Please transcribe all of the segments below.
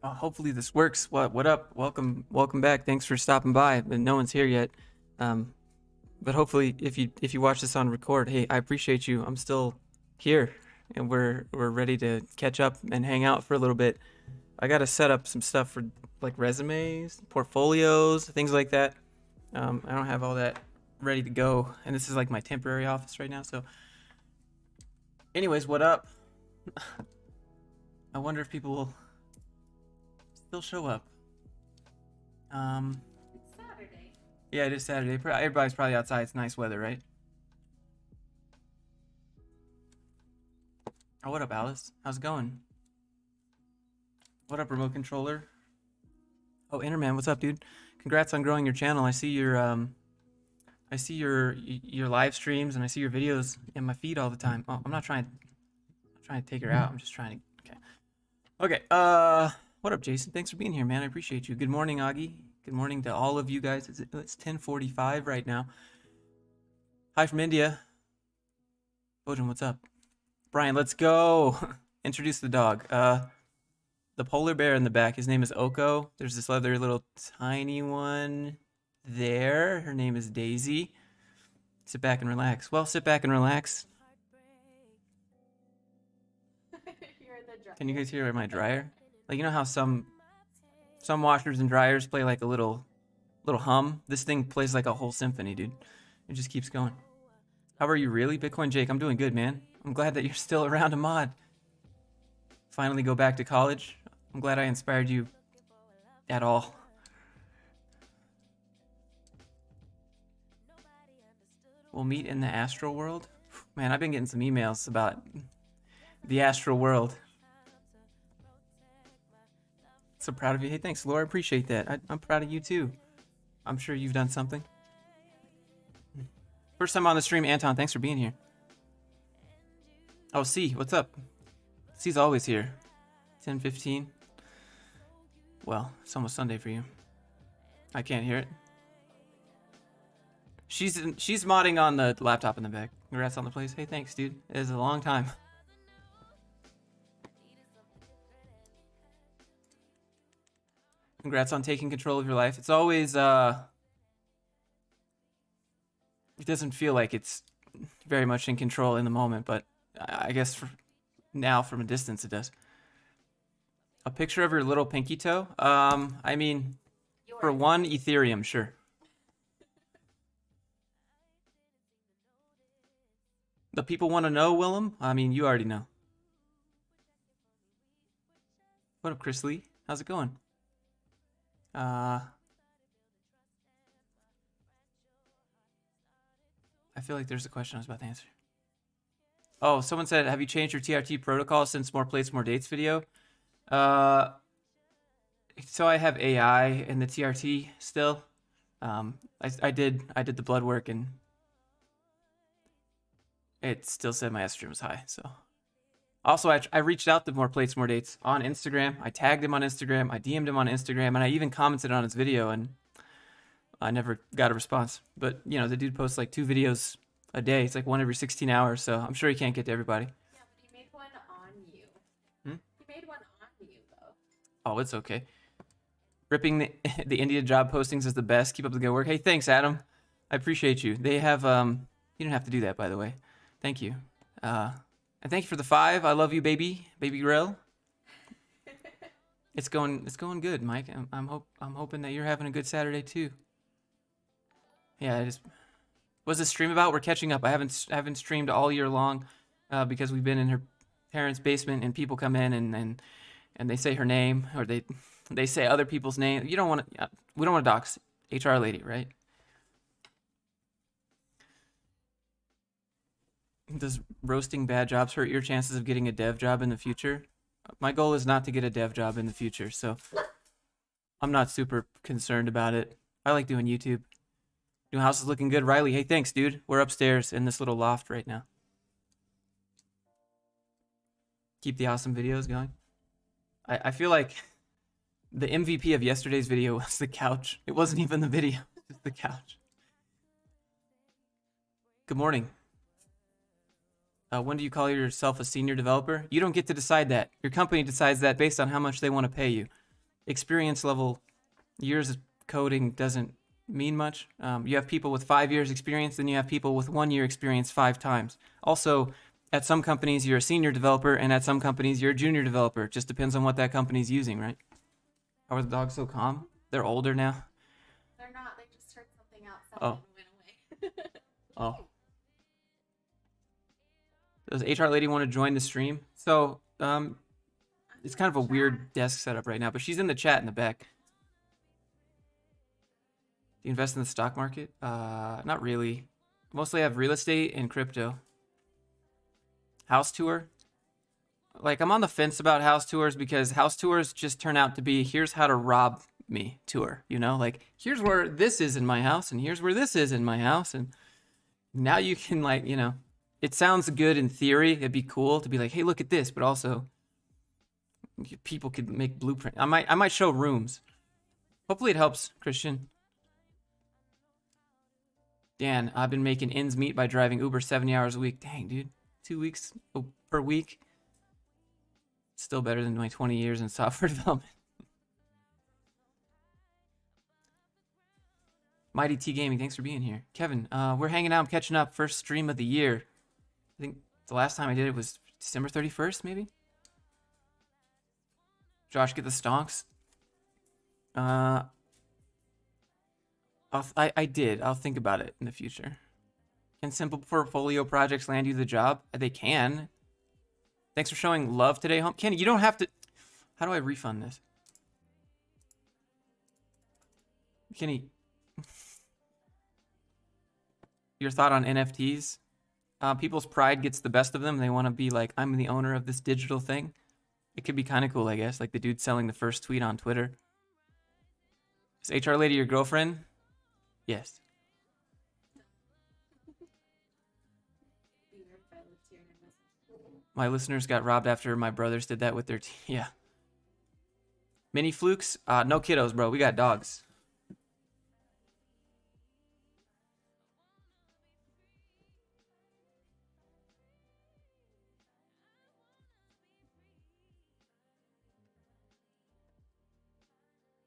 Hopefully this works. What up? Welcome back. Thanks for stopping by. But no one's here yet. But hopefully if you watch this on record, hey, I appreciate you. I'm still here, and we're ready to catch up and hang out for a little bit. I gotta set up some stuff for like resumes, portfolios, things like that. I don't have all that ready to go, and this is like my temporary office right now. So, anyways, what up? I wonder if people will still show up. It's Saturday. Yeah, it is Saturday. Everybody's probably outside. It's nice weather, right? Oh, what up, Alice? How's it going? What up, remote controller? Oh, Interman, what's up, dude? Congrats on growing your channel. I see your live streams and I see your videos in my feed all the time. Oh, I'm not trying to take her out. I'm just trying to. Okay. What up, Jason? Thanks for being here, man. I appreciate you. Good morning, Augie. Good morning to all of you guys. It's 10:45 right now. Hi from India. Bojan, what's up? Brian, let's go. Introduce the dog. The polar bear in the back. His name is Oko. There's this other little tiny one there. Her name is Daisy. Sit back and relax. Well, sit back and relax. Can you guys hear my dryer? Like, you know how some washers and dryers play like a little hum? This thing plays like a whole symphony, dude. It just keeps going. How are you really? Bitcoin Jake, I'm doing good, man. I'm glad that you're still around to mod. Finally go back to college. I'm glad I inspired you at all. We'll meet in the astral world. Man, I've been getting some emails about the astral world. So proud of you. Hey, thanks, Laura. Appreciate that. I'm proud of you too. I'm sure you've done something. First time on the stream, Anton. Thanks for being here. Oh, C, what's up? C's always here. 10:15. Well, it's almost Sunday for you. I can't hear it. She's modding on the laptop in the back. Congrats on the place. Hey, thanks, dude. It is a long time. Congrats on taking control of your life. It's always it doesn't feel like it's very much in control in the moment, but I guess now from a distance it does. A picture of your little pinky toe? I mean, for one, Ethereum, sure. The people want to know, Willem? I mean, you already know. What up, Chris Lee? How's it going? I feel like there's a question I was about to answer. Oh, someone said, have you changed your TRT protocol since More Plates, More Dates video? So I have AI in the TRT still. I did the blood work and it still said my estrogen was high. So also I reached out to More Plates, More Dates on Instagram. I tagged him on Instagram. I DM'd him on Instagram, and I even commented on his video, and I never got a response. But you know, the dude posts like 2 videos a day. It's like 1 every 16 hours. So I'm sure he can't get to everybody. Yeah, but he made one on you. Hmm? He made one on you, though. Oh, it's okay. Ripping the India job postings is the best. Keep up the good work. Hey, thanks, Adam. I appreciate you. They have you don't have to do that, by the way. Thank you. And thank you for the 5. I love you, baby grill. It's going good, Mike. I'm hoping that you're having a good Saturday too. Yeah, what's this stream about? We're catching up. I haven't streamed all year long because we've been in her parents' basement, and people come in and they say her name, or they say other people's name. We don't want to dox HR lady, right? Does roasting bad jobs hurt your chances of getting a dev job in the future? My goal is not to get a dev job in the future, so I'm not super concerned about it. I like doing YouTube. New house is looking good. Riley, hey, thanks, dude. We're upstairs in this little loft right now. Keep the awesome videos going. I feel like the MVP of yesterday's video was the couch. It wasn't even the video, just the couch. Good morning. When do you call yourself a senior developer? You don't get to decide that. Your company decides that based on how much they want to pay you. experience level, years of coding doesn't mean much. You have people with 5 years experience, then you have people with 1 year experience 5 times. Also, at some companies you're a senior developer, and at some companies you're a junior developer. It just depends on what that company's using, right? How are the dogs so calm? They're older now. They're not. They just heard something outside Oh. and went away. Oh. Does HR lady want to join the stream? So, it's kind of a weird desk setup right now, but she's in the chat in the back. Do you invest in the stock market? Not really. Mostly I have real estate and crypto. House tour? Like, I'm on the fence about house tours because house tours just turn out to be, here's how to rob me tour, you know? Like, here's where this is in my house, and here's where this is in my house, and now you can, like, you know, it sounds good in theory. It'd be cool to be like, hey, look at this, but also people could make blueprint. I might show rooms. Hopefully it helps, Christian. Dan, I've been making ends meet by driving Uber 70 hours a week. Dang, dude. 2 weeks per week. Still better than my 20 years in software development. Mighty T Gaming, thanks for being here. Kevin, we're hanging out. I'm catching up. First stream of the year. I think the last time I did it was December 31st, maybe? Josh, get the stonks. I did. I'll think about it in the future. Can simple portfolio projects land you the job? They can. Thanks for showing love today, home. Kenny, you don't have to. How do I refund this? Kenny, your thought on NFTs? People's pride gets the best of them. They want to be like, I'm the owner of this digital thing. It could be kind of cool, I guess. Like the dude selling the first tweet on Twitter. Is HR lady your girlfriend? Yes. My listeners got robbed after my brothers did that with their yeah. Mini flukes? No kiddos, bro. We got dogs.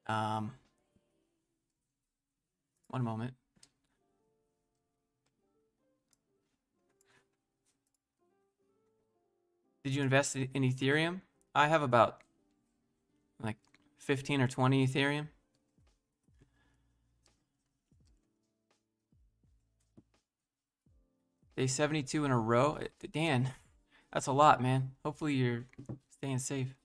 One moment. Did you invest in Ethereum? I have about like 15 or 20 Ethereum. Day 72 in a row. Dan, that's a lot, man. Hopefully you're staying safe.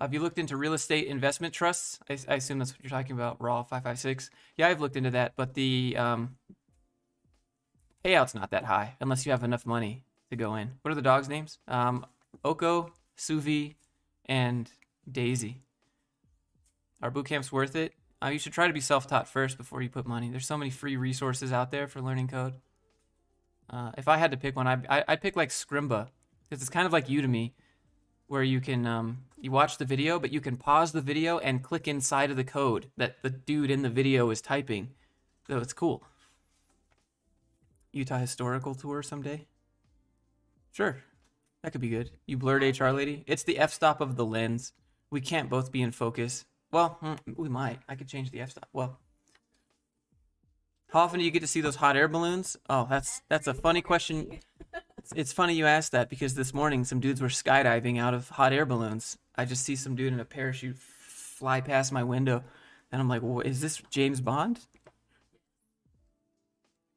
Have you looked into real estate investment trusts? I assume that's what you're talking about, Raw 556. Yeah, I've looked into that, but the payout's not that high unless you have enough money to go in. What are the dogs' names? Oko, Suvi, and Daisy. Are boot camps worth it? You should try to be self-taught first before you put money. There's so many free resources out there for learning code. If I had to pick one, I'd pick like Scrimba, because it's kind of like Udemy, where you can you watch the video, but you can pause the video and click inside of the code that the dude in the video is typing. So it's cool. Utah Historical Tour someday? Sure. That could be good. You blurred HR lady? It's the f-stop of the lens. We can't both be in focus. Well, we might. I could change the f-stop. Well, how often do you get to see those hot air balloons? Oh, that's a funny question. It's funny you asked that because this morning some dudes were skydiving out of hot air balloons. I just see some dude in a parachute fly past my window, and I'm like, well, is this James Bond?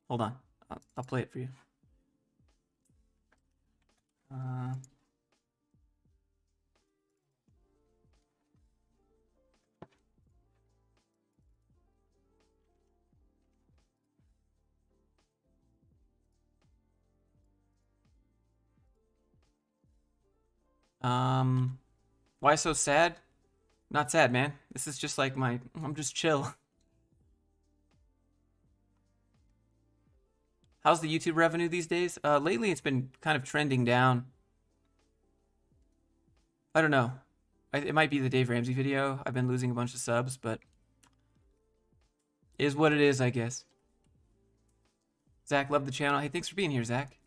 Hold on. I'll play it for you. Why so sad? Not sad, man. This is just like I'm just chill. How's the YouTube revenue these days? Lately it's been kind of trending down. I don't know. It might be the Dave Ramsey video. I've been losing a bunch of subs, but is what it is, I guess. Zach, love the channel. Hey, thanks for being here, Zach.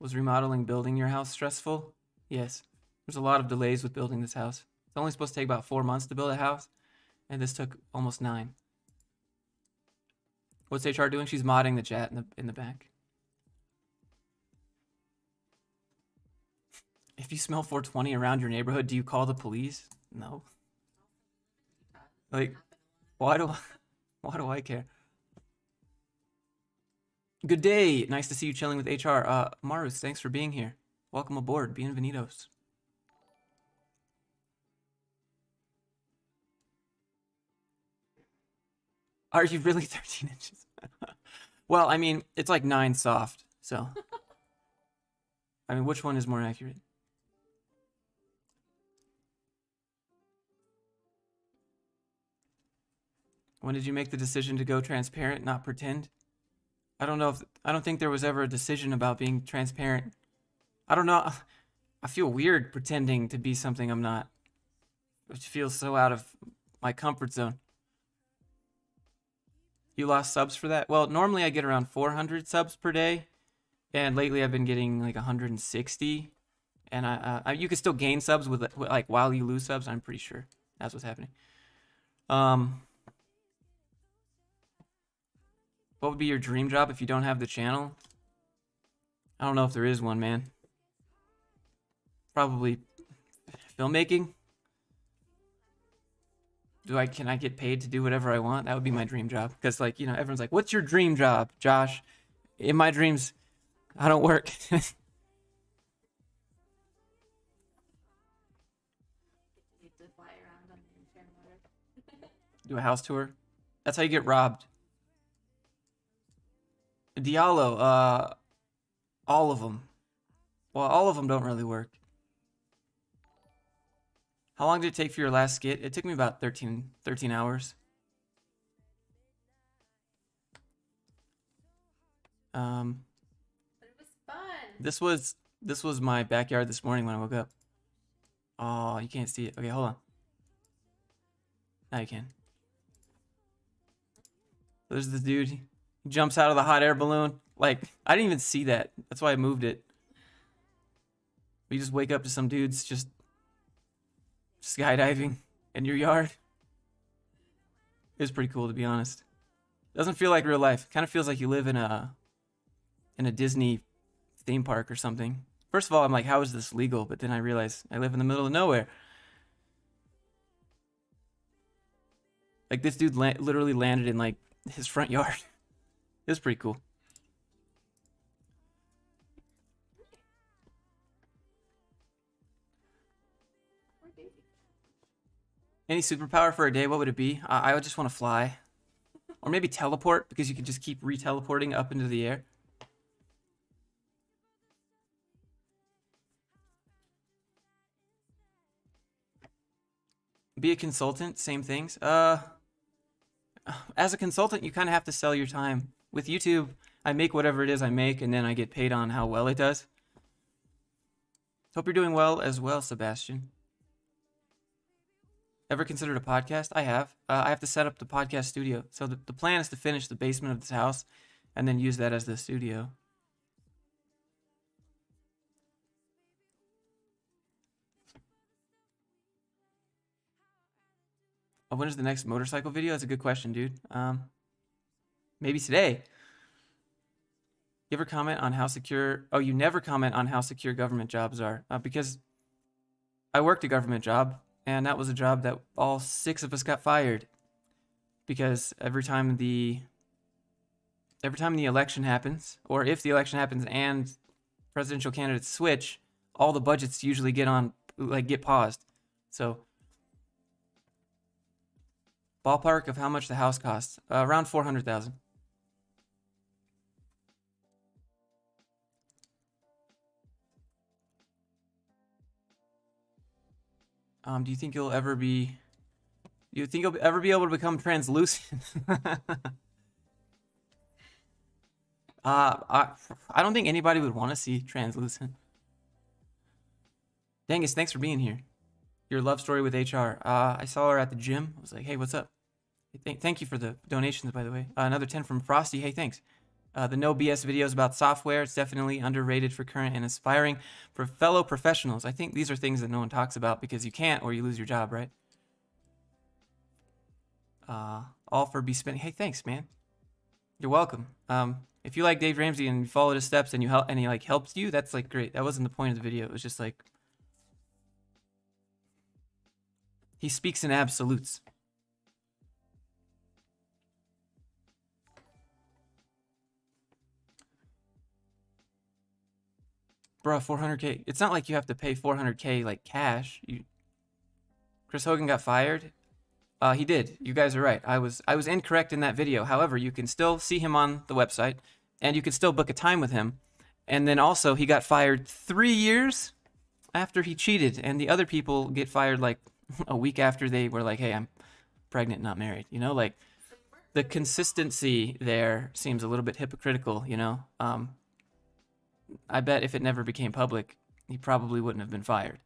Was remodeling building your house stressful? Yes. There's a lot of delays with building this house. It's only supposed to take about 4 months to build a house, and this took almost 9. What's HR doing? She's modding the chat in the back. If you smell 420 around your neighborhood, do you call the police? No. Like, why do I care? Good day. Nice to see you chilling with HR. Marus, thanks for being here. Welcome aboard. Bienvenidos. Are you really 13 inches? Well, I mean, it's like 9 soft, so. I mean, which one is more accurate? When did you make the decision to go transparent, not pretend? I don't think there was ever a decision about being transparent. I don't know. I feel weird pretending to be something I'm not. It feels so out of my comfort zone. You lost subs for that? Well, normally I get around 400 subs per day, and lately I've been getting like 160. And you can still gain subs with like while you lose subs. I'm pretty sure that's what's happening. What would be your dream job if you don't have the channel? I don't know if there is one, man. Probably filmmaking. Can I get paid to do whatever I want? That would be my dream job. Because, like, you know, everyone's like, what's your dream job, Josh? In my dreams, I don't work. Do a house tour. That's how you get robbed. Diallo, all of them. Well, all of them don't really work. How long did it take for your last skit? It took me about 13 hours. But it was fun. This was my backyard this morning when I woke up. Oh, you can't see it. Okay, hold on. Now you can. There's this dude. He jumps out of the hot air balloon. Like, I didn't even see that. That's why I moved it. You just wake up to some dudes just skydiving in your yard. It was pretty cool, to be honest. Doesn't feel like real life. Kind of feels like you live in a Disney theme park or something. First of all, I'm like, how is this legal? But then I realize I live in the middle of nowhere. Like, this dude literally landed in like his front yard. It was pretty cool. Any superpower for a day, what would it be? I would just want to fly. Or maybe teleport, because you can just keep re-teleporting up into the air. Be a consultant, same things. As a consultant, you kind of have to sell your time. With YouTube, I make whatever it is I make, and then I get paid on how well it does. Hope you're doing well as well, Sebastian. Ever considered a podcast? I have. I have to set up the podcast studio. So the plan is to finish the basement of this house and then use that as the studio. Oh, when is the next motorcycle video? That's a good question, dude. Maybe today. You ever comment on how secure... Oh, you never comment on how secure government jobs are. Because I worked a government job, and that was a job that all 6 of us got fired. Because every time the election happens, or if the election happens and presidential candidates switch, all the budgets usually get paused. So, ballpark of how much the house costs. Around $400,000. Do you think you'll ever be able to become translucent? I don't think anybody would want to see translucent. Dangus, thanks for being here. Your love story with HR. I saw her at the gym. I was like, hey, what's up? Thank you for the donations, by the way. Another 10 from Frosty. Hey, thanks. The no BS videos about software. It's definitely underrated for current and aspiring for fellow professionals. I think these are things that no one talks about because you can't or you lose your job, right? All for be spending. Hey, thanks, man. You're welcome. If you like Dave Ramsey and you followed his steps and you help and he like helps you, that's like great. That wasn't the point of the video. It was just like he speaks in absolutes. Bro, 400K. It's not like you have to pay 400K like cash. Chris Hogan got fired. He did. You guys are right. I was incorrect in that video. However, you can still see him on the website, and you can still book a time with him. And then also, he got fired 3 years after he cheated, and the other people get fired like a week after they were like, "Hey, I'm pregnant, not married." You know, like the consistency there seems a little bit hypocritical. You know, I bet if it never became public, he probably wouldn't have been fired.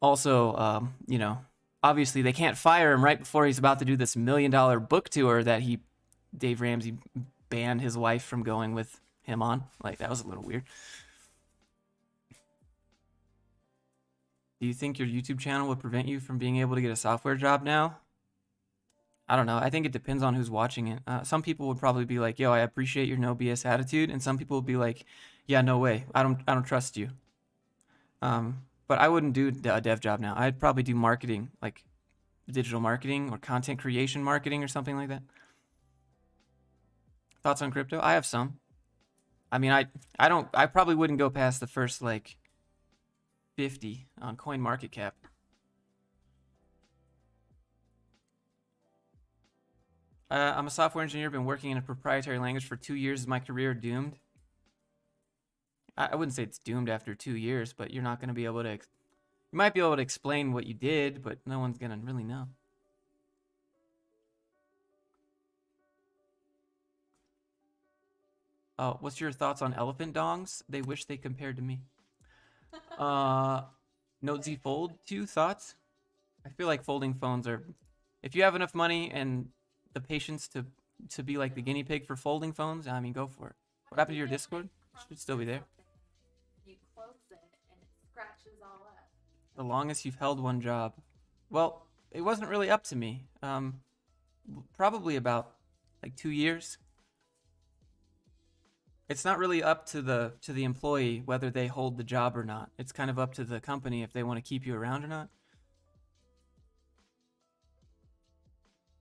Also, you know, obviously they can't fire him right before he's about to do this $1 million book tour that Dave Ramsey banned his wife from going with him on. Like, that was a little weird. Do you think your YouTube channel would prevent you from being able to get a software job now? I don't know. I think it depends on who's watching it. Some people would probably be like, "Yo, I appreciate your no BS attitude," and some people would be like, "Yeah, no way. I don't trust you." But I wouldn't do a dev job now. I'd probably do marketing, like digital marketing or content creation marketing or something like that. Thoughts on crypto? I have some. I mean, I probably wouldn't go past the first like 50 on CoinMarketCap. I'm a software engineer, been working in a proprietary language for 2 years. Is my career doomed? I wouldn't say it's doomed after 2 years, but you're not going to be able to, you might be able to explain what you did, but no one's going to really know. What's your thoughts on elephant dongs? They wish they compared to me. Note Z Fold 2 thoughts? I feel like folding phones are, if you have enough money and the patience to be like the guinea pig for folding phones, I mean, go for it. What happened to your Discord? It should still be there. You close it and it scratches all up. The longest you've held one job? Well, it wasn't really up to me. Probably about like 2 years. It's not really up to the employee whether they hold the job or not. It's kind of up to the company if they want to keep you around or not.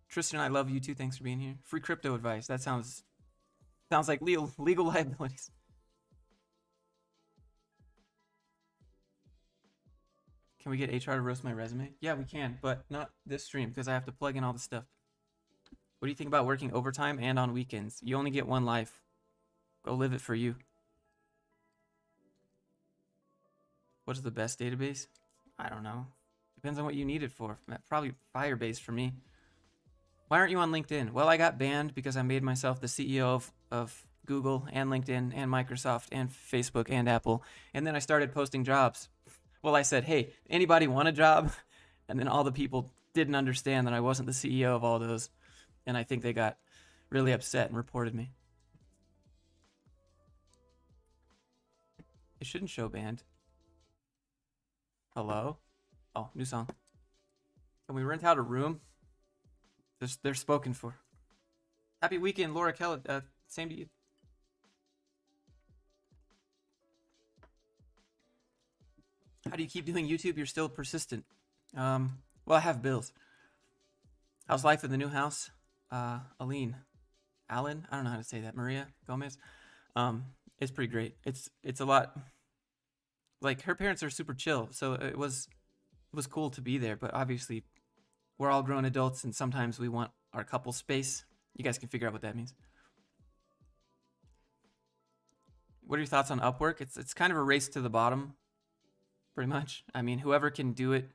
Tristan, I love you too. Thanks for being here. Free crypto advice. That sounds like legal liabilities. Can we get HR to roast my resume? Yeah, we can, but not this stream because I have to plug in all the stuff. What do you think about working overtime and on weekends? You only get one life. Go live it for you. What's the best database? I don't know. Depends on what you need it for. Probably Firebase for me. Why aren't you on LinkedIn? Well, I got banned because I made myself the CEO of Google and LinkedIn and Microsoft and Facebook and Apple. And then I started posting jobs. Well, I said, "Hey, anybody want a job?" And then all the people didn't understand that I wasn't the CEO of all those. And I think they got really upset and reported me. It shouldn't show banned. Hello? Oh, new song. Can we rent out a room? They're spoken for. Happy weekend, Laura Keller. Same to you. How do you keep doing YouTube? You're still persistent. Well, I have bills. How's life in the new house? Aline. Alan? I don't know how to say that. Maria Gomez. It's pretty great. It's a lot. Like, her parents are super chill, so it was cool to be there, but obviously we're all grown adults and sometimes we want our couple space. You guys can figure out what that means. What are your thoughts on Upwork? It's kind of a race to the bottom, pretty much. I mean, whoever can do it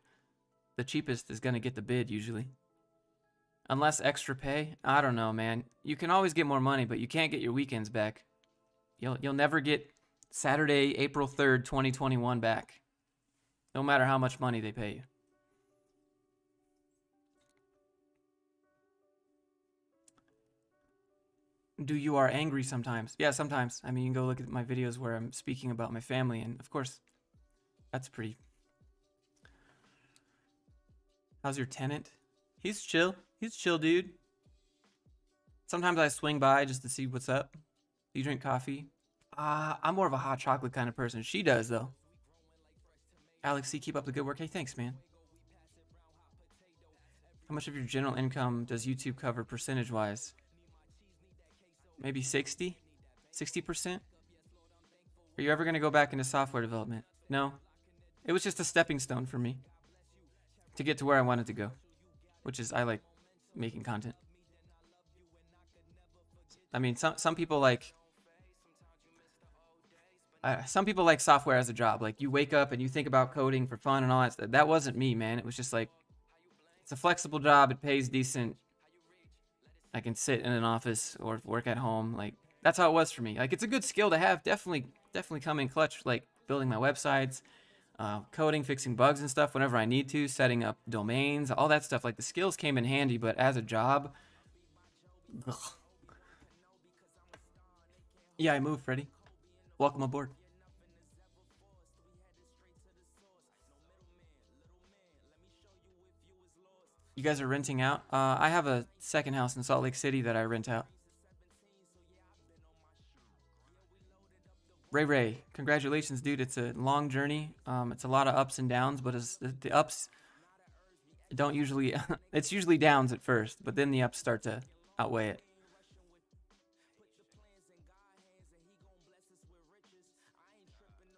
the cheapest is going to get the bid usually. Unless extra pay, I don't know, man. You can always get more money, but you can't get your weekends back. You'll never get Saturday, April 3rd, 2021 back. No matter how much money they pay you. Do you are angry sometimes? Yeah, sometimes. I mean, you can go look at my videos where I'm speaking about my family, and of course, that's pretty. How's your tenant? He's chill. He's chill, dude. Sometimes I swing by just to see what's up. Do you drink coffee? I'm more of a hot chocolate kind of person. She does, though. Alex C, keep up the good work. Hey, thanks, man. How much of your general income does YouTube cover percentage-wise? Maybe 60? 60%? Are you ever going to go back into software development? No. It was just a stepping stone for me to get to where I wanted to go, which is I like making content. I mean, some people like software as a job. Like you wake up and you think about coding for fun and all that stuff. That wasn't me, man. It was just like it's a flexible job. It pays decent. I can sit in an office or work at home. Like that's how it was for me. Like it's a good skill to have. Definitely come in clutch. Like building my websites, coding, fixing bugs and stuff whenever I need to, setting up domains, all that stuff. Like the skills came in handy, but as a job, ugh. Yeah, I moved, Freddie. Welcome aboard. You guys are renting out? I have a second house in Salt Lake City that I rent out. Ray, congratulations, dude. It's a long journey. It's a lot of ups and downs, but the ups don't usually, it's usually downs at first, but then the ups start to outweigh it.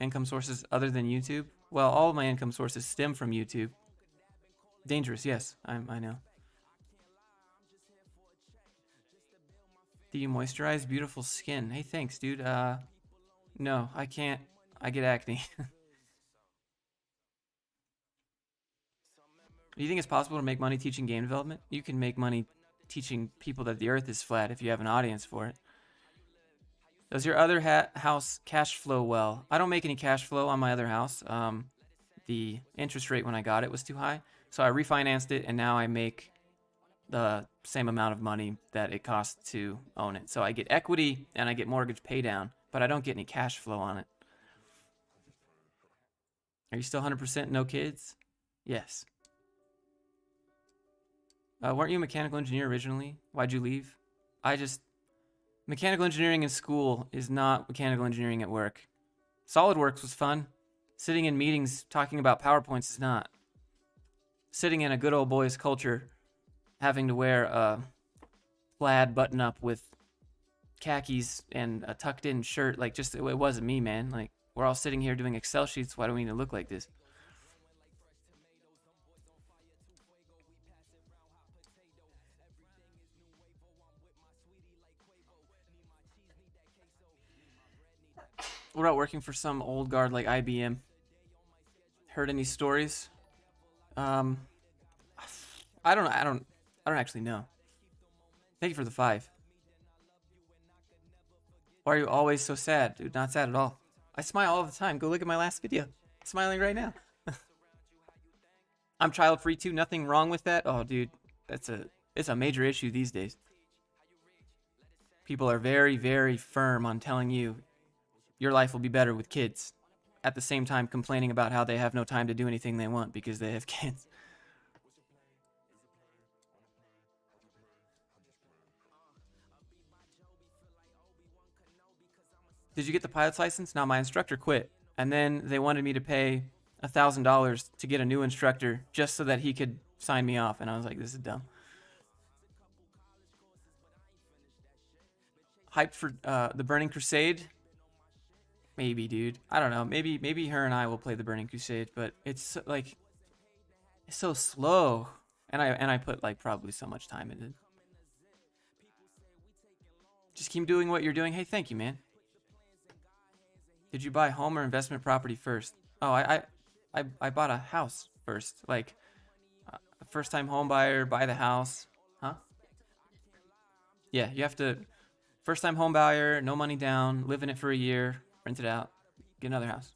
Income sources other than YouTube? Well, all of my income sources stem from YouTube. Dangerous, yes, I know. Do you moisturize? Beautiful skin. Hey, thanks, dude. No, I can't. I get acne. Do you think it's possible to make money teaching game development? You can make money teaching people that the earth is flat if you have an audience for it. Does your other house cash flow well? I don't make any cash flow on my other house. The interest rate when I got it was too high. So I refinanced it, and now I make the same amount of money that it costs to own it. So I get equity, and I get mortgage pay down, but I don't get any cash flow on it. Are you still 100% no kids? Yes. Weren't you a mechanical engineer originally? Why'd you leave? Mechanical engineering in school is not mechanical engineering at work. SolidWorks was fun. Sitting in meetings talking about PowerPoints is not. Sitting in a good old boys culture, having to wear a plaid button up with khakis and a tucked in shirt, like just, it wasn't me, man. Like, we're all sitting here doing Excel sheets. Why do we need to look like this? What about working for some old guard like IBM? Heard any stories? I don't actually know. Thank you for the 5. Why are you always so sad? Dude, not sad at all. I smile all the time. Go look at my last video. I'm smiling right now. I'm child free too. Nothing wrong with that. Oh, dude, it's a major issue these days. People are very, very firm on telling you your life will be better with kids, at the same time complaining about how they have no time to do anything they want because they have kids. Did you get the pilot's license? No, my instructor quit. And then they wanted me to pay $1,000 to get a new instructor just so that he could sign me off. And I was like, this is dumb. Hyped for the Burning Crusade? Maybe, dude. I don't know. Maybe her and I will play the Burning Crusade, but it's like it's so slow. And I put like probably so much time into it. Just keep doing what you're doing. Hey, thank you, man. Did you buy home or investment property first? Oh, I bought a house first. Like a first time home buyer, buy the house. Huh? Yeah, you have to first time home buyer, no money down, live in it for a year, rent it out, get another house.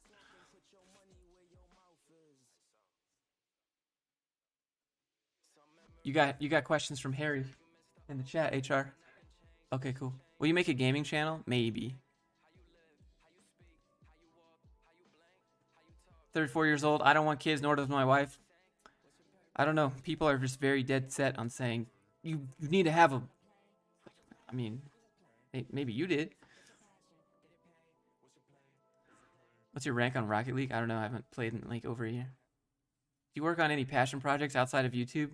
You got questions from Harry in the chat, HR. Okay, cool. Will you make a gaming channel? Maybe. 34 years old. I don't want kids, nor does my wife. I don't know. People are just very dead set on saying you need to have a. I mean, maybe you did. What's your rank on Rocket League? I don't know. I haven't played in like over a year. Do you work on any passion projects outside of YouTube?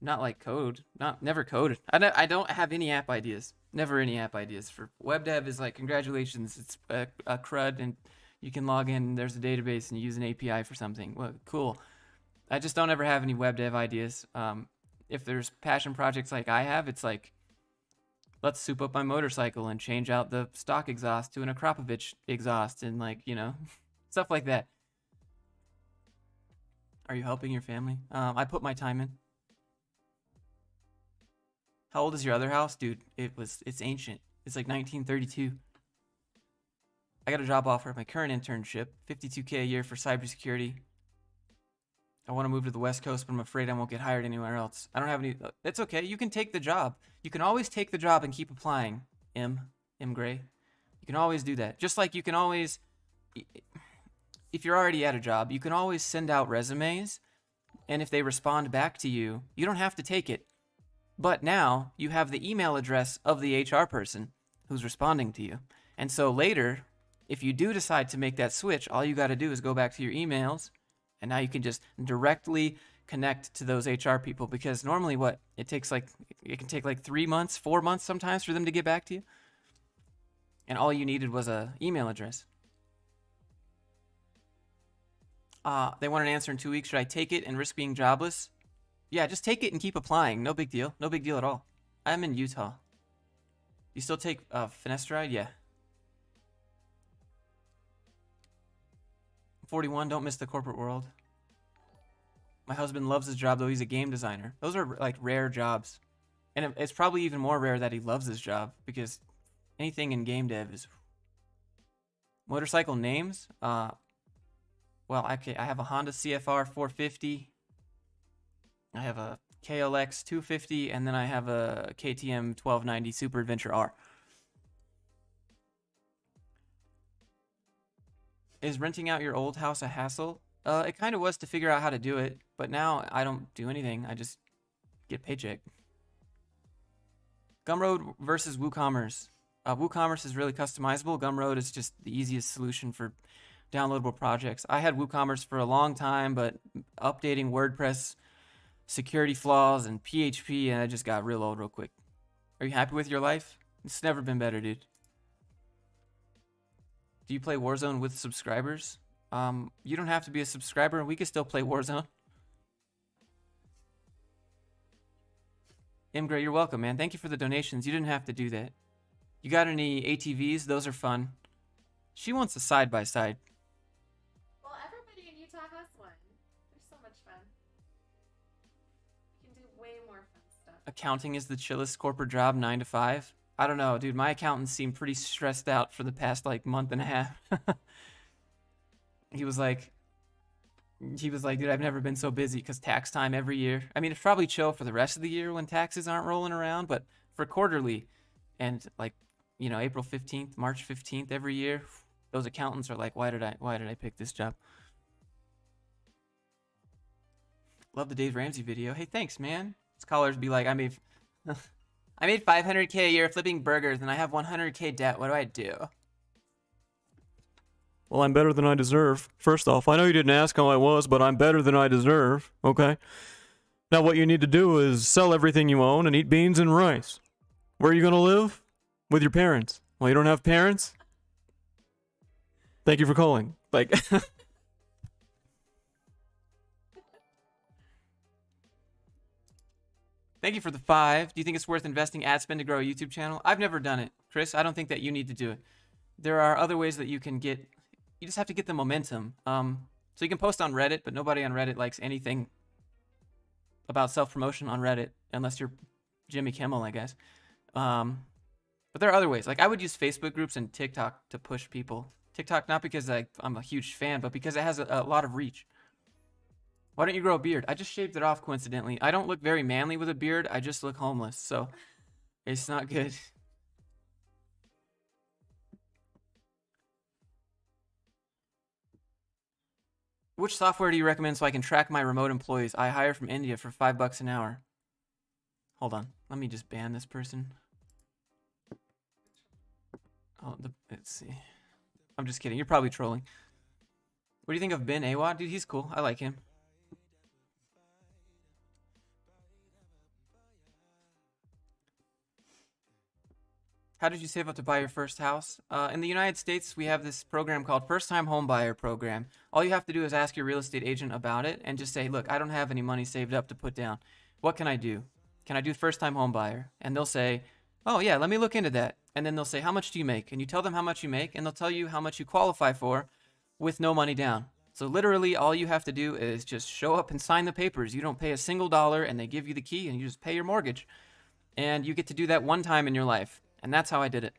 Not like code. Never coded. I don't have any app ideas. Never any app ideas. For web dev is like, congratulations, it's a crud and you can log in, there's a database and you use an API for something. Well, cool. I just don't ever have any web dev ideas. If there's passion projects like I have, it's like, let's soup up my motorcycle and change out the stock exhaust to an Akrapovich exhaust and like, you know, stuff like that. Are you helping your family? I put my time in. How old is your other house? Dude, it's ancient. It's like 1932. I got a job offer at my current internship, $52K a year for cybersecurity. I want to move to the West Coast, but I'm afraid I won't get hired anywhere else. I don't have any. It's okay. You can take the job. You can always take the job and keep applying. M Gray. You can always do that. Just like you can always, if you're already at a job, you can always send out resumes, and if they respond back to you, you don't have to take it. But now you have the email address of the HR person who's responding to you. And so later, if you do decide to make that switch, all you got to do is go back to your emails, and now you can just directly connect to those HR people, because normally it can take like 3 months, 4 months sometimes for them to get back to you. And all you needed was an email address. They want an answer in 2 weeks. Should I take it and risk being jobless? Yeah, just take it and keep applying. No big deal. No big deal at all. I'm in Utah. You still take finasteride? Yeah. 41, don't miss the corporate world. My husband loves his job, though. He's a game designer. Those are like rare jobs. And it's probably even more rare that he loves his job, because anything in game dev is... Motorcycle names? Well, okay, I have a Honda CFR 450. I have a KLX 250, and then I have a KTM 1290 Super Adventure R. Is renting out your old house a hassle? It kind of was to figure out how to do it, but now I don't do anything. I just get paycheck. Gumroad versus WooCommerce. WooCommerce is really customizable. Gumroad is just the easiest solution for downloadable projects. I had WooCommerce for a long time, but updating WordPress security flaws and PHP, and I just got real old real quick. Are you happy with your life? It's never been better, dude. Do you play Warzone with subscribers? You don't have to be a subscriber. We can still play Warzone. Gray, you're welcome, man. Thank you for the donations. You didn't have to do that. You got any ATVs? Those are fun. She wants a side-by-side. Well, everybody in Utah has one. They're so much fun. You can do way more fun stuff. Accounting is the chillest corporate job, 9 to 5. I don't know, dude. My accountant seemed pretty stressed out for the past like month and a half. He was like, dude, I've never been so busy, because tax time every year. I mean, it's probably chill for the rest of the year when taxes aren't rolling around, but for quarterly and like, you know, April 15th, March 15th every year, those accountants are like, why did I pick this job? Love the Dave Ramsey video. Hey, thanks, man. Scholars be like, I made 500K a year flipping burgers, and I have 100K debt. What do I do? Well, I'm better than I deserve. First off, I know you didn't ask how I was, but I'm better than I deserve, okay? Now what you need to do is sell everything you own and eat beans and rice. Where are you gonna live? With your parents. Well, you don't have parents? Thank you for calling. Like... Thank you for the 5. Do you think it's worth investing ad spend to grow a YouTube channel? I've never done it, Chris. I don't think that you need to do it. There are other ways that you can get... You just have to get the momentum. So you can post on Reddit, but nobody on Reddit likes anything about self-promotion on Reddit, unless you're Jimmy Kimmel, I guess. But there are other ways. Like, I would use Facebook groups and TikTok to push people. TikTok, not because I'm a huge fan, but because it has a lot of reach. Why don't you grow a beard? I just shaved it off, coincidentally. I don't look very manly with a beard. I just look homeless, so it's not good. Which software do you recommend so I can track my remote employees I hire from India for $5 an hour? Hold on. Let me just ban this person. Oh, let's see. I'm just kidding. You're probably trolling. What do you think of Ben Awad? Dude, he's cool. I like him. How did you save up to buy your first house? In the United States, we have this program called First Time Home Buyer Program. All you have to do is ask your real estate agent about it and just say, look, I don't have any money saved up to put down. What can I do? Can I do first time home buyer? And they'll say, oh yeah, let me look into that. And then they'll say, how much do you make? And you tell them how much you make, and they'll tell you how much you qualify for with no money down. So literally all you have to do is just show up and sign the papers. You don't pay a single dollar, and they give you the key, and you just pay your mortgage. And you get to do that one time in your life. And that's how I did it.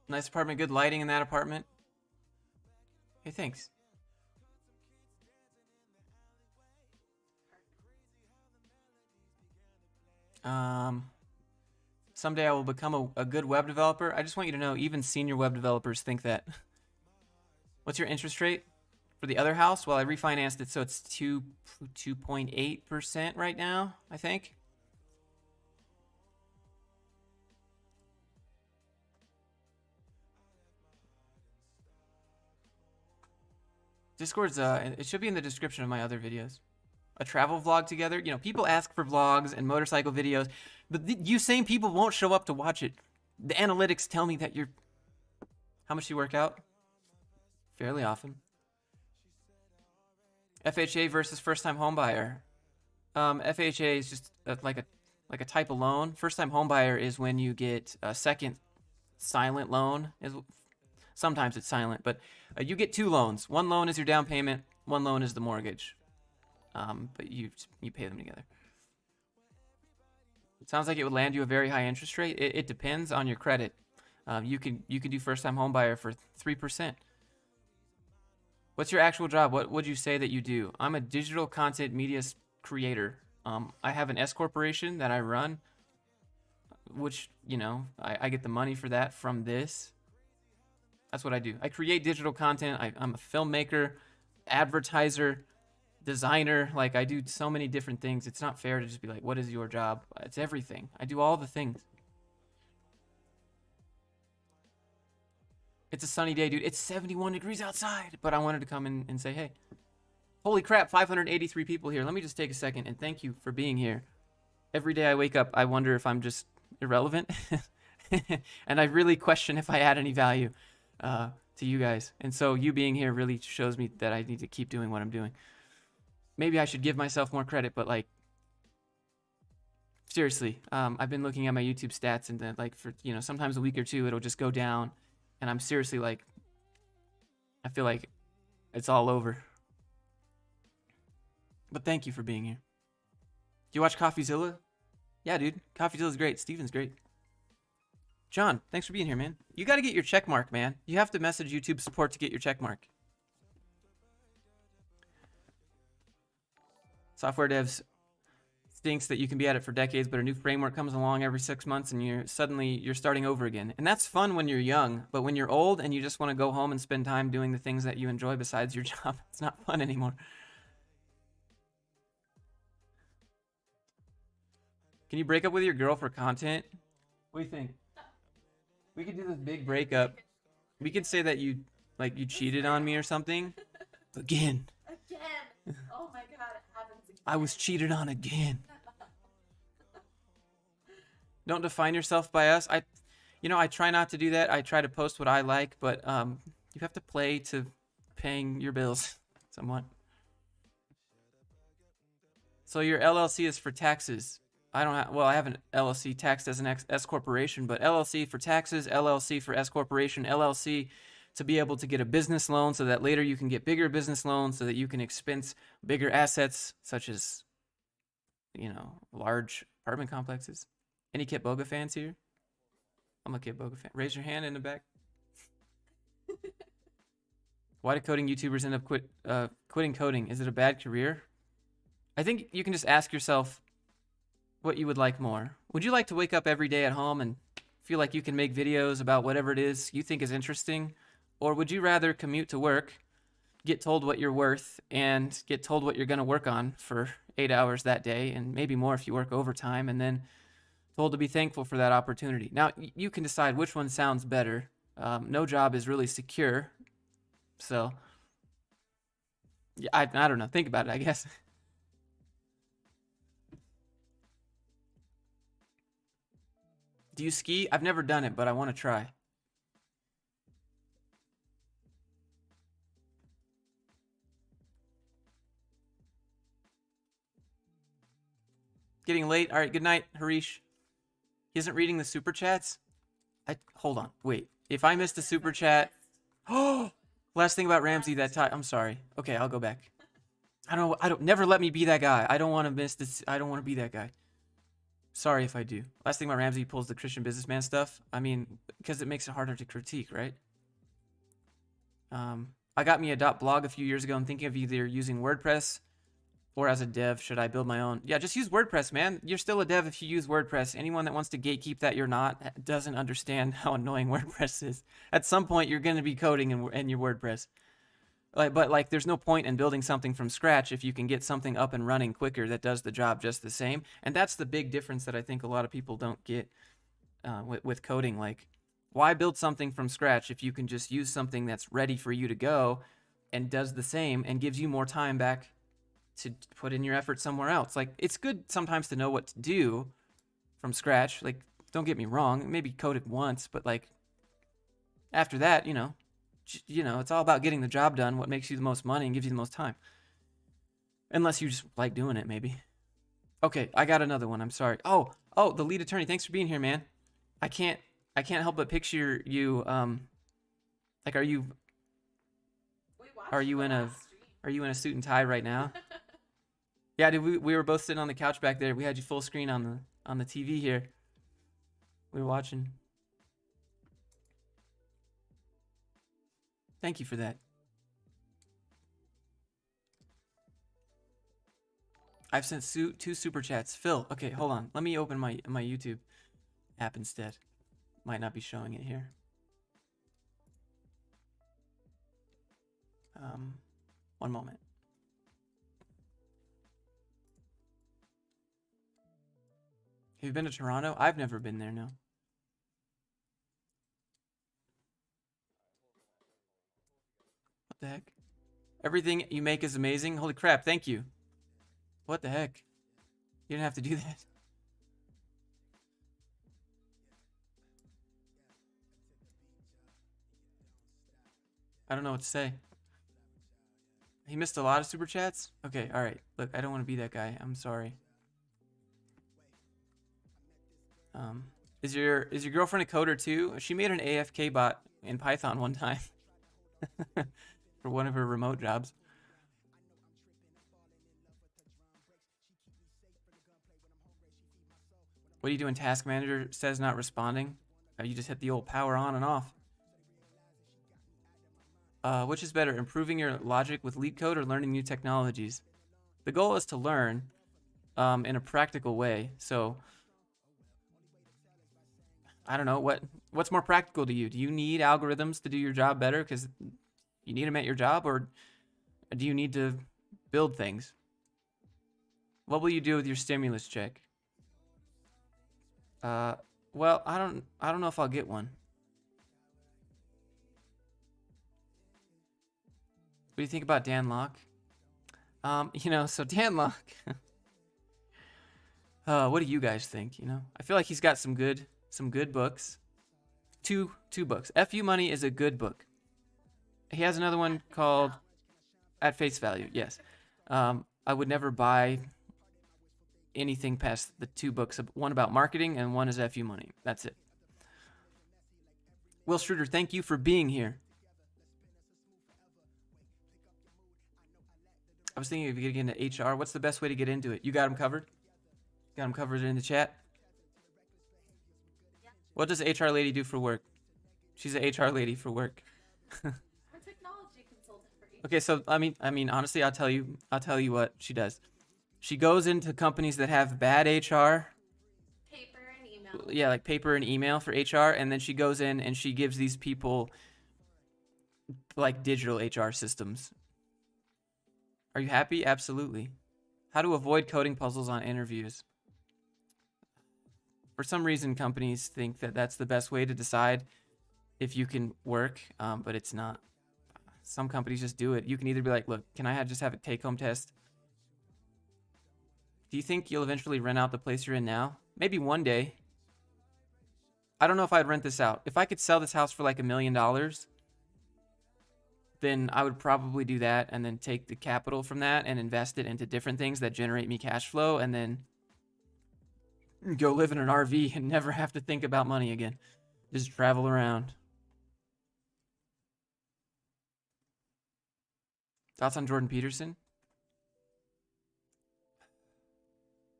Nice apartment, good lighting in that apartment. Hey, thanks. Someday I will become a good web developer. I just want you to know, even senior web developers think that. What's your interest rate for the other house? Well, I refinanced it, so it's 2.8% right now, I think. Discord's, it should be in the description of my other videos. A travel vlog together. You know, people ask for vlogs and motorcycle videos, but you same people won't show up to watch it. The analytics tell me that you're... How much do you work out? Fairly often. FHA versus first-time homebuyer. FHA is just like a type of loan. First-time homebuyer is when you get a second silent loan. Sometimes it's silent, but you get two loans. One loan is your down payment. One loan is the mortgage. But you pay them together. It sounds like it would land you a very high interest rate. It depends on your credit. You can do first-time homebuyer for 3%. What's your actual job? What would you say that you do? I'm a digital content media creator. I have an S corporation that I run, which, you know, I get the money for that from this. That's what I do. I create digital content. I'm a filmmaker, advertiser, designer. Like, I do so many different things. It's not fair to just be like, what is your job? It's everything. I do all the things. It's a sunny day, dude. It's 71 degrees outside, but I wanted to come in and say, hey, holy crap, 583 people here. Let me just take a second and thank you for being here. Every day I wake up, I wonder if I'm just irrelevant. And I really question if I add any value to you guys. And so you being here really shows me that I need to keep doing what I'm doing. Maybe I should give myself more credit, but like, seriously, I've been looking at my YouTube stats, and then, like, for, you know, sometimes a week or two, it'll just go down, and I'm seriously like, I feel like it's all over. But thank you for being here. Do you watch CoffeeZilla? Yeah, dude. CoffeeZilla's great. Steven's great. John, thanks for being here, man. You got to get your check mark, man. You have to message YouTube support to get your check mark. Software devs thinks that you can be at it for decades, but a new framework comes along every 6 months, and you're starting over again. And that's fun when you're young, but when you're old and you just want to go home and spend time doing the things that you enjoy besides your job, it's not fun anymore. Can you break up with your girl for content? What do you think? We could do this big breakup. We could say that you cheated on me or something. Again. Again. Oh my god, it happens again. I was cheated on again. Don't define yourself by us. I try not to do that. I try to post what I like, but you have to play to paying your bills somewhat. So your LLC is for taxes. I have an LLC taxed as an S corporation, but LLC for taxes, LLC for S corporation, LLC to be able to get a business loan so that later you can get bigger business loans so that you can expense bigger assets such as, you know, large apartment complexes. Any Kit Boga fans here? I'm a Kit Boga fan. Raise your hand in the back. Why do coding YouTubers end up quitting coding? Is it a bad career? I think you can just ask yourself what you would like more. Would you like to wake up every day at home and feel like you can make videos about whatever it is you think is interesting? Or would you rather commute to work, get told what you're worth, and get told what you're going to work on for 8 hours that day, and maybe more if you work overtime, and then told to be thankful for that opportunity? Now, you can decide which one sounds better. No job is really secure. So, yeah, I don't know. Think about it, I guess. Do you ski? I've never done it, but I want to try. Getting late. All right, good night, Harish. He isn't reading the super chats? Hold on. Wait. If I missed a super chat... Oh! Last thing about Ramsey that time. I'm sorry. Okay, I'll go back. Never let me be that guy. I don't want to miss this. I don't want to be that guy. Sorry if I do. Last thing about Ramsey pulls the Christian businessman stuff. I mean, because it makes it harder to critique, right? I got me a .blog a few years ago. I'm thinking of either using WordPress or as a dev. Should I build my own? Yeah, just use WordPress, man. You're still a dev if you use WordPress. Anyone that wants to gatekeep that you're not doesn't understand how annoying WordPress is. At some point, you're going to be coding in your WordPress. But there's no point in building something from scratch if you can get something up and running quicker that does the job just the same. And that's the big difference that I think a lot of people don't get with coding. Like, why build something from scratch if you can just use something that's ready for you to go and does the same and gives you more time back to put in your effort somewhere else? Like, it's good sometimes to know what to do from scratch. Like, don't get me wrong, maybe code it once, but like after that, it's all about getting the job done, what makes you the most money and gives you the most time. Unless you just like doing it, maybe. Okay, I got another one. I'm sorry. Oh, the lead attorney. Thanks for being here, man. I can't help but picture you. Like, are you in a suit and tie right now? Yeah, dude. We were both sitting on the couch back there. We had you full screen on the TV here. We were watching. Thank you for that. I've sent 2 super chats. Phil, okay, hold on. Let me open my YouTube app instead. Might not be showing it here. One moment. Have you been to Toronto? I've never been there, no. What the heck? Everything you make is amazing. Holy crap, thank you. What the heck? You didn't have to do that. I don't know what to say. He missed a lot of super chats? Okay, alright. Look, I don't want to be that guy. I'm sorry. Is your girlfriend a coder too? She made an AFK bot in Python one time. For one of her remote jobs. What do you do when task manager says not responding? You just hit the old power on and off. Which is better, improving your logic with LeetCode or learning new technologies? The goal is to learn in a practical way. So I don't know, what's more practical to you? Do you need algorithms to do your job better because you need them at your job, or do you need to build things? What will you do with your stimulus check? Well, I don't know if I'll get one. What do you think about Dan Locke? So Dan Locke. What do you guys think? I feel like he's got some good books. Two books. FU Money is a good book. He has another one called At Face Value. Yes. I would never buy anything past the 2 books. One about marketing and one is FU Money. That's it. Will Schroeder, thank you for being here. I was thinking of getting into HR. What's the best way to get into it? You got him covered? Got him covered in the chat? What does HR lady do for work? She's an HR lady for work. I'm a technology consultant. Okay, so honestly, I'll tell you what she does. She goes into companies that have bad HR. Paper and email. Yeah, like paper and email for HR, and then she goes in and she gives these people like digital HR systems. Are you happy? Absolutely. How to avoid coding puzzles on interviews. For some reason, companies think that that's the best way to decide if you can work, but it's not. Some companies just do it. You can either be like, look, can I just have a take-home test? Do you think you'll eventually rent out the place you're in now? Maybe one day. I don't know if I'd rent this out. If I could sell this house for like $1 million, then I would probably do that and then take the capital from that and invest it into different things that generate me cash flow and then go live in an RV and never have to think about money again. Just travel around. Thoughts on Jordan Peterson?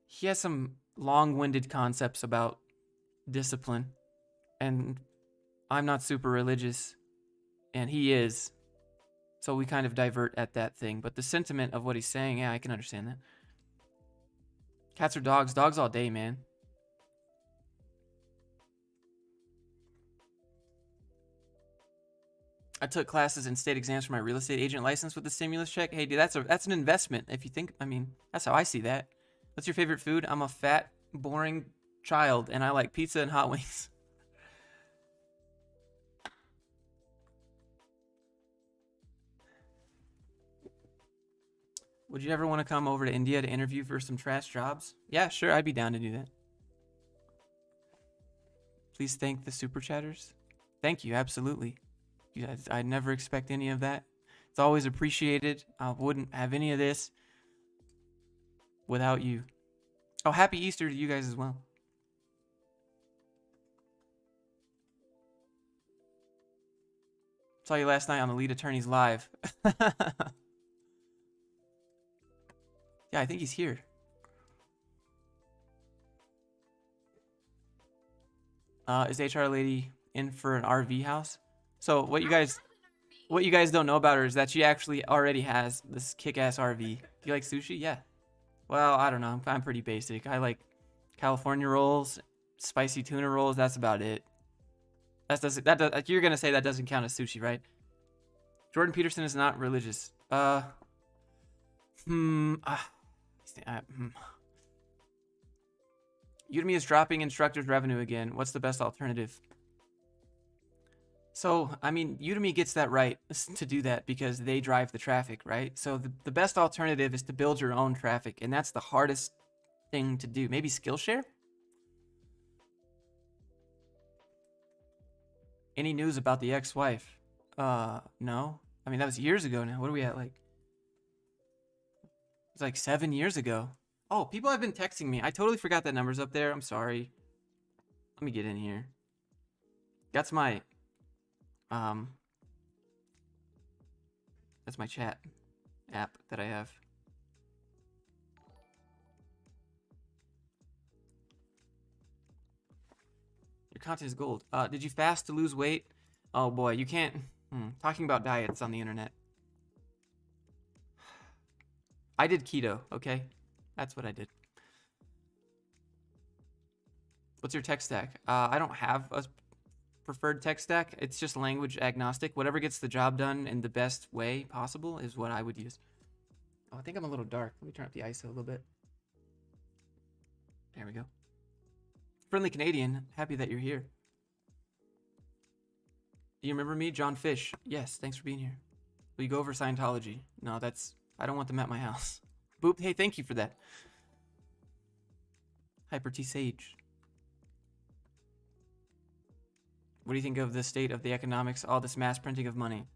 He has some long-winded concepts about discipline, and I'm not super religious, and he is. So we kind of divert at that thing. But the sentiment of what he's saying, yeah, I can understand that. Cats or dogs? Dogs all day, man. I took classes and state exams for my real estate agent license with the stimulus check. Hey, dude, that's an investment. If you think, that's how I see that. What's your favorite food? I'm a fat, boring child, and I like pizza and hot wings. Would you ever want to come over to India to interview for some trash jobs? Yeah, sure, I'd be down to do that. Please thank the super chatters. Thank you, absolutely. You guys, I'd never expect any of that. It's always appreciated. I wouldn't have any of this without you. Oh, happy Easter to you guys as well. Saw you last night on the Lead Attorneys Live. Yeah, I think he's here. Is HR lady in for an RV house? So what you guys don't know about her is that she actually already has this kick-ass RV. Do you like sushi? Yeah. Well, I don't know. I'm pretty basic. I like California rolls, spicy tuna rolls. That's about it. You're gonna say that doesn't count as sushi, right? Jordan Peterson is not religious. Udemy is dropping instructors' revenue again. What's the best alternative? So, Udemy gets that right to do that because they drive the traffic, right? So the best alternative is to build your own traffic, and that's the hardest thing to do. Maybe Skillshare? Any news about the ex-wife? No. That was years ago now. What are we at, like? It's like 7 years ago. Oh, people have been texting me. I totally forgot that number's up there. I'm sorry. Let me get in here. That's my chat app that I have. Your content is gold. Did you fast to lose weight? Oh boy, you can't. Talking about diets on the internet. I did keto, okay? That's what I did. What's your tech stack? I don't have a preferred tech stack. It's just language agnostic. Whatever gets the job done in the best way possible is what I would use. Oh, I think I'm a little dark. Let me turn up the ISO a little bit. There we go. Friendly Canadian, happy that you're here. Do you remember me? John Fish. Yes, thanks for being here. Will you go over Scientology? No, I don't want them at my house. Boop, hey, thank you for that. Hyper T Sage. What do you think of the state of the economics, all this mass printing of money?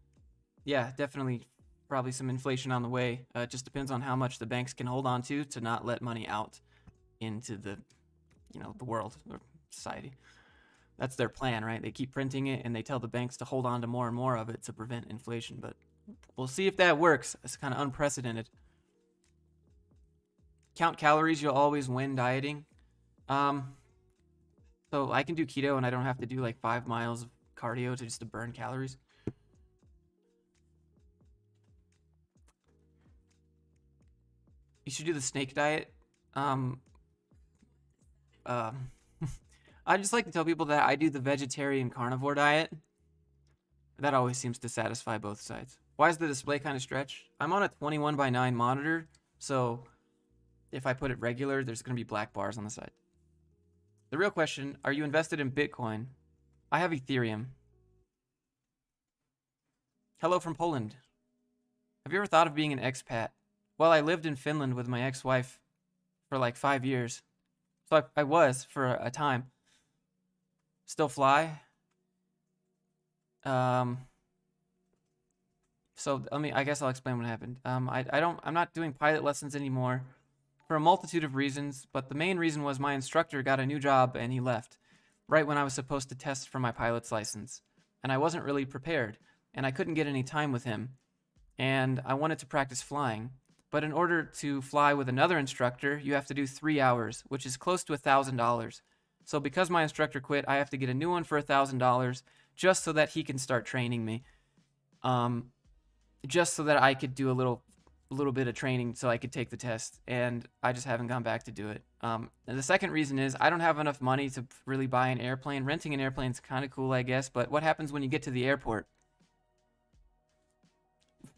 Yeah, definitely probably some inflation on the way. It just depends on how much the banks can hold on to not let money out into the, the world or society. That's their plan, right? They keep printing it and they tell the banks to hold on to more and more of it to prevent inflation, but we'll see if that works. It's kind of unprecedented. Count calories, you'll always win dieting. So I can do keto and I don't have to do like 5 miles of cardio to burn calories. You should do the snake diet. Um, I just like to tell people that I do the vegetarian carnivore diet. That always seems to satisfy both sides. Why is the display kind of stretched? I'm on a 21:9 monitor, so if I put it regular, there's going to be black bars on the side. The real question, are you invested in Bitcoin? I have Ethereum. Hello from Poland. Have you ever thought of being an expat? Well, I lived in Finland with my ex-wife for like 5 years. So I was for a time. Still fly. So I guess I'll explain what happened. I'm not doing pilot lessons anymore for a multitude of reasons, but the main reason was my instructor got a new job and he left right when I was supposed to test for my pilot's license. And I wasn't really prepared, and I couldn't get any time with him. And I wanted to practice flying. But in order to fly with another instructor, you have to do 3 hours, which is close to $1,000. So because my instructor quit, I have to get a new one for $1,000 just so that he can start training me. Just so that I could do a little bit of training so I could take the test, and I just haven't gone back to do it. And the second reason is I don't have enough money to really buy an airplane. Renting an airplane is kind of cool, I guess, but what happens when you get to the airport?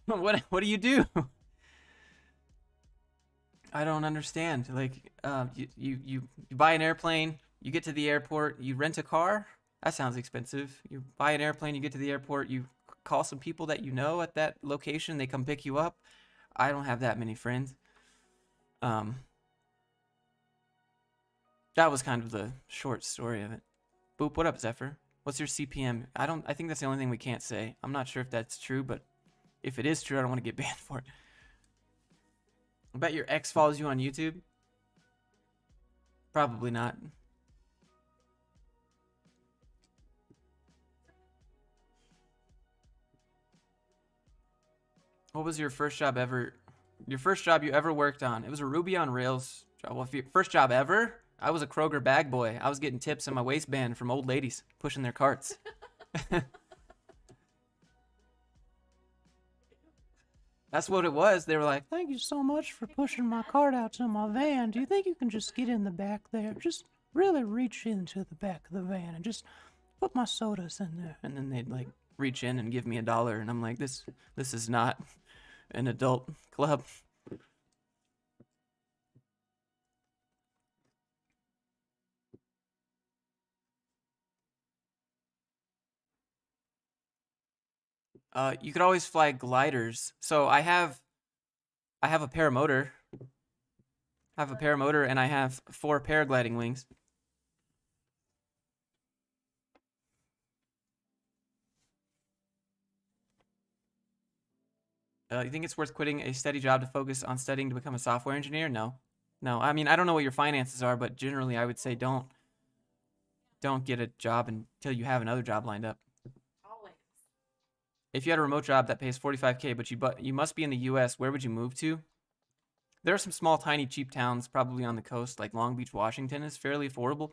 What do you do? I don't understand. Like, you buy an airplane, you get to the airport, you rent a car. That sounds expensive. You buy an airplane, you get to the airport, you call some people that you know at that location, they come pick you up. I don't have that many friends. That was kind of the short story of it. Boop, what up, Zephyr? What's your CPM? I think that's the only thing we can't say. I'm not sure if that's true, but if it is true, I don't want to get banned for it. I bet your ex follows you on YouTube. Probably not. What was your first job ever? Your first job you ever worked on? It was a Ruby on Rails job. Well, first job ever? I was a Kroger bag boy. I was getting tips in my waistband from old ladies pushing their carts. That's what it was. They were like, "Thank you so much for pushing my cart out to my van. Do you think you can just get in the back there? Just really reach into the back of the van and just put my sodas in there." and then they'd like reach in and give me $1, and I'm like, this is not an adult club. You could always fly gliders. So I have a paramotor. I have a paramotor and I have 4 paragliding wings. You think it's worth quitting a steady job to focus on studying to become a software engineer? No. No. I mean, I don't know what your finances are, but generally I would say don't get a job until you have another job lined up. Always. If you had a remote job that pays $45K, but you must be in the US, where would you move to? There are some small, tiny, cheap towns probably on the coast, like Long Beach, Washington is fairly affordable.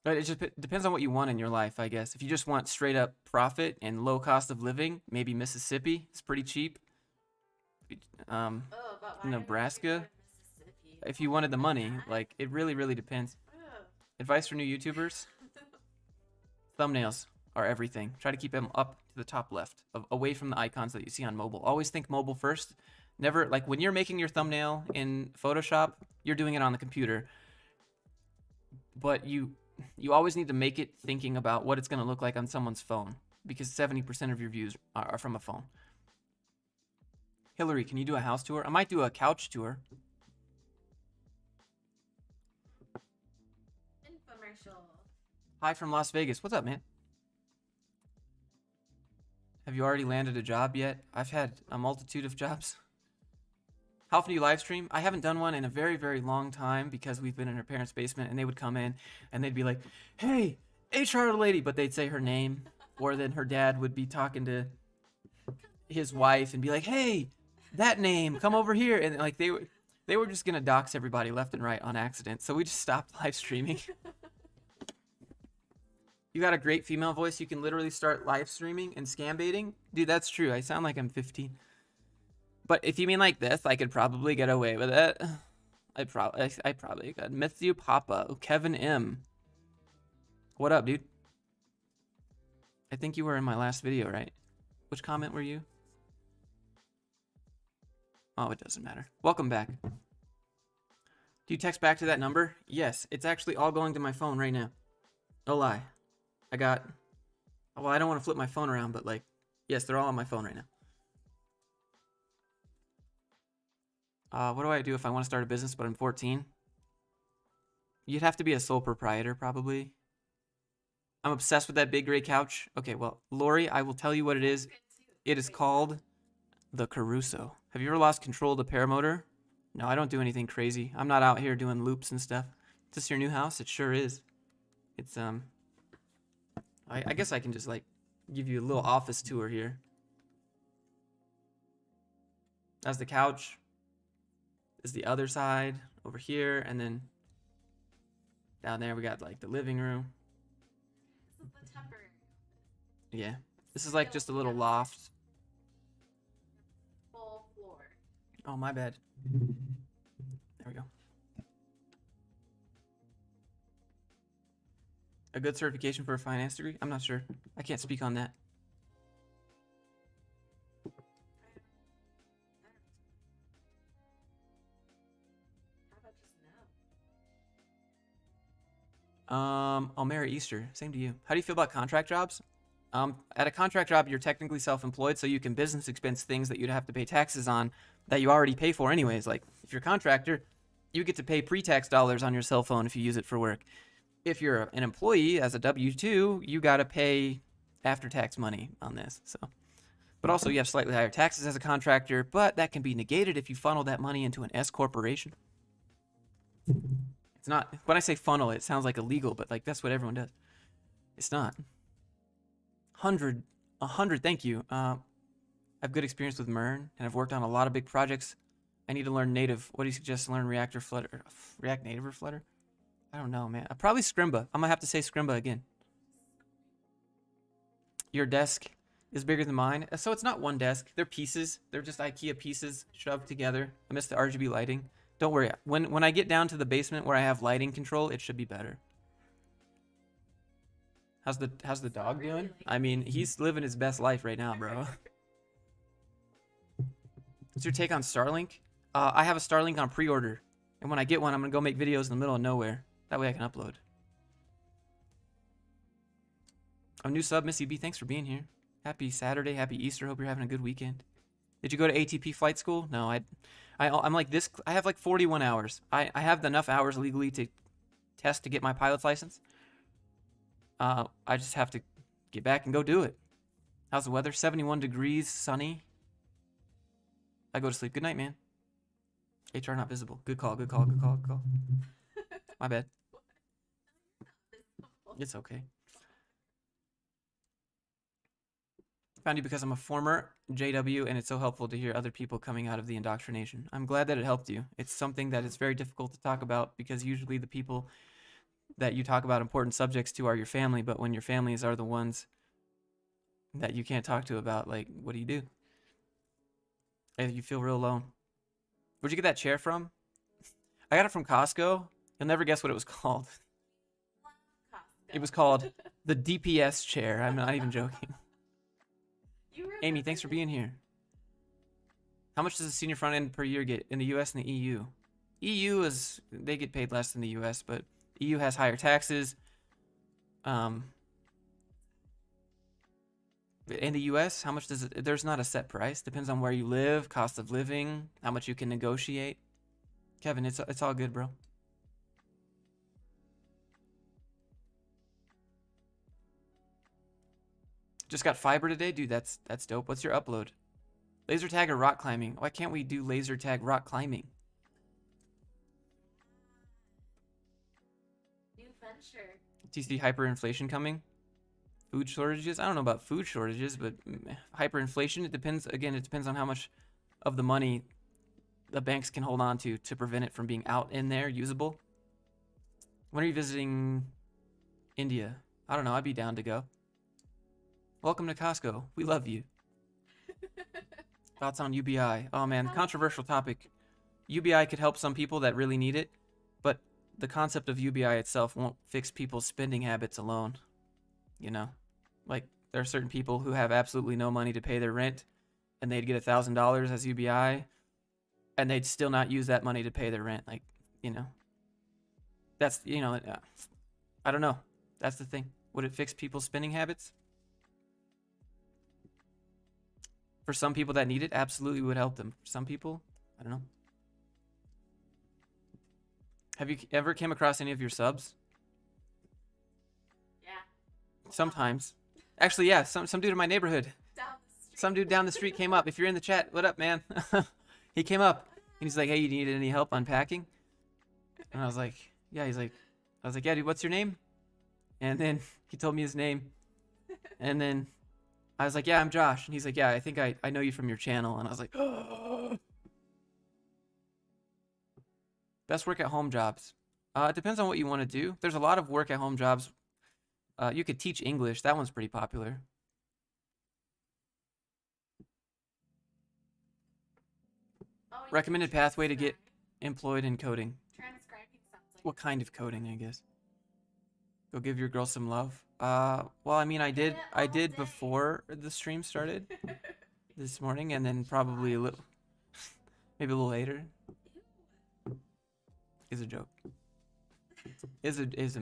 But it just depends on what you want in your life, I guess. If you just want straight up profit and low cost of living, maybe Mississippi is pretty cheap. But why Nebraska, would you go to Mississippi? if you wanted the money, like it really depends. Ugh. Advice for new YouTubers: thumbnails are everything. Try to keep them up to the top left, away from the icons that you see on mobile. Always think mobile first. Never, like when you're making your thumbnail in Photoshop, you're doing it on the computer. But you always need to make it thinking about what it's going to look like on someone's phone, because 70% of your views are from a phone. Hillary, can you do a house tour? I might do a couch tour. Infomercial. Hi from Las Vegas. What's up, man? Have you already landed a job yet? I've had a multitude of jobs. How often do you live stream? I haven't done one in a very long time because we've been in her parents' basement, and they would come in and they'd be like, "Hey, HR lady," but they'd say her name, or then her dad would be talking to his wife and be like, "Hey, that name, come over here," and like they were just gonna dox everybody left and right on accident, so we just stopped live streaming. You got a great female voice. You can literally start live streaming and scam baiting. Dude, that's true. I sound like I'm 15. But if you mean like this, I could probably get away with it. I probably could. Miss you, Papa. Kevin M. What up, dude? I think you were in my last video, right? Which comment were you? Oh, it doesn't matter. Welcome back. Do you text back to that number? Yes, it's actually all going to my phone right now. No lie. I got... Well, I don't want to flip my phone around, but like... Yes, they're all on my phone right now. What do I do if I want to start a business but I'm 14? You'd have to be a sole proprietor, probably. I'm obsessed with that big gray couch. Okay, well, Lori, I will tell you what it is. It is called the Caruso. Have you ever lost control of the paramotor? No, I don't do anything crazy. I'm not out here doing loops and stuff. Is this your new house? It sure is. It's, I guess I can just, like, give you a little office tour here. That's the couch. Is the other side over here, and then down there we got, like, the living room. This is the temporary. Yeah. This is, like, just a little loft. Full floor. Oh, my bad. There we go. A good certification for a finance degree? I'm not sure. I can't speak on that. How about just no? Oh, Merry Easter. Same to you. How do you feel about contract jobs? At a contract job, you're technically self-employed, so you can business expense things that you'd have to pay taxes on that you already pay for anyways. Like, if you're a contractor, you get to pay pre-tax dollars on your cell phone if you use it for work. If you're an employee as a W-2, you got to pay after-tax money on this. So, but also you have slightly higher taxes as a contractor, but that can be negated if you funnel that money into an S corporation. It's not, when I say funnel, it sounds like illegal, but like that's what everyone does. It's not. 100, thank you. I have good experience with MERN, and I've worked on a lot of big projects. I need to learn native. What do you suggest to learn React or Flutter? React Native or Flutter? I don't know, man. Probably Scrimba. I'm gonna have to say Scrimba again. Your desk is bigger than mine. So it's not one desk. They're pieces. They're just IKEA pieces shoved together. I miss the RGB lighting. Don't worry. When I get down to the basement where I have lighting control, it should be better. How's the dog doing? I mean, he's living his best life right now, bro. What's your take on Starlink? I have a Starlink on pre-order, and when I get one, I'm gonna go make videos in the middle of nowhere. That way I can upload. A new sub, Missy B. Thanks for being here. Happy Saturday, happy Easter. Hope you're having a good weekend. Did you go to ATP flight school? No, I'm like this. I have like 41 hours. I have enough hours legally to test to get my pilot's license. I just have to get back and go do it. How's the weather? 71 degrees, sunny. I go to sleep. Good night, man. HR not visible. Good call, good call, good call, good call. My bad. It's okay. Found you because I'm a former JW, and it's so helpful to hear other people coming out of the indoctrination. I'm glad that it helped you. It's something that is very difficult to talk about because usually the people that you talk about important subjects to are your family, but when your families are the ones that you can't talk to about, like, what do you do? And you feel real alone. Where'd you get that chair from? I got it from Costco. You'll never guess what it was called. It was called the DPS chair. I'm not even joking. Amy, thanks for being here. How much does a senior front end per year get in the US and the EU? EU is, they get paid less than the US, but EU has higher taxes. In the US, how much does it, there's not a set price. Depends on where you live, cost of living, how much you can negotiate. Kevin, it's all good, bro. Just got fiber today? Dude, that's dope. What's your upload? Laser tag or rock climbing? Why can't we do laser tag rock climbing? New venture. Do you see hyperinflation coming? Food shortages? I don't know about food shortages, but hyperinflation, it depends. Again, it depends on how much of the money the banks can hold on to prevent it from being out in there, usable. When are you visiting India? I don't know. I'd be down to go. Welcome to Costco. We love you. Thoughts on UBI? Oh man, controversial topic. UBI could help some people that really need it, but the concept of UBI itself won't fix people's spending habits alone. You know, like there are certain people who have absolutely no money to pay their rent, and they'd get $1,000 as UBI, and they'd still not use that money to pay their rent. Like, you know, that's, you know, I don't know. That's the thing. Would it fix people's spending habits? For some people that need it, absolutely would help them. For some people, I don't know. Have you ever came across any of your subs? Yeah. Sometimes. Actually, yeah, some dude in my neighborhood. Down the street. Some dude down the street came up. If you're in the chat, what up, man? He came up and he's like, "Hey, you need any help unpacking?" And I was like, "Yeah." I was like, "Yeah, dude, what's your name?" And then he told me his name. And then I was like, "Yeah, I'm Josh." And he's like, "Yeah, I think I know you from your channel." And I was like, "Oh." Best work at home jobs. It depends on what you want to do. There's a lot of work at home jobs. You could teach English. That one's pretty popular. Oh, you Recommended can pathway to get transcribe. employed in coding. Transcribing sounds like What kind of coding, I guess? Go give your girl some love. Well, I mean, I did day. before the stream started this morning, and then probably a little, maybe a little later. Is a joke. Is a joke. Have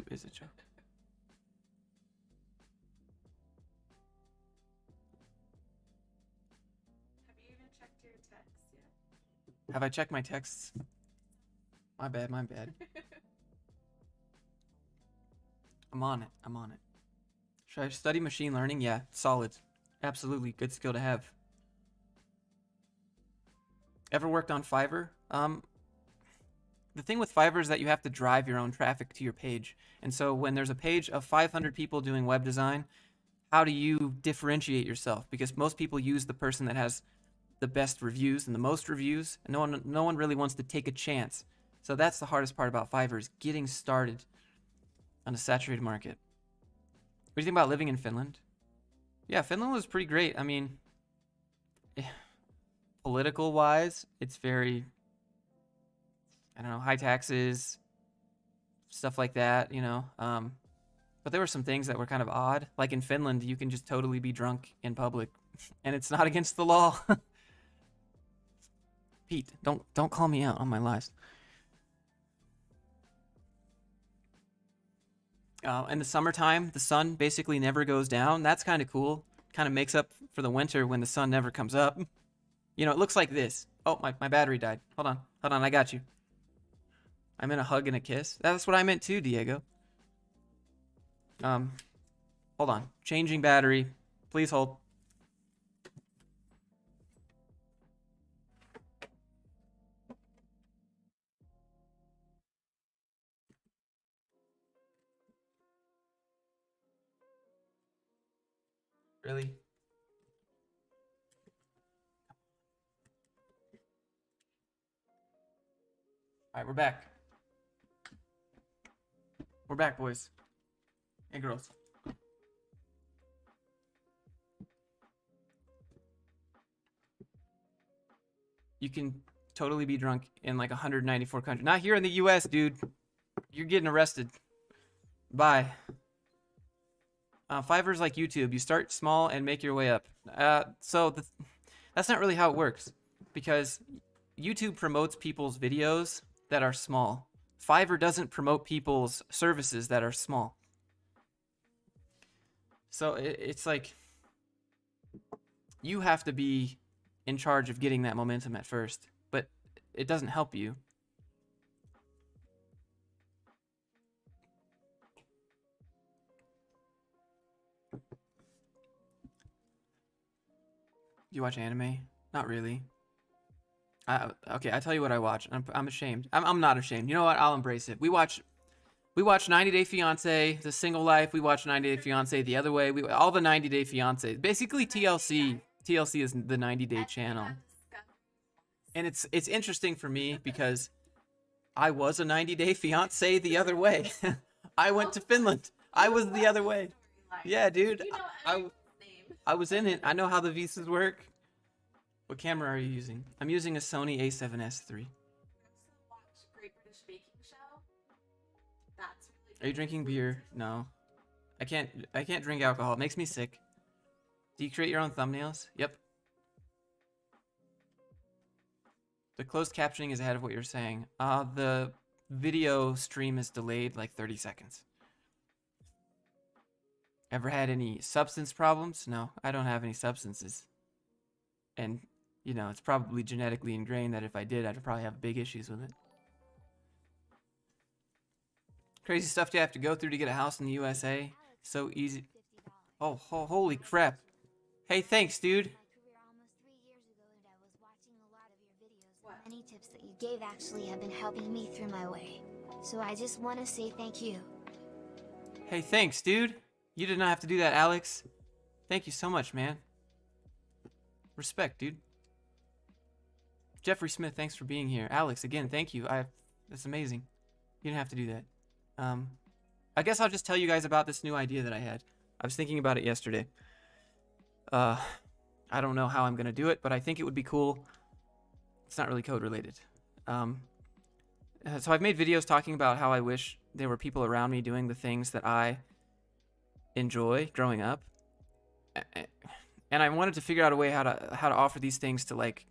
you even checked your text yet? Have I checked my texts? My bad. I'm on it. Should I study machine learning? Yeah, solid. Absolutely, good skill to have. Ever worked on Fiverr? The thing with Fiverr is that you have to drive your own traffic to your page. And so when there's a page of 500 people doing web design, how do you differentiate yourself? Because most people use the person that has the best reviews and the most reviews, and no one really wants to take a chance. So that's the hardest part about Fiverr, is getting started on a saturated market. What do you think about living in Finland? Yeah, Finland was pretty great. I mean, political wise, it's very, I don't know, high taxes, stuff like that, you know. But there were some things that were kind of odd. Like in Finland, you can just totally be drunk in public, and it's not against the law. Pete, don't call me out on my lies. In the summertime, the sun basically never goes down. That's kind of cool. Kind of makes up for the winter when the sun never comes up. You know, it looks like this. Oh, my battery died. Hold on, I got you. I meant a hug and a kiss. That's what I meant too, Diego. Hold on. Changing battery. Please hold. Really? All right, we're back. We're back, boys and girls. You can totally be drunk in like 194 countries. Not here in the US, dude. You're getting arrested. Bye. Fiverr's like YouTube. You start small and make your way up. That's not really how it works, because YouTube promotes people's videos that are small. Fiverr doesn't promote people's services that are small. So it's like you have to be in charge of getting that momentum at first, but it doesn't help you. You watch anime? Not really. Okay, I tell you what I watch. I'm ashamed. I'm not ashamed. You know what? I'll embrace it. We watch 90 Day Fiance, The Single Life. We watch 90 Day Fiance the other way. All the 90 Day Fiance. Basically TLC. TLC is the 90 Day channel. And it's interesting for me because I was a 90 Day Fiance the other way. I went to Finland. I was the other way. Yeah, dude. You know everyone's name. I was in it. I know how the visas work. What camera are you using? I'm using a Sony a7S III. I also watch Great British Baking Show. That's really Are you good. drinking beer? No. I can't drink alcohol. It makes me sick. Do you create your own thumbnails? Yep. The closed captioning is ahead of what you're saying. The video stream is delayed like 30 seconds. Ever had any substance problems? No, I don't have any substances. And, you know, it's probably genetically ingrained that if I did, I'd probably have big issues with it. Crazy stuff you have to go through to get a house in the USA. So easy. Oh, holy crap. Hey, thanks, dude. Any tips that you gave actually have been helping me through my way. So I just want to say thank you. Hey, thanks, dude. You did not have to do that, Alex. Thank you so much, man. Respect, dude. Jeffrey Smith, thanks for being here. Alex, again, thank you. That's amazing. You didn't have to do that. I guess I'll just tell you guys about this new idea that I had. I was thinking about it yesterday. I don't know how I'm gonna do it, but I think it would be cool. It's not really code related. So I've made videos talking about how I wish there were people around me doing the things that I enjoy growing up. And I wanted to figure out a way how to offer these things to like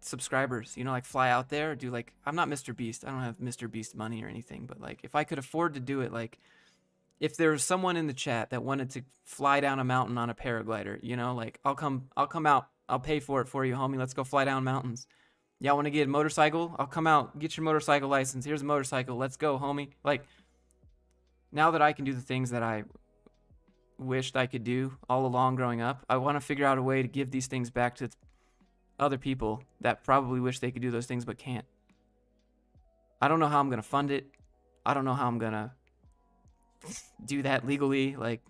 subscribers, you know, like fly out there, do like, I'm not Mr. Beast. I don't have Mr. Beast money or anything, but like if I could afford to do it, like if there was someone in the chat that wanted to fly down a mountain on a paraglider, you know, like I'll come out, I'll pay for it for you, homie. Let's go fly down mountains. Y'all want to get a motorcycle? I'll come out, get your motorcycle license. Here's a motorcycle. Let's go, homie. Like now that I can do the things that I wished I could do all along growing up, I want to figure out a way to give these things back to other people that probably wish they could do those things but can't. I don't know how I'm going to fund it. I don't know how I'm going to do that legally. Like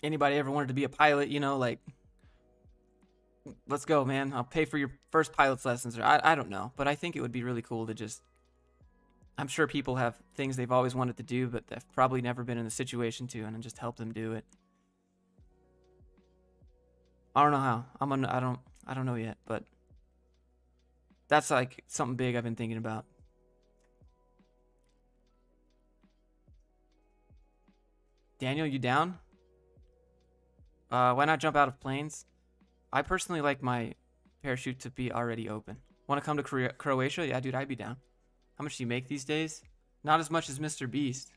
anybody ever wanted to be a pilot, you know, like let's go, man. I'll pay for your first pilot's lessons. Or I don't know, but I think it would be really cool to just, I'm sure people have things they've always wanted to do, but they've probably never been in the situation to, and just help them do it. I don't know how. I don't know yet, but that's like something big I've been thinking about. Daniel, you down? Why not jump out of planes? I personally like my parachute to be already open. Want to come to Croatia? Yeah, dude, I'd be down. How much do you make these days? Not as much as Mr. Beast.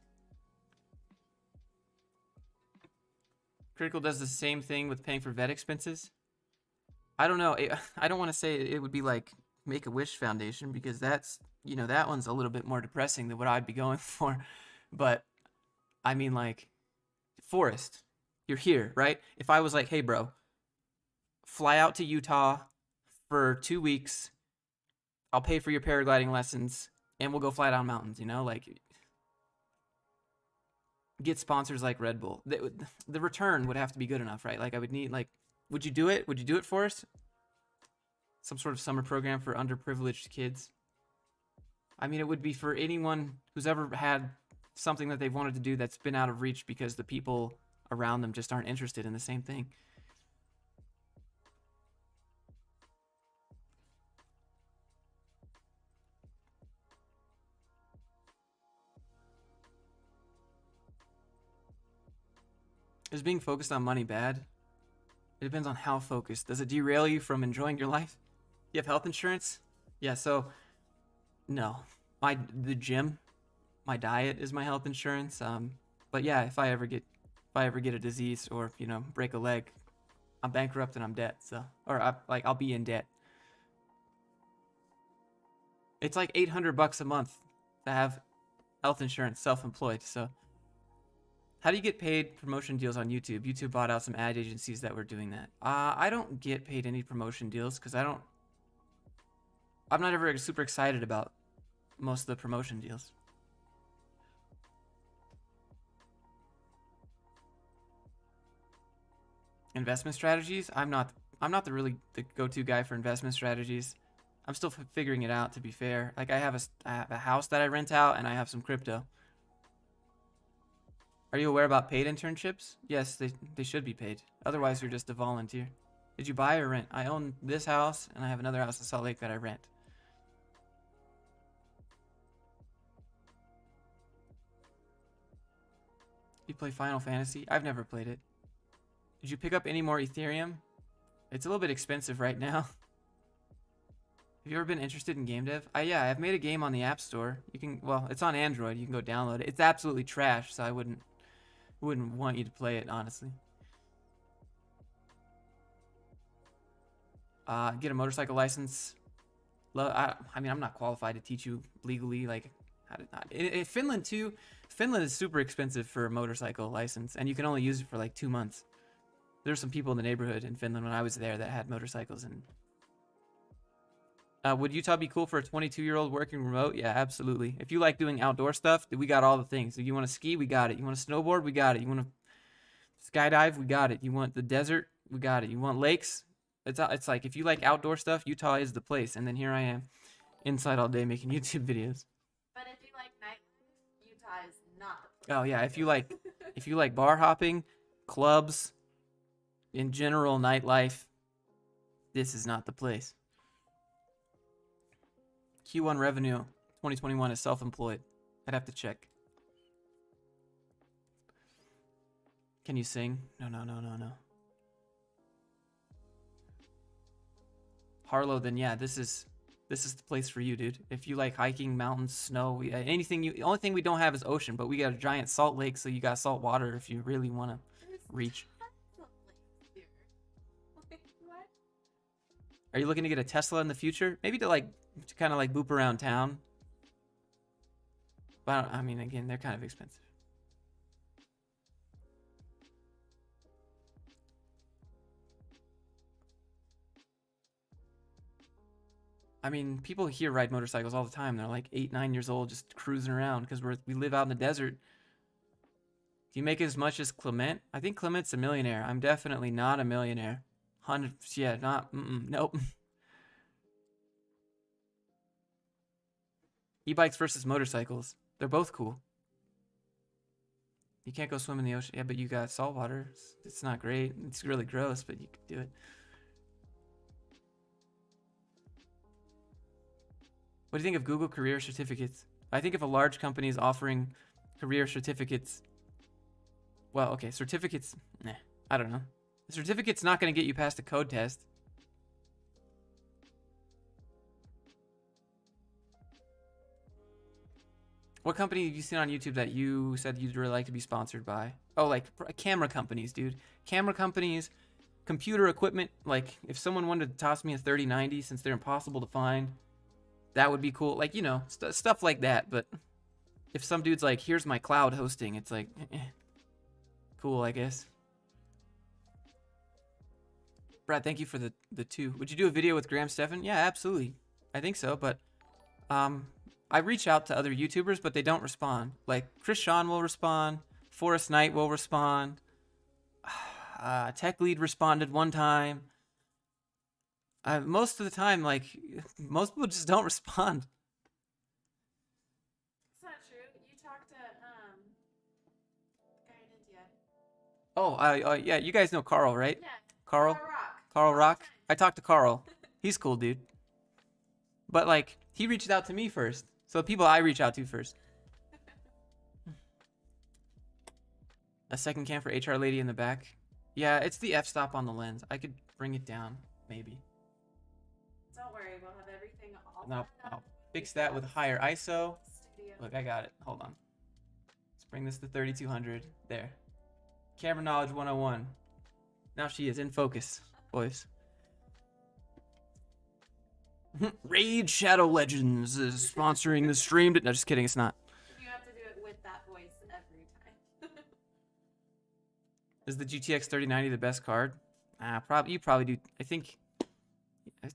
Critical does the same thing with paying for vet expenses. I don't know. I don't want to say it would be like Make-A-Wish Foundation because that's, you know, that one's a little bit more depressing than what I'd be going for. But I mean, like, Forrest, you're here, right? If I was like, hey, bro, fly out to Utah for 2 weeks. I'll pay for your paragliding lessons and we'll go fly down mountains, you know, like get sponsors like Red Bull. The return would have to be good enough, right? Like I would need, like, would you do it? Would you do it for us? Some sort of summer program for underprivileged kids. I mean, it would be for anyone who's ever had something that they've wanted to do that's been out of reach because the people around them just aren't interested in the same thing. Is being focused on money bad? It depends on how focused. Does it derail you from enjoying your life? You have health insurance? Yeah, so no. The gym, my diet is my health insurance. But yeah, if I ever get a disease or, you know, break a leg, I'm bankrupt and I'm dead. So, or I'll be in debt. It's like $800 a month to have health insurance, self-employed. So how do you get paid promotion deals on YouTube? YouTube bought out some ad agencies that were doing that. I don't get paid any promotion deals because I'm not ever super excited about most of the promotion deals. Investment strategies? I'm not the go-to guy for investment strategies. I'm still figuring it out, to be fair. Like I have a house that I rent out and I have some crypto. Are you aware about paid internships? Yes, they should be paid. Otherwise, you're just a volunteer. Did you buy or rent? I own this house, and I have another house in Salt Lake that I rent. You play Final Fantasy? I've never played it. Did you pick up any more Ethereum? It's a little bit expensive right now. Have you ever been interested in game dev? Yeah, I've made a game on the App Store. You can, well, it's on Android. You can go download it. It's absolutely trash, so I wouldn't want you to play it, honestly. Get a motorcycle license. I mean, I'm not qualified to teach you legally, like, how to. In Finland too. Finland is super expensive for a motorcycle license, and you can only use it for like 2 months. There's some people in the neighborhood in Finland when I was there that had motorcycles. And would Utah be cool for a 22-year-old working remote? Yeah, absolutely. If you like doing outdoor stuff, we got all the things. If you want to ski, we got it. You want to snowboard, we got it. You want to skydive, we got it. You want the desert, we got it. You want lakes, it's like if you like outdoor stuff, Utah is the place. And then here I am, inside all day making YouTube videos. But if you like nightlife, Utah is not the place. Oh yeah, if you like bar hopping, clubs, in general nightlife, this is not the place. Q1 revenue 2021 is self-employed. I'd have to check. Can you sing? No. Harlow, then yeah, this is the place for you, dude. If you like hiking, mountains, snow, anything. The only thing we don't have is ocean, but we got a giant salt lake, so you got salt water if you really want to reach. What? Are you looking to get a Tesla in the future? Maybe to kind of like boop around town. But I mean, again, they're kind of expensive. I mean, people here ride motorcycles all the time. They're like 8, 9 years old, just cruising around because we live out in the desert. Do you make as much as Clement? I think Clement's a millionaire. I'm definitely not a millionaire. Yeah, nope. E-bikes versus motorcycles. They're both cool. You can't go swim in the ocean. Yeah, but you got salt water. It's not great. It's really gross, but you could do it. What do you think of Google career certificates? I think if a large company is offering career certificates, well, okay, certificates, nah, I don't know. The certificate's not going to get you past a code test. What company have you seen on YouTube that you said you'd really like to be sponsored by? Oh, like camera companies, dude. Camera companies, computer equipment. Like if someone wanted to toss me a 3090 since they're impossible to find, that would be cool. Like, you know, stuff like that. But if some dude's like, here's my cloud hosting, it's like, cool, I guess. Brad, thank you for the 2. Would you do a video with Graham Stephan? Yeah, absolutely. I think so, but I reach out to other YouTubers, but they don't respond. Like, Chris Sean will respond. Forrest Knight will respond. Tech Lead responded one time. Most of the time, like, most people just don't respond. It's not true. You talked to guy in India. Oh, yeah, you guys know Carl, right? Yeah. Carl? Carl Rock? I talked to Carl. He's cool, dude. But, like, he reached out to me first. So the people I reach out to first. A second cam for HR lady in the back. Yeah, it's the f-stop on the lens. I could bring it down, maybe. Don't worry, we'll have everything all No, set up. I'll fix that with higher ISO. Studio. Look, I got it. Hold on. Let's bring this to 3200. There. Camera knowledge 101. Now she is in focus, boys. Raid Shadow Legends is sponsoring the stream. No, just kidding. It's not. You have to do it with that voice every time. Is the GTX 3090 the best card? You probably do. I think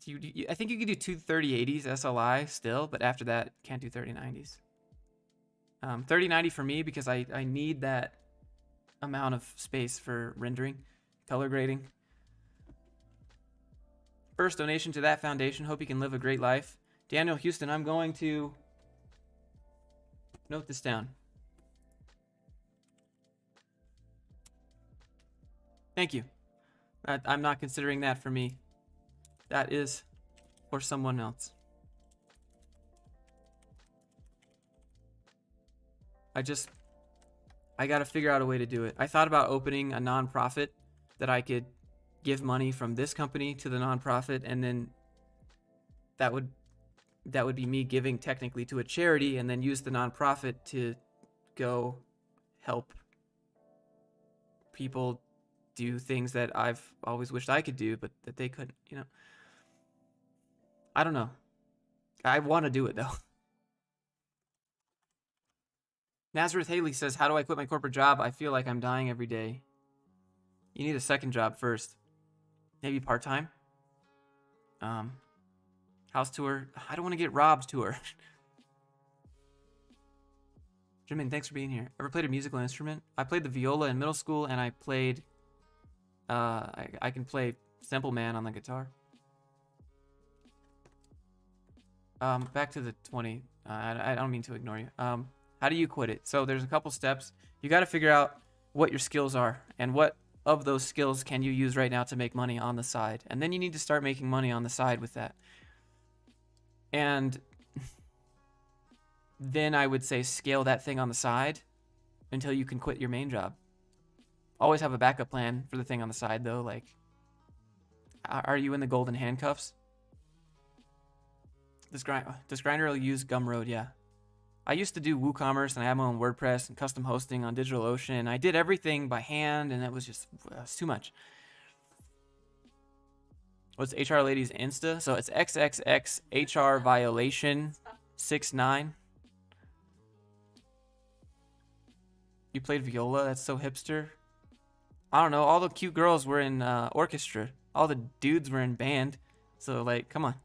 you could do two 3080s SLI still, but after that, can't do 3090s. 3090 for me because I need that amount of space for rendering, color grading. First donation to that foundation. Hope you can live a great life. Daniel Houston, I'm going to note this down. Thank you. I'm not considering that for me. That is for someone else. I gotta figure out a way to do it. I thought about opening a nonprofit that I could give money from this company to the nonprofit, and then that would be me giving technically to a charity, and then use the nonprofit to go help people do things that I've always wished I could do, but that they couldn't, you know. I don't know. I want to do it though. Nazareth Haley says, how do I quit my corporate job? I feel like I'm dying every day. You need a second job first. Maybe part-time. House tour. I don't want to get Rob's tour. Jimin, thanks for being here. Ever played a musical instrument? I played the viola in middle school, and I played... I can play Simple Man on the guitar. Back to the 20. I don't mean to ignore you. How do you quit it? So there's a couple steps. You got to figure out what your skills are and what of those skills can you use right now to make money on the side. And then you need to start making money on the side with that. And then I would say scale that thing on the side until you can quit your main job. Always have a backup plan for the thing on the side though. Like, are you in the golden handcuffs? Does Grindr will use Gumroad? Yeah. I used to do WooCommerce, and I had my own WordPress and custom hosting on DigitalOcean. I did everything by hand, and it was just too much. What's HR Lady's Insta? So it's XXX HR Violation 69. You played viola? That's so hipster. I don't know. All the cute girls were in orchestra. All the dudes were in band. So, like, come on.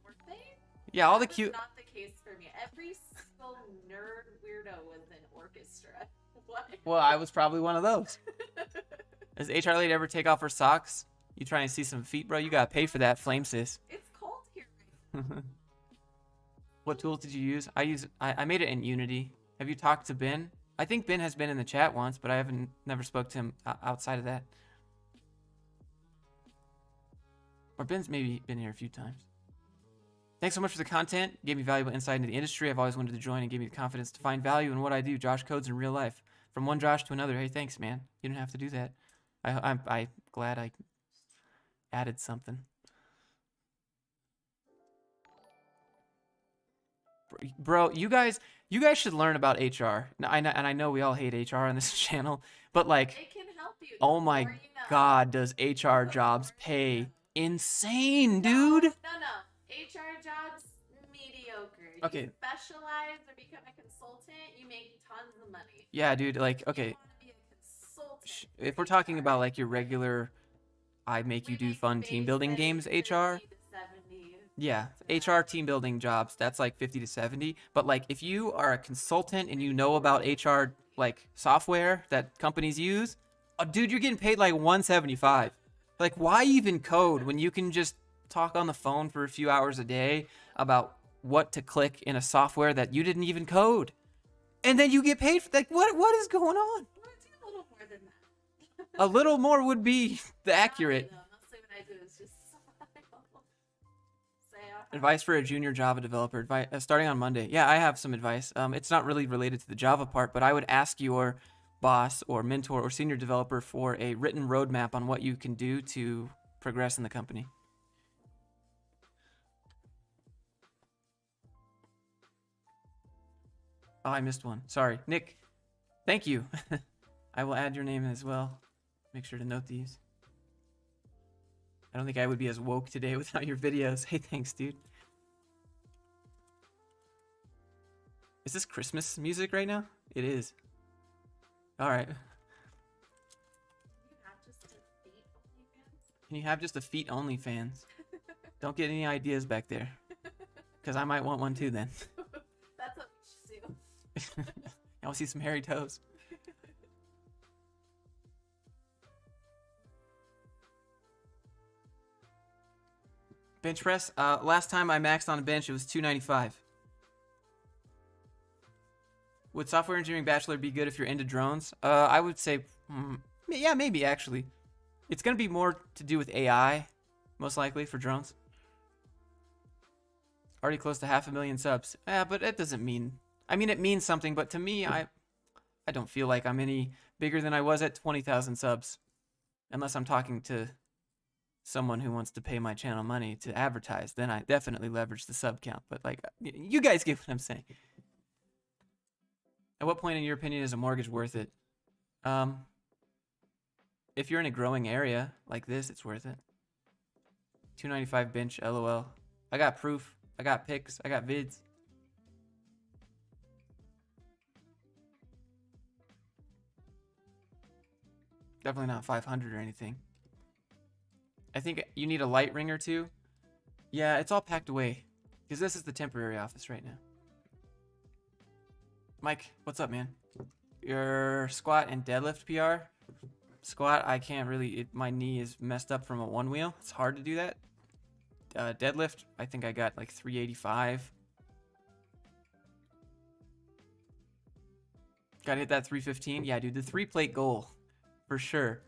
Were they? Yeah, all the That was cute... not the case for me. Every single nerd weirdo was in orchestra. What? Well, I was probably one of those. Does HR Lady ever take off her socks? You try and see some feet, bro? You gotta pay for that, flame sis. It's cold here. What tools did you use? I made it in Unity. Have you talked to Ben? I think Ben has been in the chat once, but I never spoke to him outside of that. Or Ben's maybe been here a few times. Thanks so much for the content. Gave me valuable insight into the industry. I've always wanted to join and gave me the confidence to find value in what I do. Josh codes in real life. From one Josh to another. Hey, thanks, man. You didn't have to do that. I'm glad I added something. Bro, you guys should learn about HR. And I know we all hate HR on this channel, but like, It can help you. oh The my more you know. God, does HR jobs pay insane, dude? No. HR jobs, mediocre. Okay. You specialize or become a consultant, you make tons of money. Yeah, dude, like, You okay, want to be a consultant. if we're talking about like your regular, I make you We do make fun base team building pay games, 50 HR. to 70. Yeah, HR team building jobs, that's like 50 to 70. But like if you are a consultant and you know about HR like software that companies use, dude, you're getting paid like 175. Like why even code when you can just talk on the phone for a few hours a day about what to click in a software that you didn't even code? And then you get paid for like what is going on? I want to do a little more than that. A little more would be the accurate. Mostly what I do is just say Advice for a junior Java developer, starting on Monday. Yeah, I have some advice. It's not really related to the Java part, but I would ask your boss or mentor or senior developer for a written roadmap on what you can do to progress in the company. Oh, I missed one. Sorry. Nick, thank you. I will add your name as well. Make sure to note these. I don't think I would be as woke today without your videos. Hey, thanks, dude. Is this Christmas music right now? It is. All right. Can you have just a feet only fans? Don't get any ideas back there. Because I might want one too then. That's what we should do. I want to see some hairy toes. Bench press. Last time I maxed on a bench, it was 295. Would software engineering bachelor be good if you're into drones? I would say, yeah, maybe actually. It's gonna be more to do with AI, most likely for drones. Already close to 500,000 subs. Yeah, but that doesn't mean. I mean, it means something, but to me, I don't feel like I'm any bigger than I was at 20,000 subs, unless I'm talking to someone who wants to pay my channel money to advertise. Then I definitely leverage the sub count. But like, you guys get what I'm saying. At what point, in your opinion, is a mortgage worth it? If you're in a growing area like this, it's worth it. 295 bench, LOL. I got proof. I got pics. I got vids. Definitely not 500 or anything. I think you need a light ring or two. Yeah, it's all packed away. Because this is the temporary office right now. Mike, what's up, man? Your squat and deadlift PR? Squat, I can't really... my knee is messed up from a one wheel. It's hard to do that. Deadlift, I think I got like 385. Gotta hit that 315. Yeah, dude, the 3-plate goal. For sure.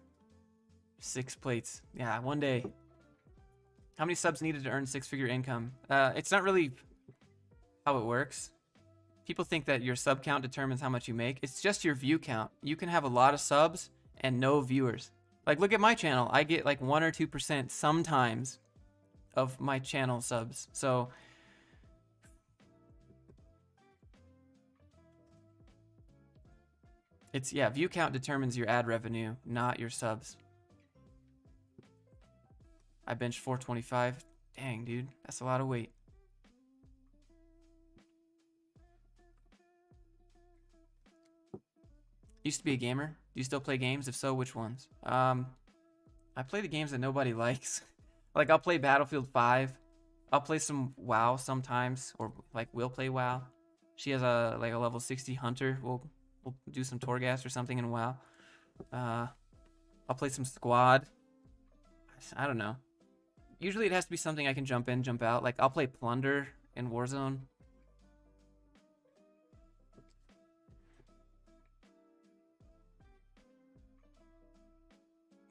6 plates. Yeah, one day. How many subs needed to earn 6-figure income? It's not really how it works. People think that your sub count determines how much you make. It's just your view count. You can have a lot of subs and no viewers. Like, look at my channel. I get like 1 or 2% sometimes of my channel subs. So it's, yeah, view count determines your ad revenue, not your subs. I benched 425. Dang, dude, that's a lot of weight. Used to be a gamer. Do you still play games? If so, which ones? I play the games that nobody likes. Like, I'll play Battlefield 5. I'll play some WoW sometimes, or like we'll play WoW. She has a like a level 60 hunter. We'll do some Torghast or something in WoW. I'll play some Squad. I don't know. Usually it has to be something I can jump in, jump out. Like, I'll play Plunder in Warzone.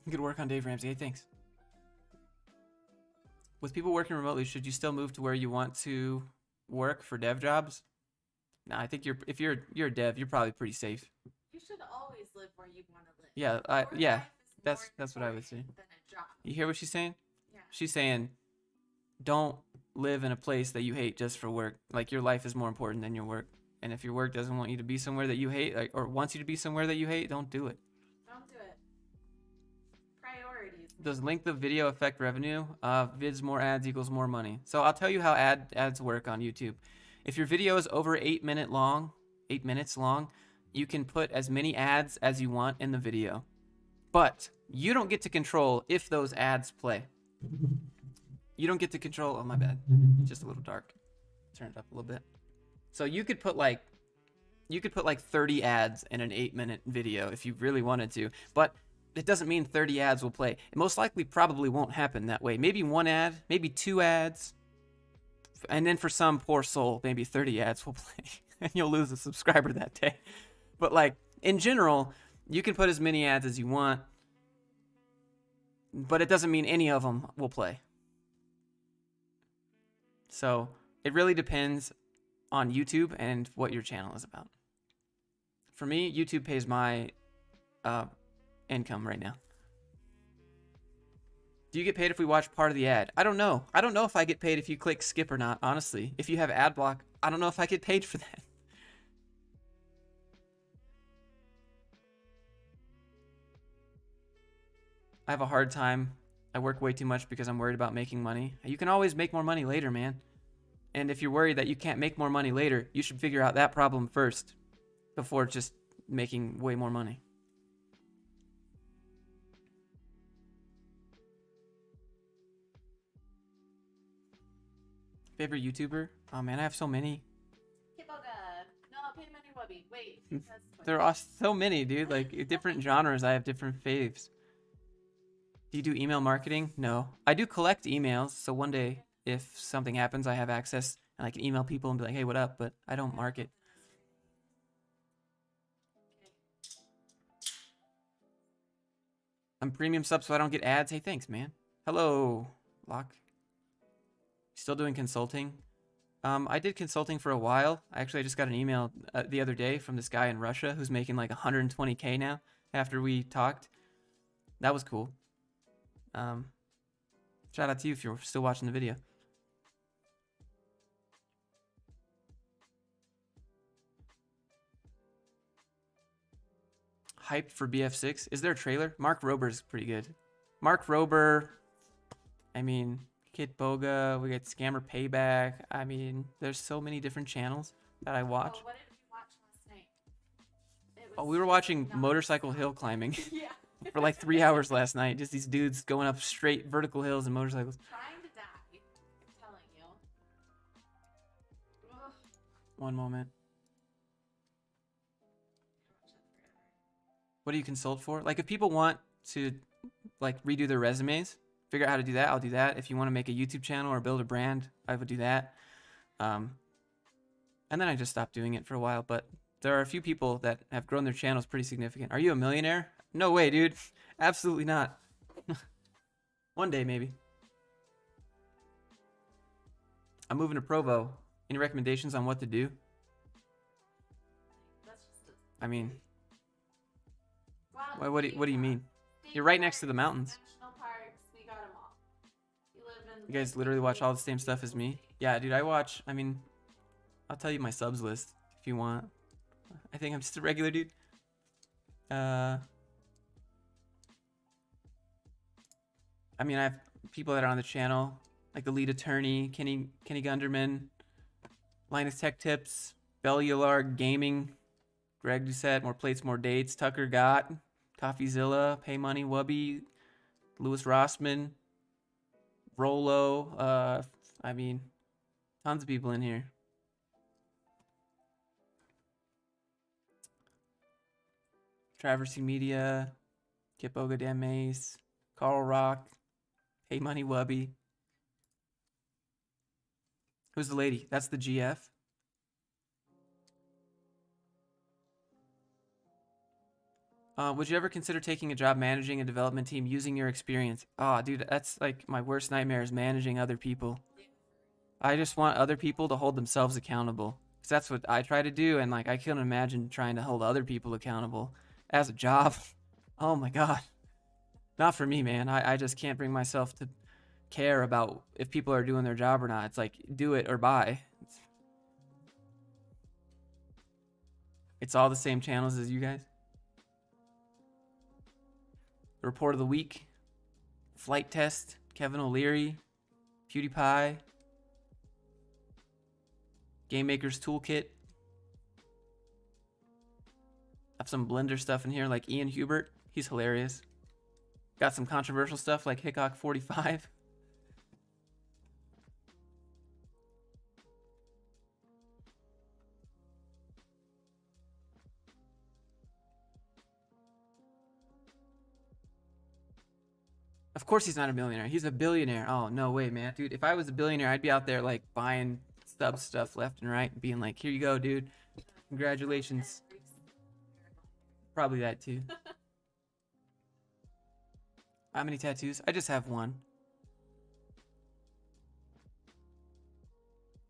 Good work on Dave Ramsey. Hey, thanks. With people working remotely, should you still move to where you want to work for dev jobs? No, I think if you're a dev, you're probably pretty safe. You should always live where you want to live. Yeah, Your yeah. life is That's more what I would say. important than a job. You hear what she's saying? Yeah. She's saying, don't live in a place that you hate just for work. Like, your life is more important than your work. And if your work doesn't want you to be somewhere that you hate, like, or wants you to be somewhere that you hate, don't do it. Don't do it. Priorities. Does length of video affect revenue? Vids more ads equals more money. So I'll tell you how ads work on YouTube. If your video is over 8 minutes long, you can put as many ads as you want in the video. But you don't get to control if those ads play. You don't get to control. Oh, my bad. It's just a little dark. Turn it up a little bit. So you could put like 30 ads in an 8-minute video if you really wanted to. But it doesn't mean 30 ads will play. It most likely probably won't happen that way. Maybe 1 ad, maybe 2 ads. And then for some poor soul, maybe 30 ads will play. And you'll lose a subscriber that day. But like, in general, you can put as many ads as you want. But it doesn't mean any of them will play. So it really depends on YouTube and what your channel is about. For me, YouTube pays my income right now. Do you get paid if we watch part of the ad? I don't know. I don't know if I get paid if you click skip or not, honestly. If you have ad block, I don't know if I get paid for that. I have a hard time. I work way too much because I'm worried about making money. You can always make more money later, man. And if you're worried that you can't make more money later, you should figure out that problem first before just making way more money. Favorite YouTuber? Oh man, I have so many. Kiboga. No, pay money wubby. Wait. That's There are so many, dude. Like, different genres, I have different faves. Do you do email marketing? No. I do collect emails, so one day, if something happens, I have access, and I can email people and be like, hey, what up? But I don't market. I'm premium sub so I don't get ads. Hey, thanks, man. Hello, Locke. Still doing consulting? I did consulting for a while. Actually, I just got an email the other day from this guy in Russia who's making like 120K now after we talked. That was cool. Shout out to you if you're still watching the video. Hyped for BF6. Is there a trailer? Mark Rober's pretty good. Mark Rober. I mean, Kit Boga. We got Scammer Payback. I mean, there's so many different channels that I watch. Oh, what did we watch last night? Oh, we were watching motorcycle hill climbing Yeah. for like 3 hours last night. Just these dudes going up straight vertical hills and motorcycles. Trying to die. I'm telling you. Ugh. One moment. What do you consult for? Like, if people want to like redo their resumes, figure out how to do that, I'll do that. If you want to make a YouTube channel or build a brand, I would do that. And then I just stopped doing it for a while, but there are a few people that have grown their channels pretty significant. Are you a millionaire? No way, dude. Absolutely not. One day, maybe. I'm moving to Provo. Any recommendations on what to do? That's just I mean, wow, what do you mean? You're right next to the mountains. National parks, we got 'em all. You live in You guys literally watch all the same stuff as me? Yeah, dude, I watch. I mean, I'll tell you my subs list if you want. I think I'm just a regular dude. I mean, I have people that are on the channel, like the lead attorney, Kenny Gunderman, Linus Tech Tips, Bellular Gaming, Greg Doucette, More Plates, More Dates, Tucker Gott, CoffeeZilla, Pay Money, Wubby, Louis Rossman, Rolo. I mean, tons of people in here. Traversy Media, Kip Oga Dan Mace, Carl Rock, Hey Money Wubby. Who's the lady? That's the GF. Would you ever consider taking a job managing a development team using your experience? Oh, dude, that's like my worst nightmare is managing other people. I just want other people to hold themselves accountable. Because that's what I try to do, and like I couldn't imagine trying to hold other people accountable as a job. Oh my god. Not for me, man. I just can't bring myself to care about if people are doing their job or not. It's like, do it or bye. It's all the same channels as you guys. The Report of the Week, Flight Test, Kevin O'Leary, PewDiePie, Game Maker's Toolkit. I have some Blender stuff in here like Ian Hubert. He's hilarious. Got some controversial stuff like Hickok 45. Of course he's not a millionaire. He's a billionaire. Oh, no way, man. Dude, if I was a billionaire, I'd be out there like buying stuff left and right and being like, here you go, dude. Congratulations. Probably that too. How many tattoos? I just have one.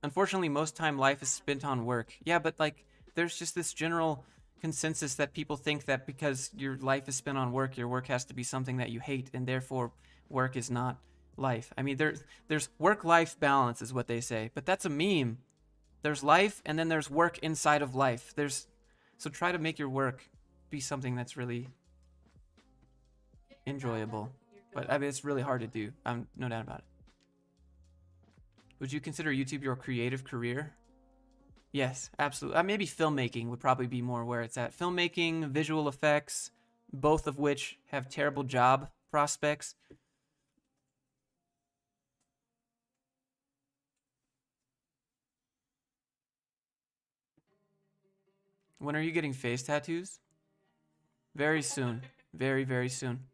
Unfortunately, most time life is spent on work. Yeah, but like there's just this general consensus that people think that because your life is spent on work, your work has to be something that you hate, and therefore work is not life. I mean, there's work-life balance is what they say, but that's a meme. There's life, and then there's work inside of life. So try to make your work be something that's really enjoyable. But I mean, it's really hard to do. I'm no doubt about it. Would you consider YouTube your creative career? Yes, absolutely. Maybe filmmaking would probably be more where it's at. Filmmaking, visual effects, both of which have terrible job prospects. When are you getting face tattoos? Very soon. Very, very soon.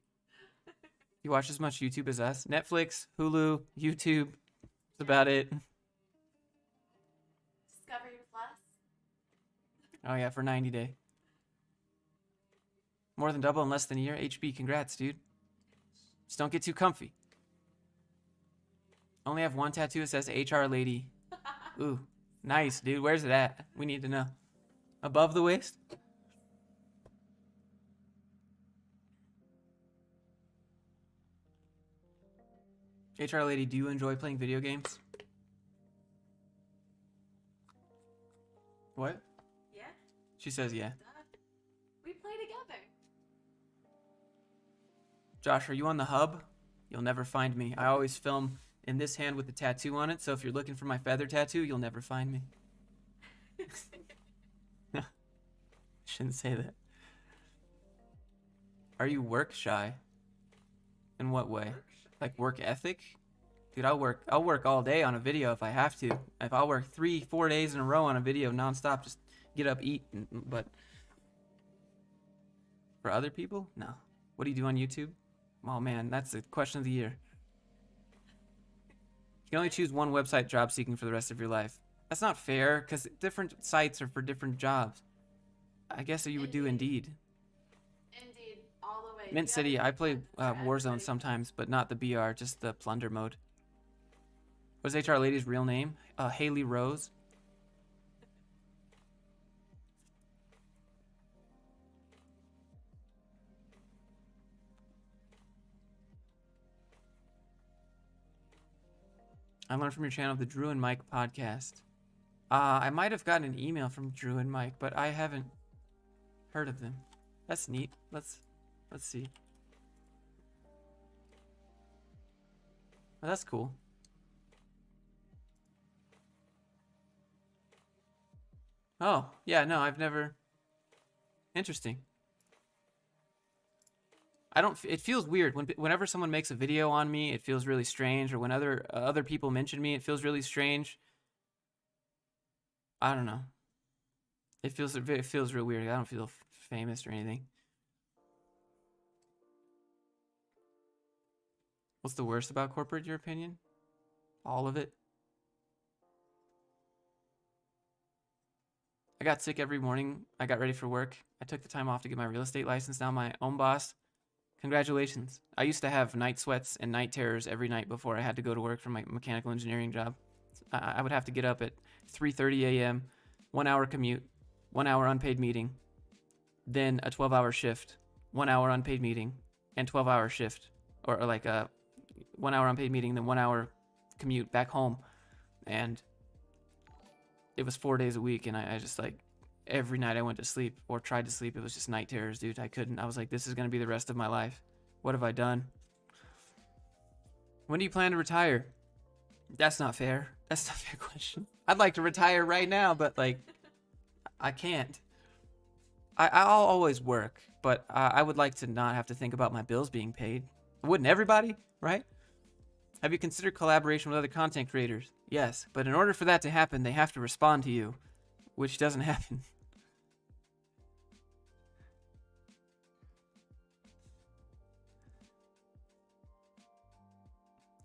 You watch as much YouTube as us? Netflix, Hulu, YouTube. That's about it. Discovery Plus. Oh yeah, for 90 day. More than double in less than a year. HB, congrats, dude. Just don't get too comfy. Only have one tattoo. It says HR lady. Ooh, nice, dude. Where's it at? We need to know. Above the waist? HR lady, do you enjoy playing video games? What? Yeah? She says yeah. Duh. We play together. Josh, are you on the hub? You'll never find me. I always film in this hand with the tattoo on it, so if you're looking for my feather tattoo, you'll never find me. Shouldn't say that. Are you work shy? In what way? Like work ethic? Dude, I'll work all day on a video if I have to. If I'll work 3-4 days in a row on a video nonstop, just get up, eat, but for other people, no. What do you do on YouTube? Oh man, that's the question of the year. You can only choose one website job seeking for the rest of your life. That's not fair, because different sites are for different jobs. I guess you would do Indeed. Indeed, all the way. Mint You City, have to I play look for Warzone everybody. sometimes, but not the BR, just the plunder mode. What's HR lady's real name? Haley Rose. I learned from your channel the Drew and Mike podcast. I might have gotten an email from Drew and Mike, but I haven't heard of them. That's neat. Let's see. Oh, that's cool. Oh, yeah, no, I've never. Interesting. It feels weird whenever someone makes a video on me, it feels really strange, or when other people mention me, it feels really strange. I don't know. It feels real weird. I don't feel famous or anything. What's the worst about corporate, your opinion? All of it? I got sick every morning. I got ready for work. I took the time off to get my real estate license. Now I'm my own boss. Congratulations. I used to have night sweats and night terrors every night before I had to go to work for my mechanical engineering job. I would have to get up at 3:30 a.m., 1 hour commute, 1 hour unpaid meeting, then a 12-hour shift, 1 hour unpaid meeting, and 12-hour shift, or like a 1 hour unpaid meeting, then 1 hour commute back home. And it was 4 days a week, and I just like, every night I went to sleep or tried to sleep, it was just night terrors, dude. I couldn't. I was like, this is going to be the rest of my life. What have I done? When do you plan to retire? That's not fair. That's not a fair question. I'd like to retire right now, but like, I can't. I'll always work, but I would like to not have to think about my bills being paid. Wouldn't everybody, right? Have you considered collaboration with other content creators? Yes, but in order for that to happen, they have to respond to you, which doesn't happen.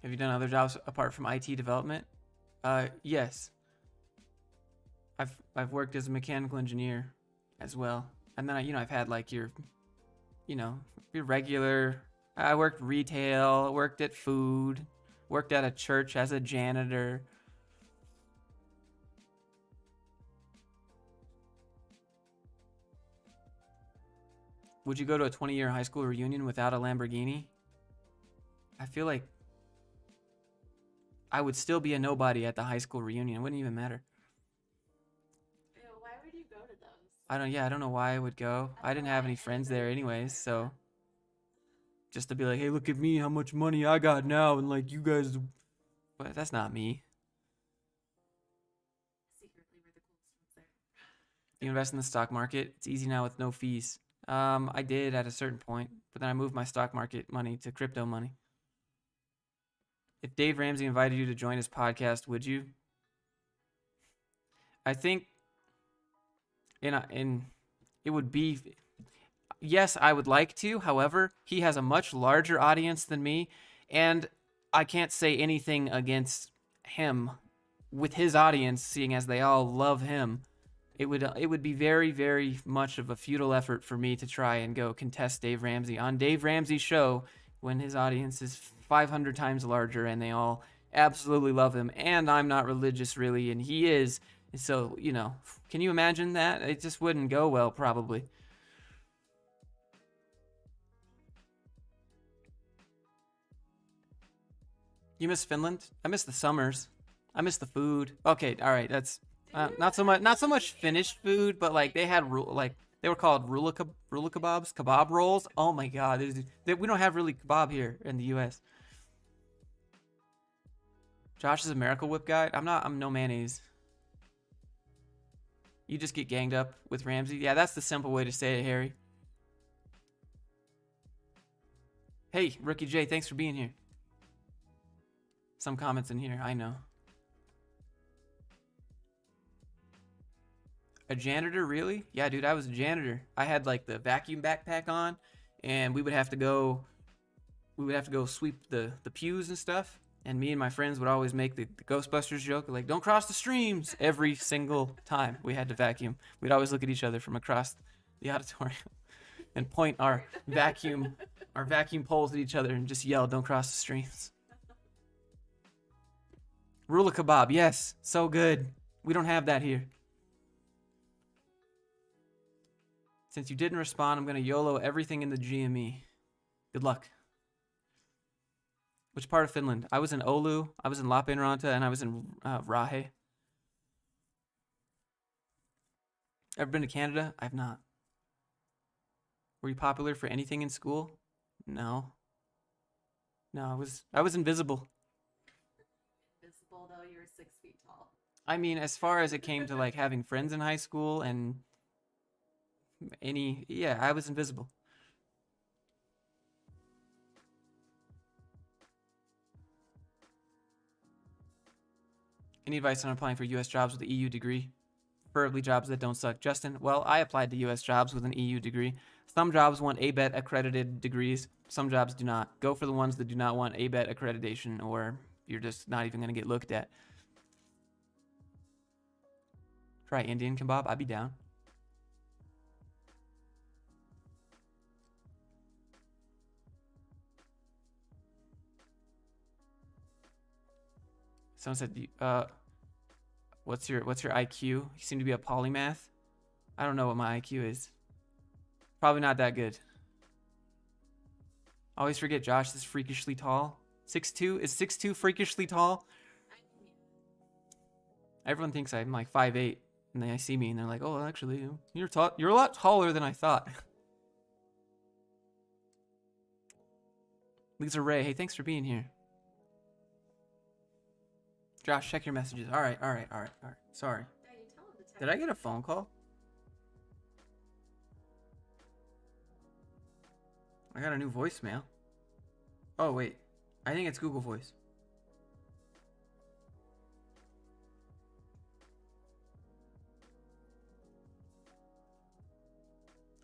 Have you done other jobs apart from IT development? Yes. I've worked as a mechanical engineer as well. And then I've had like your regular. I worked retail, worked at food, worked at a church as a janitor. Would you go to a 20-year high school reunion without a Lamborghini? I feel like I would still be a nobody at the high school reunion. It wouldn't even matter. Ew, why would you go to those? I don't know why I would go. I didn't have any friends there anyways, so just to be like, hey, look at me, how much money I got now, and like you guys, but that's not me. Secretly, we're the coolest ones there. You invest in the stock market. It's easy now with no fees. I did at a certain point, but then I moved my stock market money to crypto money. If Dave Ramsey invited you to join his podcast, would you? I think it would be, yes, I would like to. However, he has a much larger audience than me, and I can't say anything against him with his audience, seeing as they all love him. It would be very, very much of a futile effort for me to try and go contest Dave Ramsey on Dave Ramsey's show, when his audience is 500 times larger and they all absolutely love him, and I'm not religious really, and he is. And so, you know, can you imagine that? It just wouldn't go well, probably. You miss Finland? I miss the summers. I miss the food. Okay, all right, that's not so much Finnish food, but like they had like they were called rula kebabs, kebab rolls. Oh my god, we don't have really kebab here in the U.S. Josh is a Miracle Whip guy. I'm no mayonnaise. You just get ganged up with Ramsey. Yeah, that's the simple way to say it, Harry. Hey, Rookie J, thanks for being here. Some comments in here, I know. A janitor, really? Yeah, dude, I was a janitor. I had like the vacuum backpack on, and we would have to go sweep the pews and stuff. And me and my friends would always make the Ghostbusters joke, like, don't cross the streams, every single time we had to vacuum. We'd always look at each other from across the auditorium and point our vacuum poles at each other and just yell, don't cross the streams. Rula kebab, yes, so good. We don't have that here. Since you didn't respond, I'm going to YOLO everything in the GME. Good luck. Which part of Finland? I was in Oulu, I was in Lappeenranta, and I was in Rahe. Ever been to Canada? I've not. Were you popular for anything in school? No. No, I was invisible. Invisible though, you were 6 feet tall. I mean, as far as it came to like having friends in high school and yeah, I was invisible. Any advice on applying for U.S. jobs with an EU degree? Preferably jobs that don't suck. Justin, well, I applied to U.S. jobs with an EU degree. Some jobs want ABET accredited degrees. Some jobs do not. Go for the ones that do not want ABET accreditation, or you're just not even going to get looked at. Try Indian kebab. I'd be down. Someone said, what's your IQ? You seem to be a polymath. I don't know what my IQ is. Probably not that good. Always forget Josh is freakishly tall. 6'2"? Is 6'2" freakishly tall? Everyone thinks I'm like 5'8", and they see me and they're like, "Oh, actually, you're a lot taller than I thought." Lisa Ray, hey, thanks for being here. Josh, check your messages. All right. Sorry. Did I get a phone call? I got a new voicemail. Oh, wait. I think it's Google Voice.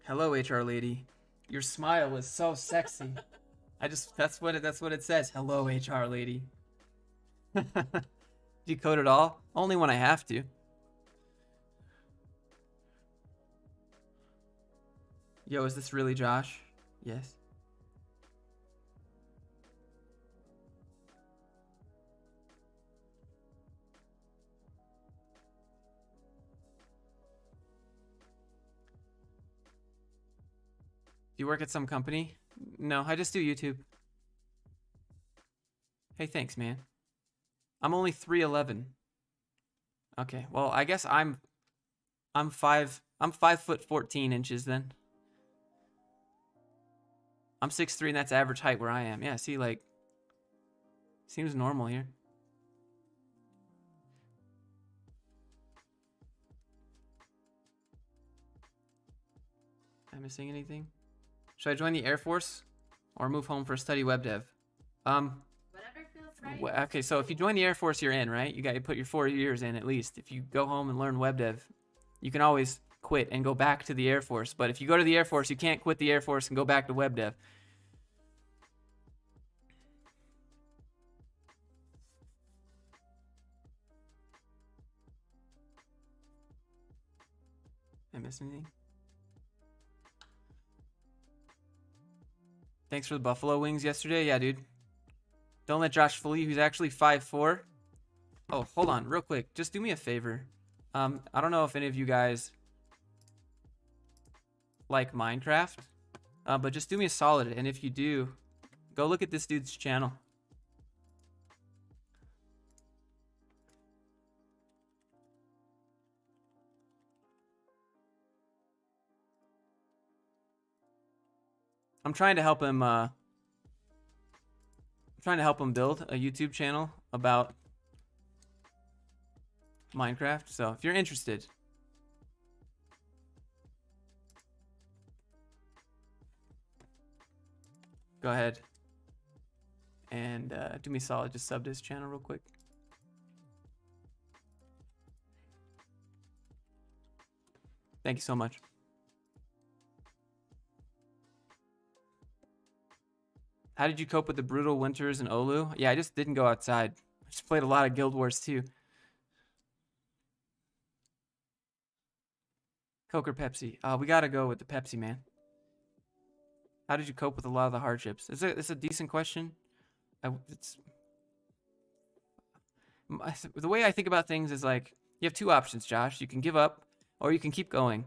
Hello, HR lady. Your smile is so sexy. That's what it says. Hello, HR lady. Decode it all? Only when I have to. Yo, is this really Josh? Yes. Do you work at some company? No, I just do YouTube. Hey, thanks, man. I'm only 3'11". Okay, well, I guess I'm 5'14" then. I'm 6'3", and that's average height where I am. Yeah, see, like, seems normal here. Am I missing anything? Should I join the Air Force or move home for study web dev? Whatever feels right. Okay, so if you join the Air Force, you're in, right? You got to put your 4 years in at least. If you go home and learn web dev, you can always quit and go back to the Air Force. But if you go to the Air Force, you can't quit the Air Force and go back to web dev. Did I miss anything? Thanks for the buffalo wings yesterday. Yeah, dude. Don't let Josh fool you. He's actually 5'4". Oh, hold on, real quick. Just do me a favor. I don't know if any of you guys like Minecraft, but just do me a solid. And if you do, go look at this dude's channel. I'm trying to help him. Trying to help him build a YouTube channel about Minecraft. So if you're interested, go ahead and do me a solid. Just sub to his channel real quick. Thank you so much. How did you cope with the brutal winters in Olu? Yeah, I just didn't go outside. I just played a lot of Guild Wars 2. Coke or Pepsi? We gotta go with the Pepsi, man. How did you cope with a lot of the hardships? It's a decent question. The way I think about things is like, you have two options, Josh. You can give up, or you can keep going.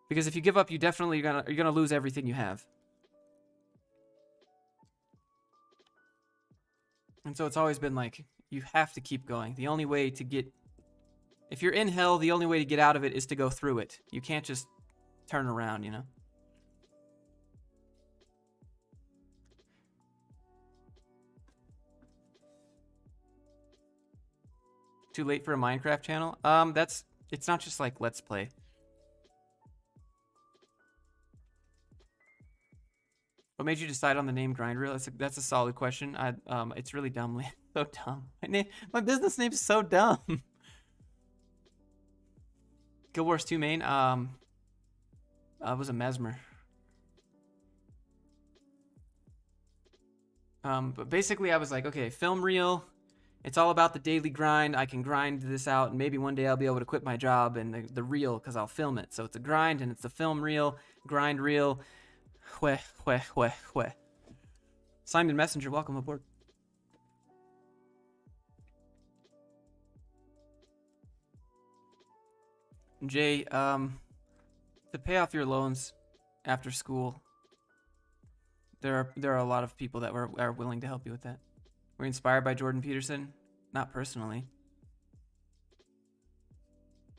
Because if you give up, you definitely you're gonna lose everything you have. And so it's always been like, you have to keep going. The only way to get, if you're in hell, the only way to get out of it is to go through it. You can't just turn around, you know? Too late for a Minecraft channel? It's not just like Let's Play. What made you decide on the name Grind Reel? That's a solid question. It's really dumb. So dumb. My business name is so dumb. Guild Wars 2 main. I was a Mesmer. But basically, I was like, okay, film reel. It's all about the daily grind. I can grind this out, and maybe one day I'll be able to quit my job and the reel because I'll film it. So it's a grind, and it's a film reel, grind reel. Hweh. Simon Messenger, welcome aboard. Jay, to pay off your loans after school, there are a lot of people that are willing to help you with that. Were you inspired by Jordan Peterson? Not personally.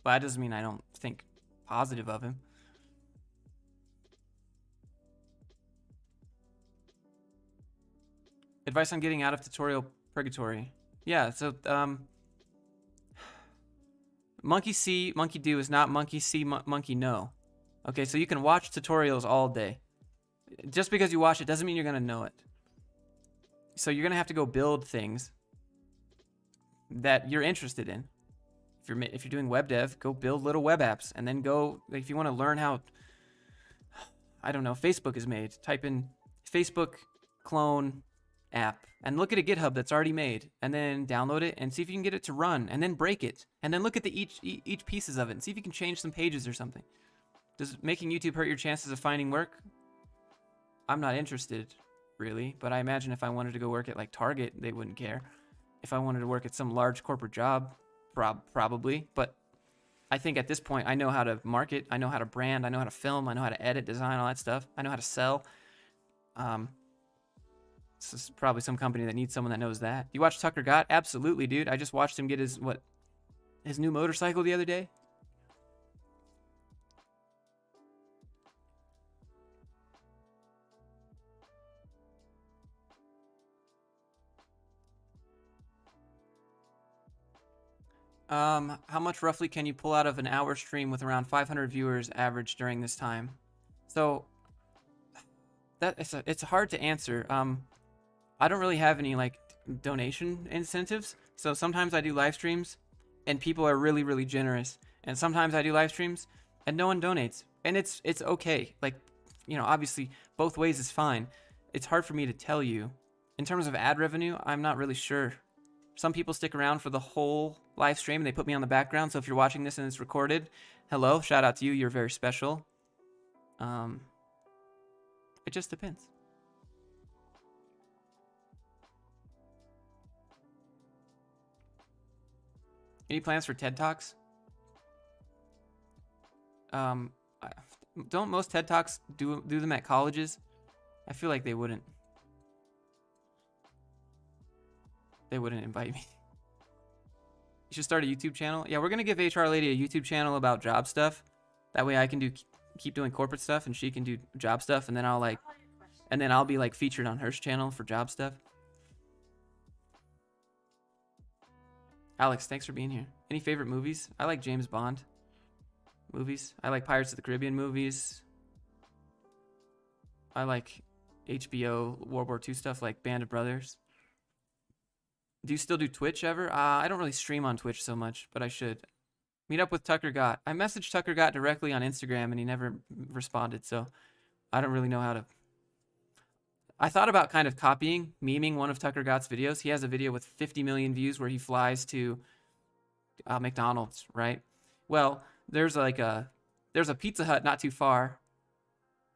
But that doesn't mean I don't think positive of him. Advice on getting out of tutorial purgatory. Yeah, so monkey see, monkey do is not monkey see, monkey know. Okay, so you can watch tutorials all day. Just because you watch it doesn't mean you're gonna know it. So you're gonna have to go build things that you're interested in. If you're doing web dev, go build little web apps, and then go, like, if you want to learn how, I don't know, Facebook is made, type in Facebook clone app and look at a GitHub that's already made, and then download it and see if you can get it to run, and then break it, and then look at each pieces of it and see if you can change some pages or something. Does making YouTube hurt your chances of finding work? I'm not interested, really, but I imagine if I wanted to go work at like Target, they wouldn't care. If I wanted to work at some large corporate job, probably. But I think at this point, I know how to market, I know how to brand, I know how to film, I know how to edit, design, all that stuff. I know how to sell. This is probably some company that needs someone that knows that. You watch Tucker Gott? Absolutely, dude. I just watched him get his new motorcycle the other day. How much roughly can you pull out of an hour stream with around 500 viewers average during this time? So it's hard to answer. I don't really have any like donation incentives. So sometimes I do live streams and people are really, really generous. And sometimes I do live streams and no one donates. And it's okay. Like, you know, obviously both ways is fine. It's hard for me to tell you. In terms of ad revenue, I'm not really sure. Some people stick around for the whole live stream and they put me on the background. So if you're watching this and it's recorded, hello, shout out to you. You're very special. It just depends. Any plans for TED Talks? Don't most TED Talks do them at colleges? I feel like they wouldn't. They wouldn't invite me. You should start a YouTube channel. Yeah, we're gonna give HR lady a YouTube channel about job stuff. That way I can keep doing corporate stuff and she can do job stuff, and then I'll be like featured on her channel for job stuff. Alex, thanks for being here. Any favorite movies? I like James Bond movies. I like Pirates of the Caribbean movies. I like HBO World War II stuff like Band of Brothers. Do you still do Twitch ever? I don't really stream on Twitch so much, but I should. Meet up with Tucker Gott. I messaged Tucker Gott directly on Instagram and he never responded, so I don't really know how to. I thought about kind of memeing one of Tucker Gott's videos. He has a video with 50 million views where he flies to McDonald's, right? Well, there's a Pizza Hut not too far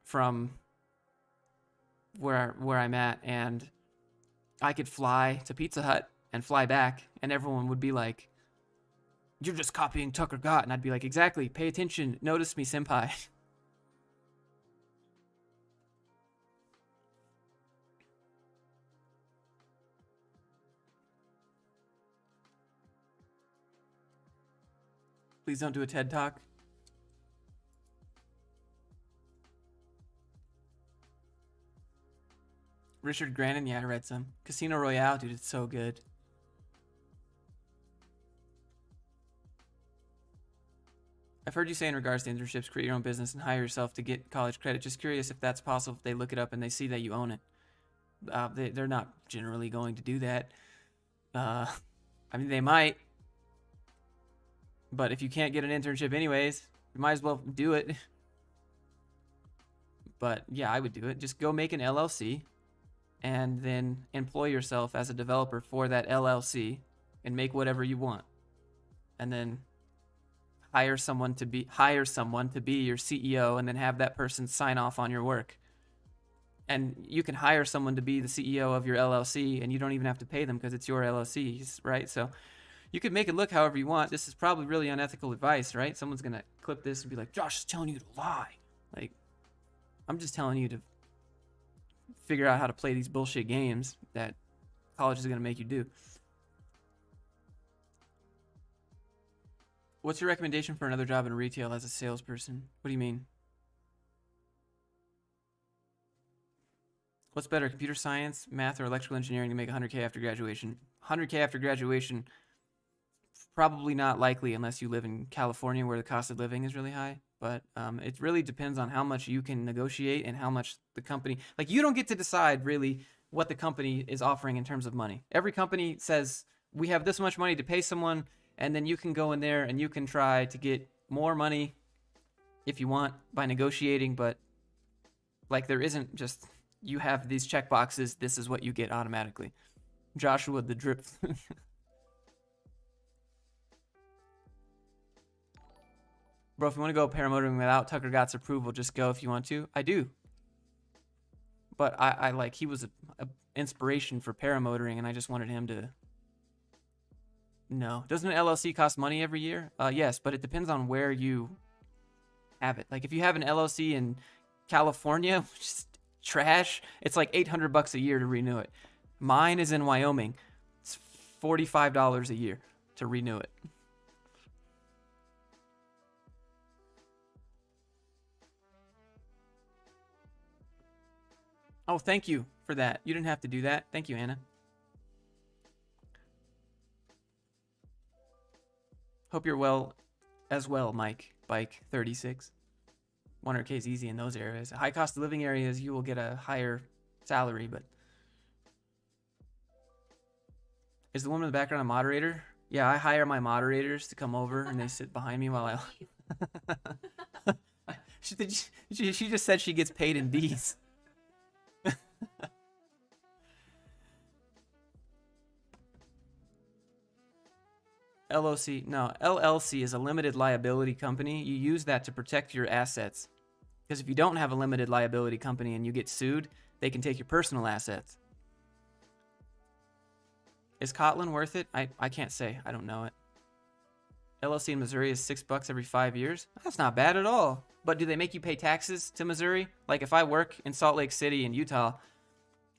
from where I'm at, and I could fly to Pizza Hut and fly back, and everyone would be like, "You're just copying Tucker Gott," and I'd be like, "Exactly. Pay attention. Notice me, senpai." Please don't do a TED Talk. Richard Grannon, yeah, I read some. Casino Royale, dude, it's so good. I've heard you say in regards to internships, create your own business and hire yourself to get college credit. Just curious if that's possible, if they look it up and they see that you own it. They're not generally going to do that. I mean, they might. But if you can't get an internship anyways, you might as well do it. But yeah, I would do it. Just go make an LLC and then employ yourself as a developer for that LLC and make whatever you want. And then hire someone to be your CEO and then have that person sign off on your work. And you can hire someone to be the CEO of your LLC and you don't even have to pay them because it's your LLC, right? So you could make it look however you want. This is probably really unethical advice, right? Someone's going to clip this and be like, "Josh is telling you to lie." Like, I'm just telling you to figure out how to play these bullshit games that college is going to make you do. What's your recommendation for another job in retail as a salesperson? What do you mean? What's better, computer science, math, or electrical engineering to make 100K after graduation? 100K after graduation, probably not likely unless you live in California where the cost of living is really high. But it really depends on how much you can negotiate and how much the company, like, you don't get to decide really what the company is offering in terms of money. Every company says, we have this much money to pay someone, and then you can go in there and you can try to get more money if you want by negotiating. But like, there isn't just, you have these check boxes, this is what you get automatically. Joshua the drip. Bro, if you want to go paramotoring without Tucker Gott's approval, just go if you want to. I do. But I like, he was a inspiration for paramotoring, and I just wanted him to. No. Doesn't an LLC cost money every year? Yes, but it depends on where you have it. Like, if you have an LLC in California, which is trash, it's like $800 a year to renew it. Mine is in Wyoming. It's $45 a year to renew it. Oh, thank you for that. You didn't have to do that. Thank you, Anna. Hope you're well as well, Mike. Bike 36. 100K is easy in those areas. High cost of living areas, you will get a higher salary, but. Is the woman in the background a moderator? Yeah, I hire my moderators to come over and they sit behind me while I. She just said she gets paid in bees. LLC is a limited liability company. You use that to protect your assets. Because if you don't have a limited liability company and you get sued, they can take your personal assets. Is Kotlin worth it? I can't say. I don't know it. LLC in Missouri is $6 every 5 years. That's not bad at all. But do they make you pay taxes to Missouri? Like if I work in Salt Lake City in Utah,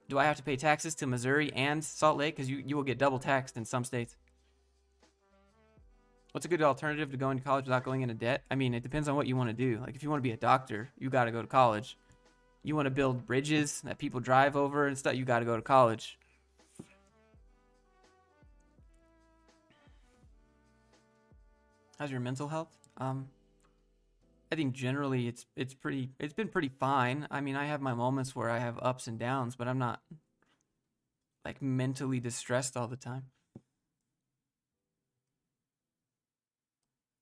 do I have to pay taxes to Missouri and Salt Lake? Because you will get double taxed in some states. What's a good alternative to going to college without going into debt? I mean, it depends on what you want to do. Like if you want to be a doctor, you got to go to college. You want to build bridges that people drive over and stuff, you got to go to college. How's your mental health? I think generally it's been pretty fine. I mean, I have my moments where I have ups and downs, but I'm not like mentally distressed all the time.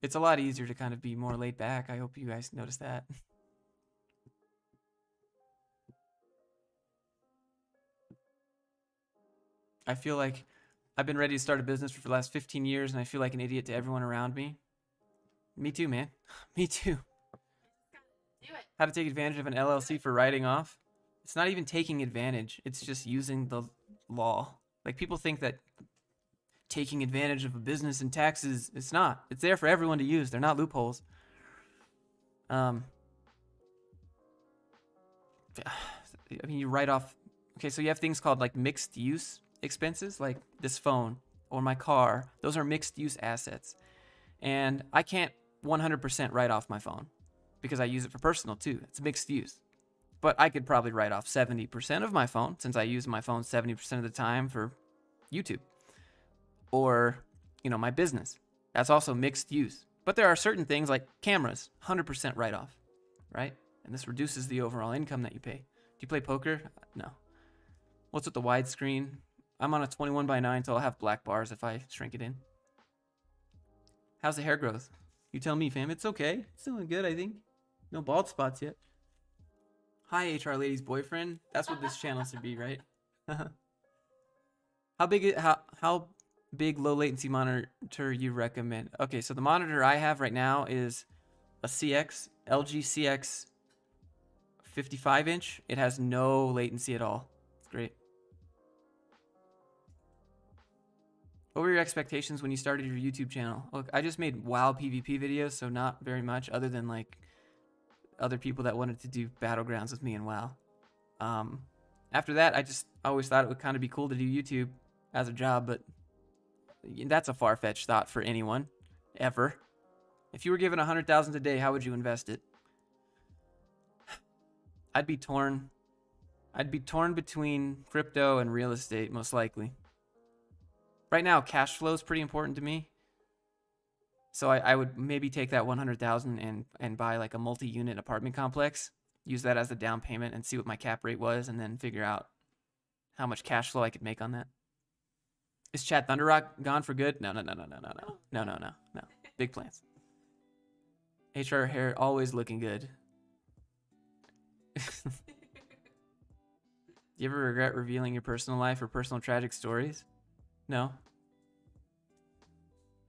It's a lot easier to kind of be more laid back. I hope you guys notice that. I feel like I've been ready to start a business for the last 15 years, and I feel like an idiot to everyone around me. Me too, man. Me too. Do it. How to take advantage of an LLC for writing off? It's not even taking advantage. It's just using the law. Like people think that taking advantage of a business and taxes, it's not. It's there for everyone to use. They're not loopholes. I mean, you write off. Okay, so you have things called like mixed use expenses, like this phone or my car. Those are mixed use assets. And I can't 100% write off my phone because I use it for personal too. It's mixed use. But I could probably write off 70% of my phone since I use my phone 70% of the time for YouTube. Or, you know, my business. That's also mixed use. But there are certain things like cameras, 100% write off, right? And this reduces the overall income that you pay. Do you play poker? No. What's with the widescreen? I'm on a 21:9, so I'll have black bars if I shrink it in. How's the hair growth? You tell me, fam. It's okay. It's doing good, I think. No bald spots yet. Hi, HR lady's boyfriend. That's what this channel should be, right? How big low latency monitor you recommend? Okay, so the monitor I have right now is a LG CX 55-inch. It has no latency at all. It's great. What were your expectations when you started your YouTube channel? Look, I just made WoW PvP videos, so not very much other than like other people that wanted to do battlegrounds with me in WoW. After that, I always thought it would kind of be cool to do YouTube as a job, but that's a far-fetched thought for anyone, ever. If you were given $100,000 a day, how would you invest it? I'd be torn between crypto and real estate, most likely. Right now, cash flow is pretty important to me. So I would maybe take that $100,000 and buy like a multi-unit apartment complex, use that as the down payment and see what my cap rate was, and then figure out how much cash flow I could make on that. Is Chad Thunderrock gone for good? No. Big plans. HR hair always looking good. Do you ever regret revealing your personal life or personal tragic stories? No.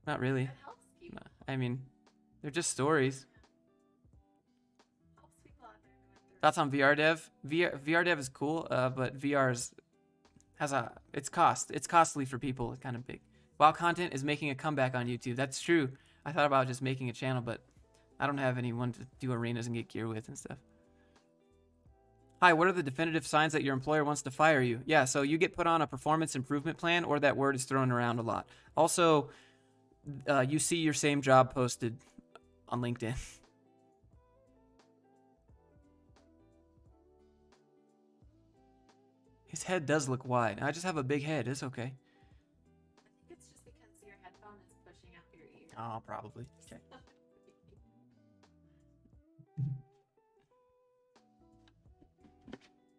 Not really. It helps people. No. I mean, they're just stories. Helps people out there going through. Thoughts on VR dev? VR dev is cool, but VR it's costly for people. It's kind of big. WoW content is making a comeback on YouTube. That's true. I thought about just making a channel, but I don't have anyone to do arenas and get gear with and stuff. Hi, what are the definitive signs that your employer wants to fire you? Yeah, so you get put on a performance improvement plan, or that word is thrown around a lot. Also, you see your same job posted on LinkedIn. His head does look wide. I just have a big head. It's okay. I think it's just because your headphone is pushing out your ear. Oh, probably. Okay.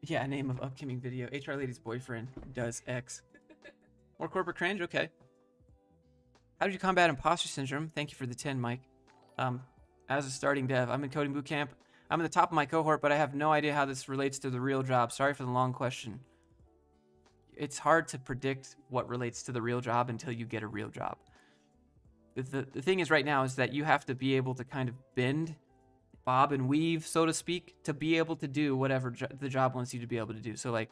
Yeah, name of upcoming video. HR lady's boyfriend does X. More corporate cringe? Okay. How did you combat imposter syndrome? Thank you for the 10, Mike. As a starting dev, I'm in coding bootcamp. I'm at the top of my cohort, but I have no idea how this relates to the real job. Sorry for the long question. It's hard to predict what relates to the real job until you get a real job. The thing is right now is that you have to be able to kind of bend, bob and weave, so to speak, to be able to do whatever the job wants you to be able to do. So like,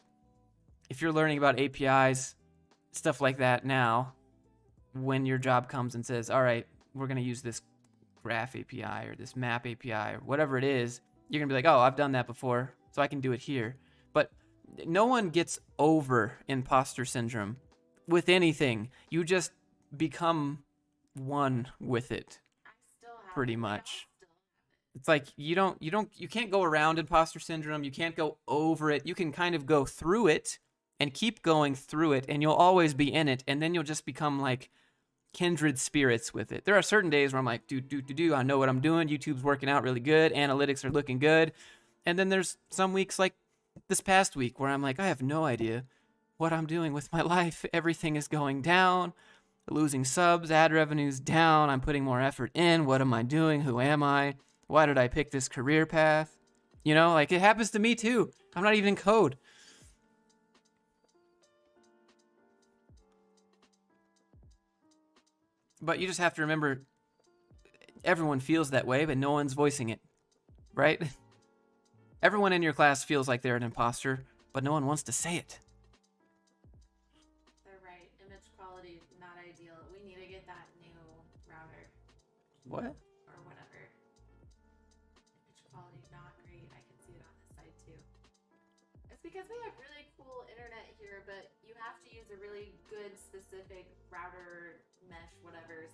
if you're learning about APIs, stuff like that now, when your job comes and says, all right, we're going to use this graph API or this map API or whatever it is, you're going to be like, oh, I've done that before, so I can do it here. But no one gets over imposter syndrome with anything. You just become one with it, I still have pretty it. Like, I'll much. still have it. It's like you can't go around imposter syndrome. You can't go over it. You can kind of go through it and keep going through it, and you'll always be in it, and then you'll just become like kindred spirits with it. There are certain days where I'm like, I know what I'm doing. YouTube's working out really good. Analytics are looking good. And then there's some weeks like this past week where I'm like, I have no idea what I'm doing with my life. Everything is going down. Losing subs, ad revenue's down. I'm putting more effort in. What am I doing? Who am I? Why did I pick this career path? You know, like it happens to me too. I'm not even in code. But you just have to remember, everyone feels that way, but no one's voicing it, right? Everyone in your class feels like they're an imposter, but no one wants to say it. They're right. Image quality not ideal. We need to get that new router What? or whatever. Image quality not great. I can see it on this side too. It's because we have really cool internet here, but you have to use a really good specific router mesh whatever.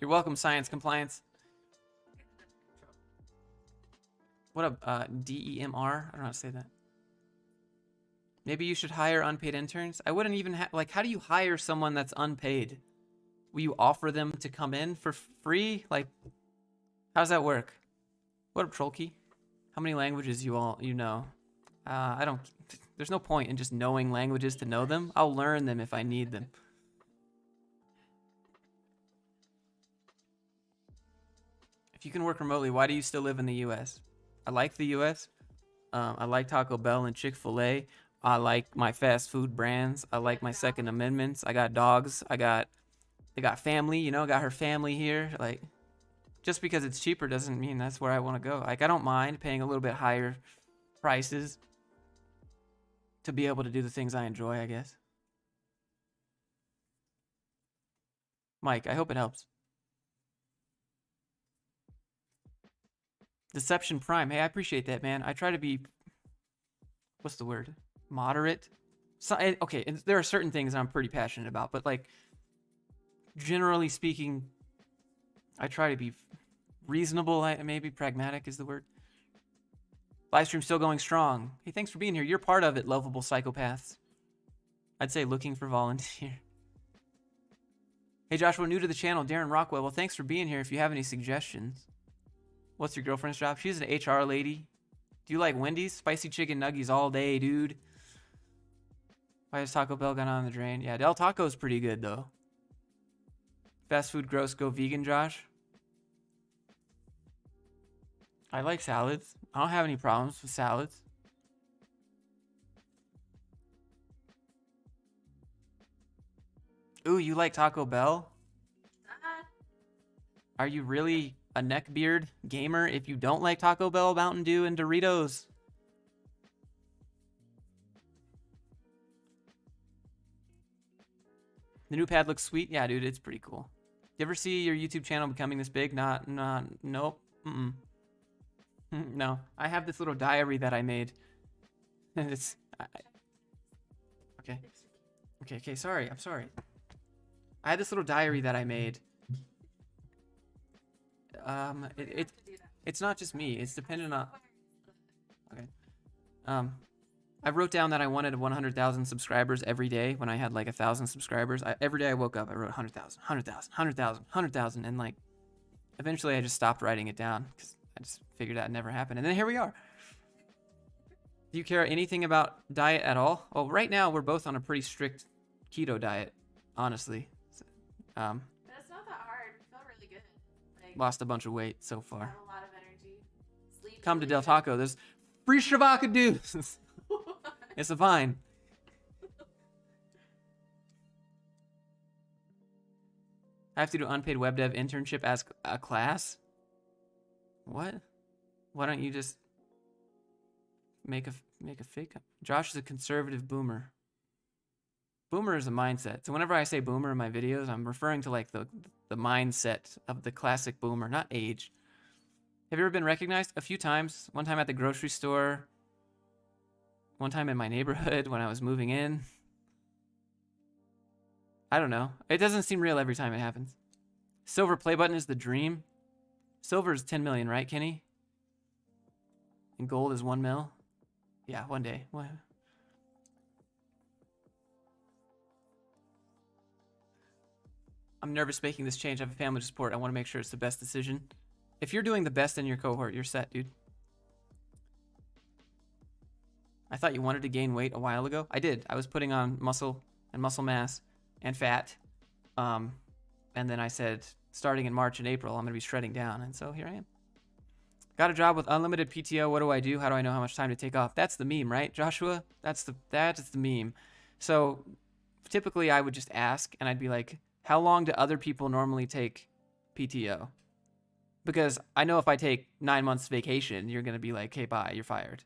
You're welcome, science compliance. What up, DEMR? I don't know how to say that. Maybe you should hire unpaid interns. I wouldn't even like, how do you hire someone that's unpaid? Will you offer them to come in for free? Like, how does that work? What up, Trollkey? How many languages you know? I don't, there's no point in just knowing languages to know them. I'll learn them if I need them. If you can work remotely, why do you still live in the US? I like the US. I like Taco Bell and Chick-fil-A. I like my fast food brands. I like my Second Amendments. I got dogs. They got family, you know, got her family here. Like, just because it's cheaper doesn't mean that's where I want to go. Like, I don't mind paying a little bit higher prices to be able to do the things I enjoy, I guess. Mike, I hope it helps. Deception Prime. Hey, I appreciate that, man. I try to be, what's the word? Moderate. So, okay, and there are certain things I'm pretty passionate about, but like, generally speaking, I try to be reasonable. Maybe pragmatic is the word. Livestream still going strong. Hey, thanks for being here. You're part of it, lovable psychopaths. I'd say looking for volunteer. Hey, Joshua, new to the channel. Darren Rockwell. Well, thanks for being here. If you have any suggestions. What's your girlfriend's job? She's an HR lady. Do you like Wendy's? Spicy chicken nuggies all day, dude. Why has Taco Bell gone on the drain? Yeah, Del Taco's pretty good, though. Fast food gross, go vegan, Josh. I like salads. I don't have any problems with salads. Ooh, you like Taco Bell? Are you really a neckbeard gamer if you don't like Taco Bell, Mountain Dew, and Doritos? The new pad looks sweet. Yeah, dude, it's pretty cool. You ever see your YouTube channel becoming this big? Nope. No. I have this little diary that I made. Okay, sorry. I'm sorry. I had this little diary that I made. It's not just me. It's dependent on... Okay. I wrote down that I wanted 100,000 subscribers every day when I had like 1,000 subscribers. Every day I woke up, I wrote 100,000, and like, eventually I just stopped writing it down because I just figured that never happened. And then here we are. Do you care anything about diet at all? Well, right now we're both on a pretty strict keto diet, honestly. But it's not that hard. I feel really good. Like, Lost a bunch of weight so I far. have a lot of energy. Sleep Come to really Del good. Taco. There's free Shavaka dudes. It's a vine. I have to do unpaid web dev internship as a class? What? Why don't you just make a fake? Josh is a conservative boomer. Boomer is a mindset. So whenever I say boomer in my videos, I'm referring to like the the mindset of the classic boomer, not age. Have you ever been recognized? A few times. One time at the grocery store. One time in my neighborhood when I was moving in. I don't know. It doesn't seem real every time it happens. Silver play button is the dream. Silver is 10 million, right, Kenny? And gold is 1 mil? Yeah, one day. What? I'm nervous making this change. I have a family to support. I want to make sure it's the best decision. If you're doing the best in your cohort, you're set, dude. I thought you wanted to gain weight a while ago. I did. I was putting on muscle and muscle mass and fat. And then I said, starting in March and April, I'm going to be shredding down. And so here I am. Got a job with unlimited PTO. What do I do? How do I know how much time to take off? That's the meme, right, Joshua? That is the meme. So typically I would just ask and I'd be like, how long do other people normally take PTO? Because I know if I take 9 months vacation, you're going to be like, hey, bye, you're fired.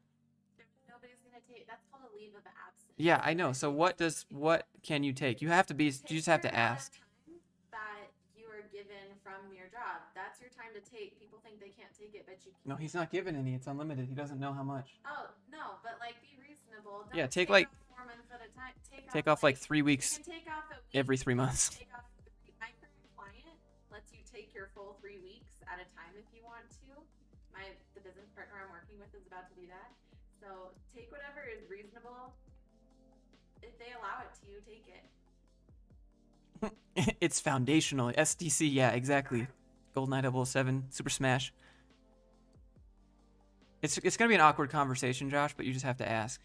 Nobody's gonna take. That's called a leave of absence. Yeah, I know. So what can you take? You just have to ask. That you are given from your job. That's your time to take. People think they can't take it, but you can. No, he's not given any. It's unlimited. He doesn't know how much. Oh no, but like be reasonable. Don't Yeah, take like off 4 months at a time. take off like 3 weeks You can take off a week. every 3 months. Take off my current client lets you take your full 3 weeks at a time if you want to. The business partner I'm working with is about to do that. So take whatever is reasonable. If they allow it to you, take it. It's foundational. SDC, yeah, exactly. GoldenEye 007, Super Smash. It's gonna be an awkward conversation, Josh, but you just have to ask.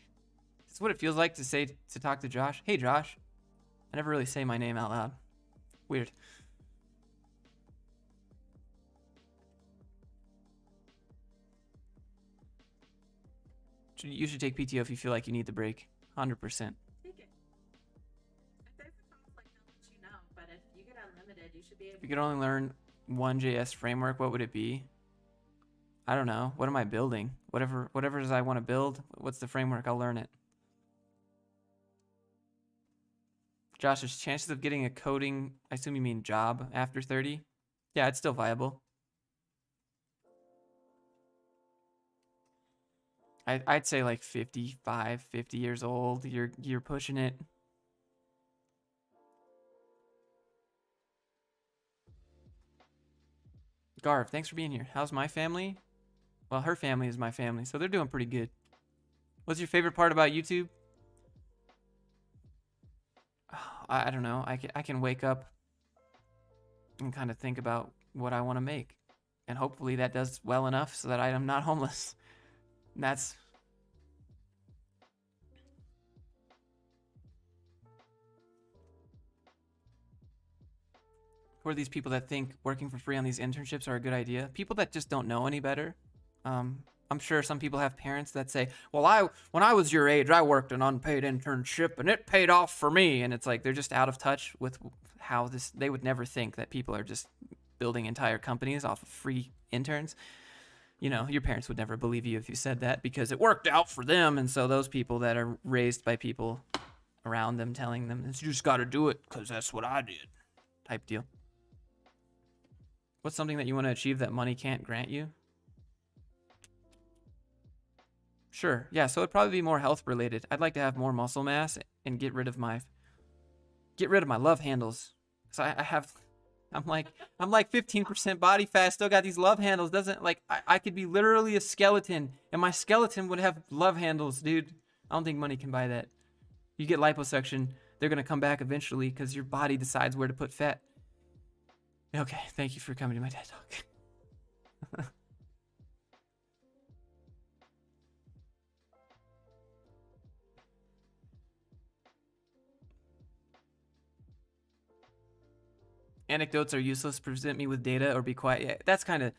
It's what it feels like to talk to Josh. Hey, Josh. I never really say my name out loud. Weird. You should take PTO if you feel like you need the break. 100%. Take it. If there's a conflict, they'll let you know. But if you get unlimited, you should be able If you could only learn one JS framework, what would it be? I don't know. What am I building? Whatever it is I want to build, what's the framework? I'll learn it. Josh, there's chances of getting a coding, I assume you mean job, after 30? Yeah, it's still viable. I'd say like 55, 50 years old. You're pushing it. Garv, thanks for being here. How's my family? Well, her family is my family, so they're doing pretty good. What's your favorite part about YouTube? I don't know. I can wake up and kind of think about what I want to make. And hopefully that does well enough so that I am not homeless. And that's... Who are these people that think working for free on these internships are a good idea? People that just don't know any better. I'm sure some people have parents that say, well, when I was your age, I worked an unpaid internship and it paid off for me. And it's like they're just out of touch with how this, they would never think that people are just building entire companies off of free interns. You know, your parents would never believe you if you said that because it worked out for them. And so those people that are raised by people around them telling them, you just got to do it because that's what I did type deal. What's something that you want to achieve that money can't grant you? Sure. Yeah, so it'd probably be more health related. I'd like to have more muscle mass and get rid of my love handles. So I'm like 15% body fat, still got these love handles. Doesn't like I could be literally a skeleton and my skeleton would have love handles, dude. I don't think money can buy that. You get liposuction, they're gonna come back eventually because your body decides where to put fat. Okay, thank you for coming to my TED Talk. Anecdotes are useless. Present me with data or be quiet. Yeah, that's kind of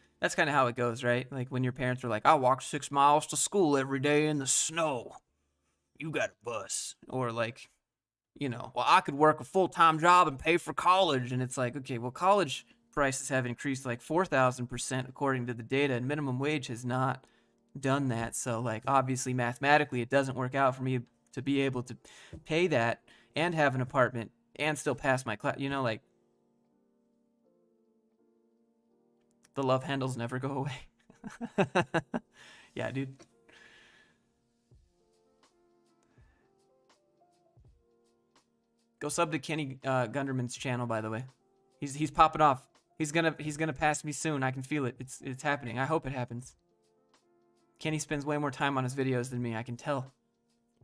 how it goes, right? Like when your parents are like, "I walk 6 miles to school every day in the snow. You got a bus," or like, you know, well, I could work a full-time job and pay for college, and it's like, okay, well, college prices have increased like 4,000% according to the data, and minimum wage has not done that. So like, obviously, mathematically, it doesn't work out for me to be able to pay that and have an apartment and still pass my class. You know, like. The love handles never go away. Yeah, dude. Go sub to Kenny Gunderman's channel, by the way. He's popping off. He's gonna pass me soon. I can feel it. It's happening. I hope it happens. Kenny spends way more time on his videos than me. I can tell.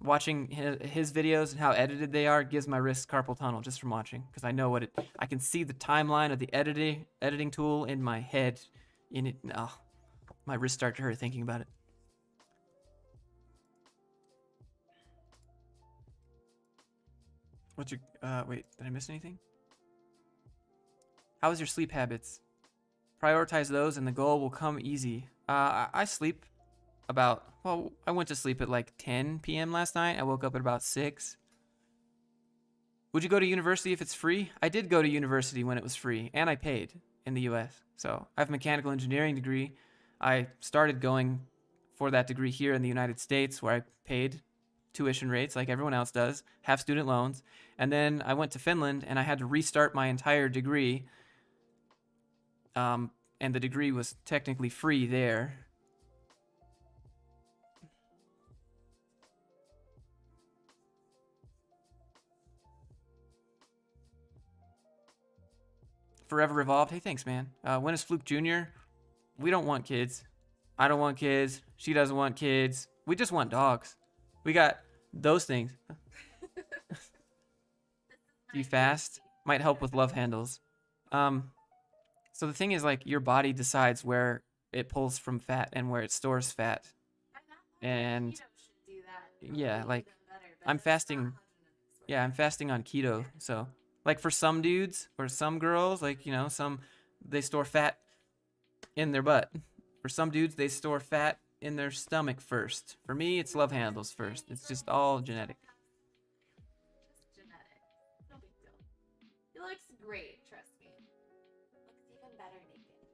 Watching his videos and how edited they are gives my wrist carpal tunnel just from watching, because I know what it. I can see the timeline of the editing tool in my head. In it, oh, my wrists start to hurt thinking about it. What's your wait, did I miss anything? How is your sleep habits? Prioritize those and the goal will come easy. I sleep about, well, I went to sleep at like 10 p.m. last night. I woke up at about 6. Would you go to university if it's free? I did go to university when it was free, and I paid in the US. So I have a mechanical engineering degree. I started going for that degree here in the United States, where I paid tuition rates like everyone else does, have student loans. And then I went to Finland and I had to restart my entire degree. And the degree was technically free there. Forever Evolved. Hey, thanks, man. When is Fluke Jr.? We don't want kids. I don't want kids. She doesn't want kids. We just want dogs. We got those things. Do you fast? Might help with love handles. So the thing is, like, your body decides where it pulls from fat and where it stores fat. And yeah, like, I'm fasting. Yeah, I'm fasting on keto. So, like, for some dudes or some girls, like, you know, they store fat in their butt. For some dudes, they store fat in their stomach first. For me, it's love handles first. It's just all genetic. Just genetic. No big deal. He looks great, trust me. Looks even better naked.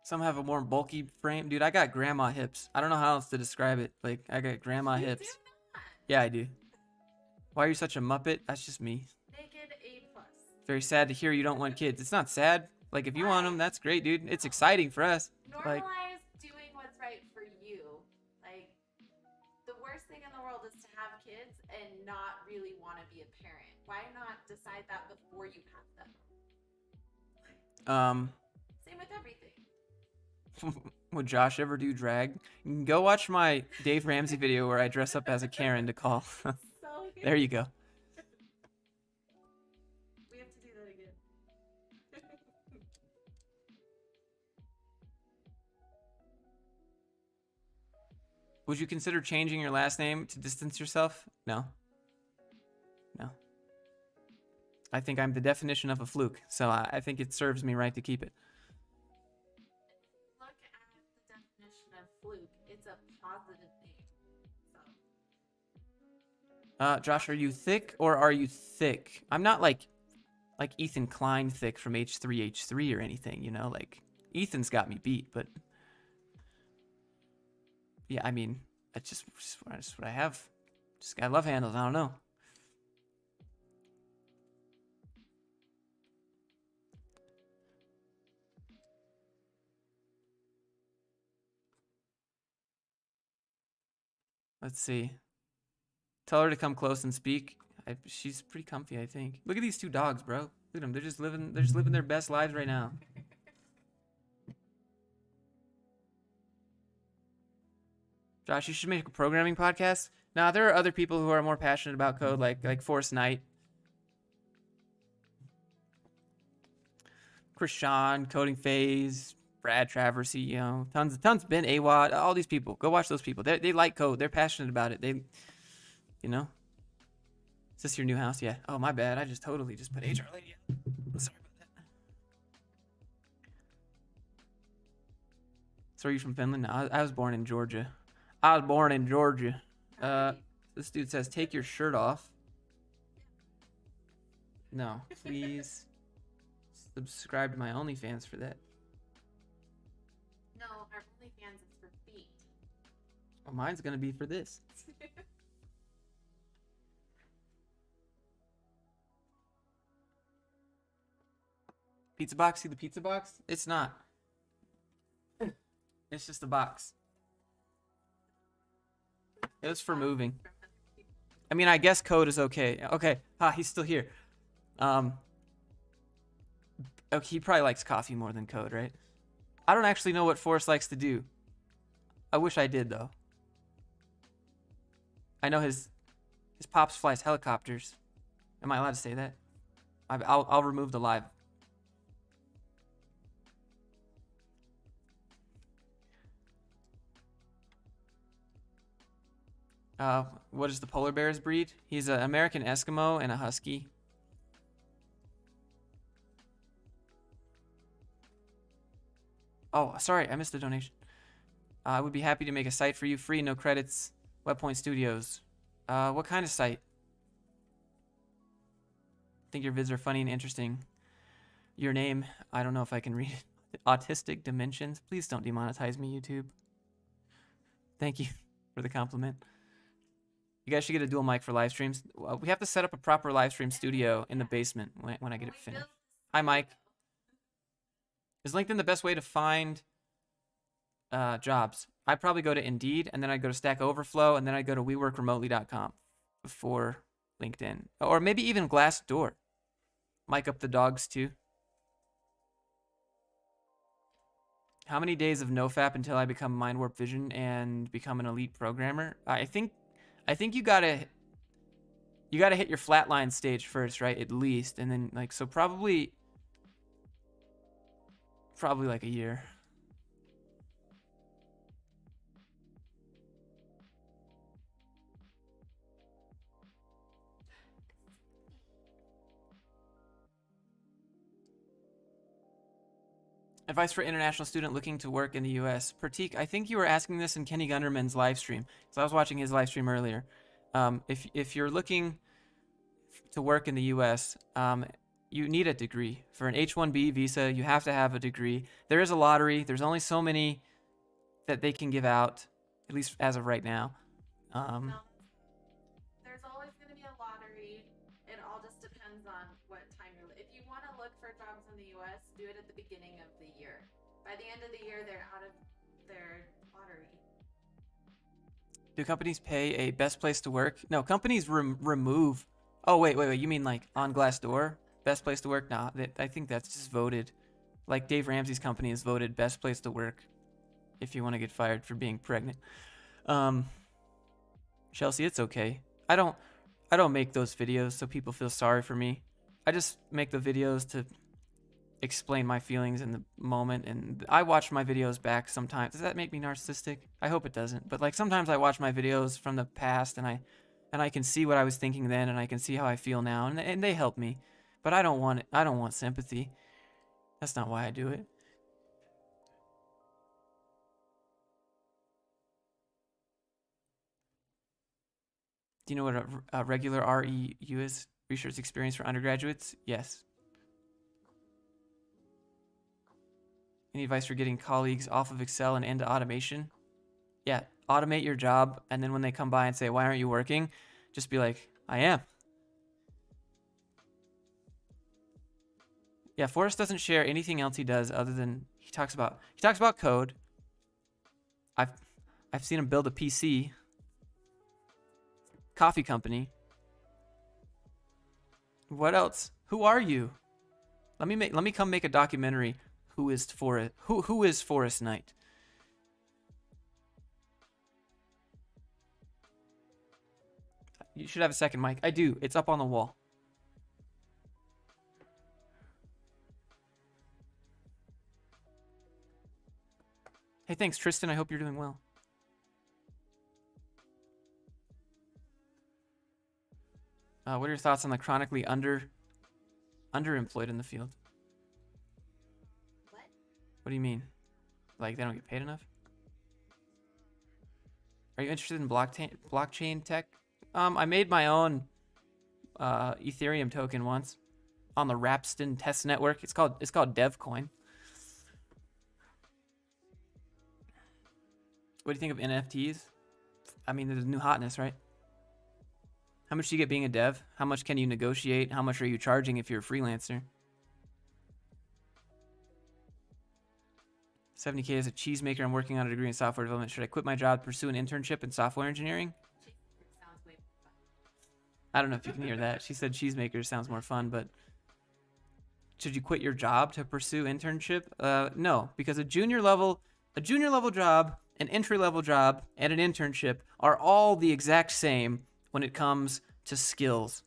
Some have a more bulky frame. Dude, I got grandma hips. I don't know how else to describe it. Like, I got grandma You hips. do not. Yeah, I do. Why are you such a muppet? That's just me. Naked A+. Very sad to hear you don't want kids. It's not sad. Like, if you want them, that's great, dude. It's exciting for us. Normalize Like, doing what's right for you. Like, the worst thing in the world is to have kids and not really want to be a parent. Why not decide that before you have them? Same with everything. would Josh ever do drag? Go watch my Dave Ramsey video where I dress up as a Karen to call. So There you go. We have to do that again. Would you consider changing your last name to distance yourself? No. No. I think I'm the definition of a fluke, so I think it serves me right to keep it. Look at the definition of fluke. It's a positive name. So. Josh, are you thick or are you thick? I'm not like Ethan Klein thick from H3H3 or anything, you know? Like, Ethan's got me beat, but yeah, I mean, that's just what I have. Just got love handles. I don't know. Let's see. Tell her to come close and speak. She's pretty comfy, I think. Look at these two dogs, bro. Look at them. They're just living their best lives right now. Josh, you should make a programming podcast. Nah, there are other people who are more passionate about code, like Forrest Knight, Chris Sean, Coding Phase, Brad Traversy, you know, tons, Ben Awad, all these people. Go watch those people. They like code. They're passionate about it. They, you know. Is this your new house? Yeah. Oh, my bad. I just totally just put HR lady out. Sorry about that. So are you from Finland? No, I was born in Georgia. I was born in Georgia. This dude says, take your shirt off. No, please subscribe to my OnlyFans for that. No, our OnlyFans is for feet. Well, mine's going to be for this. Pizza box? See the pizza box? It's not. It's just a box. It was for moving. I mean, I guess code is okay. Okay. He's still here. Okay, he probably likes coffee more than code, right? I don't actually know what Forrest likes to do. I wish I did, though. I know his pops flies helicopters. Am I allowed to say that? I'll remove the live. What is the polar bear's breed? He's an American Eskimo and a husky. Oh, sorry, I missed the donation. I would be happy to make a site for you, free, no credits. Webpoint Studios. What kind of site? Think your vids are funny and interesting. Your name, I don't know if I can read it. Autistic Dimensions. Please don't demonetize me, YouTube. Thank you for the compliment. You guys should get a dual mic for live streams. We have to set up a proper live stream studio in the basement when I get it finished. Hi, Mike. Is LinkedIn the best way to find jobs? I'd probably go to Indeed, and then I'd go to Stack Overflow, and then I'd go to WeWorkRemotely.com before LinkedIn. Or maybe even Glassdoor. Mic up the dogs, too. How many days of nofap until I become Mind Warp Vision and become an elite programmer? I think you gotta hit your flatline stage first, right? At least, and then like so probably like a year. Advice for international student looking to work in the U.S. Pratik, I think you were asking this in Kenny Gunderman's live stream. So I was watching his live stream earlier. If you're looking to work in the U.S., you need a degree. For an H-1B visa, you have to have a degree. There is a lottery. There's only so many that they can give out, at least as of right now. No, there's always going to be a lottery. It all just depends on what time you're. If you want to look for jobs in the U.S., do it at the beginning of the year. By the end of the year, they're out of their lottery. Do companies pay a best place to work? No, companies remove. Oh wait. You mean like on Glassdoor? Best place to work? Nah, I think that's just voted. Like Dave Ramsey's company is voted best place to work if you want to get fired for being pregnant. Chelsea, it's okay. I don't make those videos so people feel sorry for me. I just make the videos to explain my feelings in the moment, and I watch my videos back sometimes. Does that make me narcissistic? I hope it doesn't. But like sometimes I watch my videos from the past and I can see what I was thinking then, and I can see how I feel now, and they help me. But I don't want sympathy. That's not why I do it. Do you know what a regular REU is? Research experience for undergraduates? Yes. Any advice for getting colleagues off of Excel and into automation? Yeah, automate your job, and then when they come by and say, why aren't you working? Just be like, I am. Yeah, Forrest doesn't share anything else he does other than he talks about code. I've seen him build a PC. Coffee company. What else? Who are you? Let me come make a documentary. Who is Forrest Knight? You should have a second mic. I do. It's up on the wall. Hey, thanks, Tristan. I hope you're doing well. What are your thoughts on the chronically underemployed in the field? What do you mean? Like they don't get paid enough? Are you interested in blockchain tech? I made my own Ethereum token once on the Rapston test network. It's called DevCoin. What do you think of NFTs? I mean, there's new hotness, right? How much do you get being a dev? How much can you negotiate? How much are you charging if you're a freelancer? 70K as a cheesemaker. I'm working on a degree in software development. Should I quit my job to pursue an internship in software engineering? Sounds way more fun. I don't know if you can hear that. She said cheesemaker sounds more fun, but should you quit your job to pursue internship? No, because a junior level job, an entry level job, and an internship are all the exact same when it comes to skills.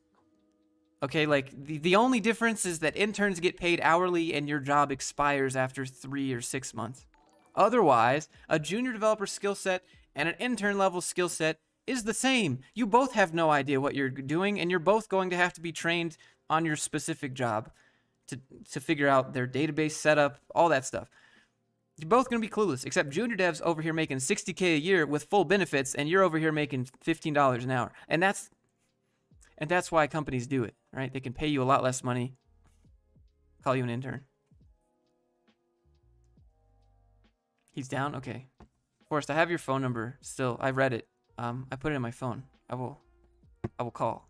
Okay, like the only difference is that interns get paid hourly and your job expires after 3 or 6 months. Otherwise, a junior developer skill set and an intern level skill set is the same. You both have no idea what you're doing, and you're both going to have to be trained on your specific job to figure out their database setup, all that stuff. You're both going to be clueless, except junior dev's over here making $60K a year with full benefits, and you're over here making $15 an hour. And that's why companies do it, right? They can pay you a lot less money, call you an intern. He's down? Okay. Forrest, I have your phone number still. I read it. I put it in my phone. I will call,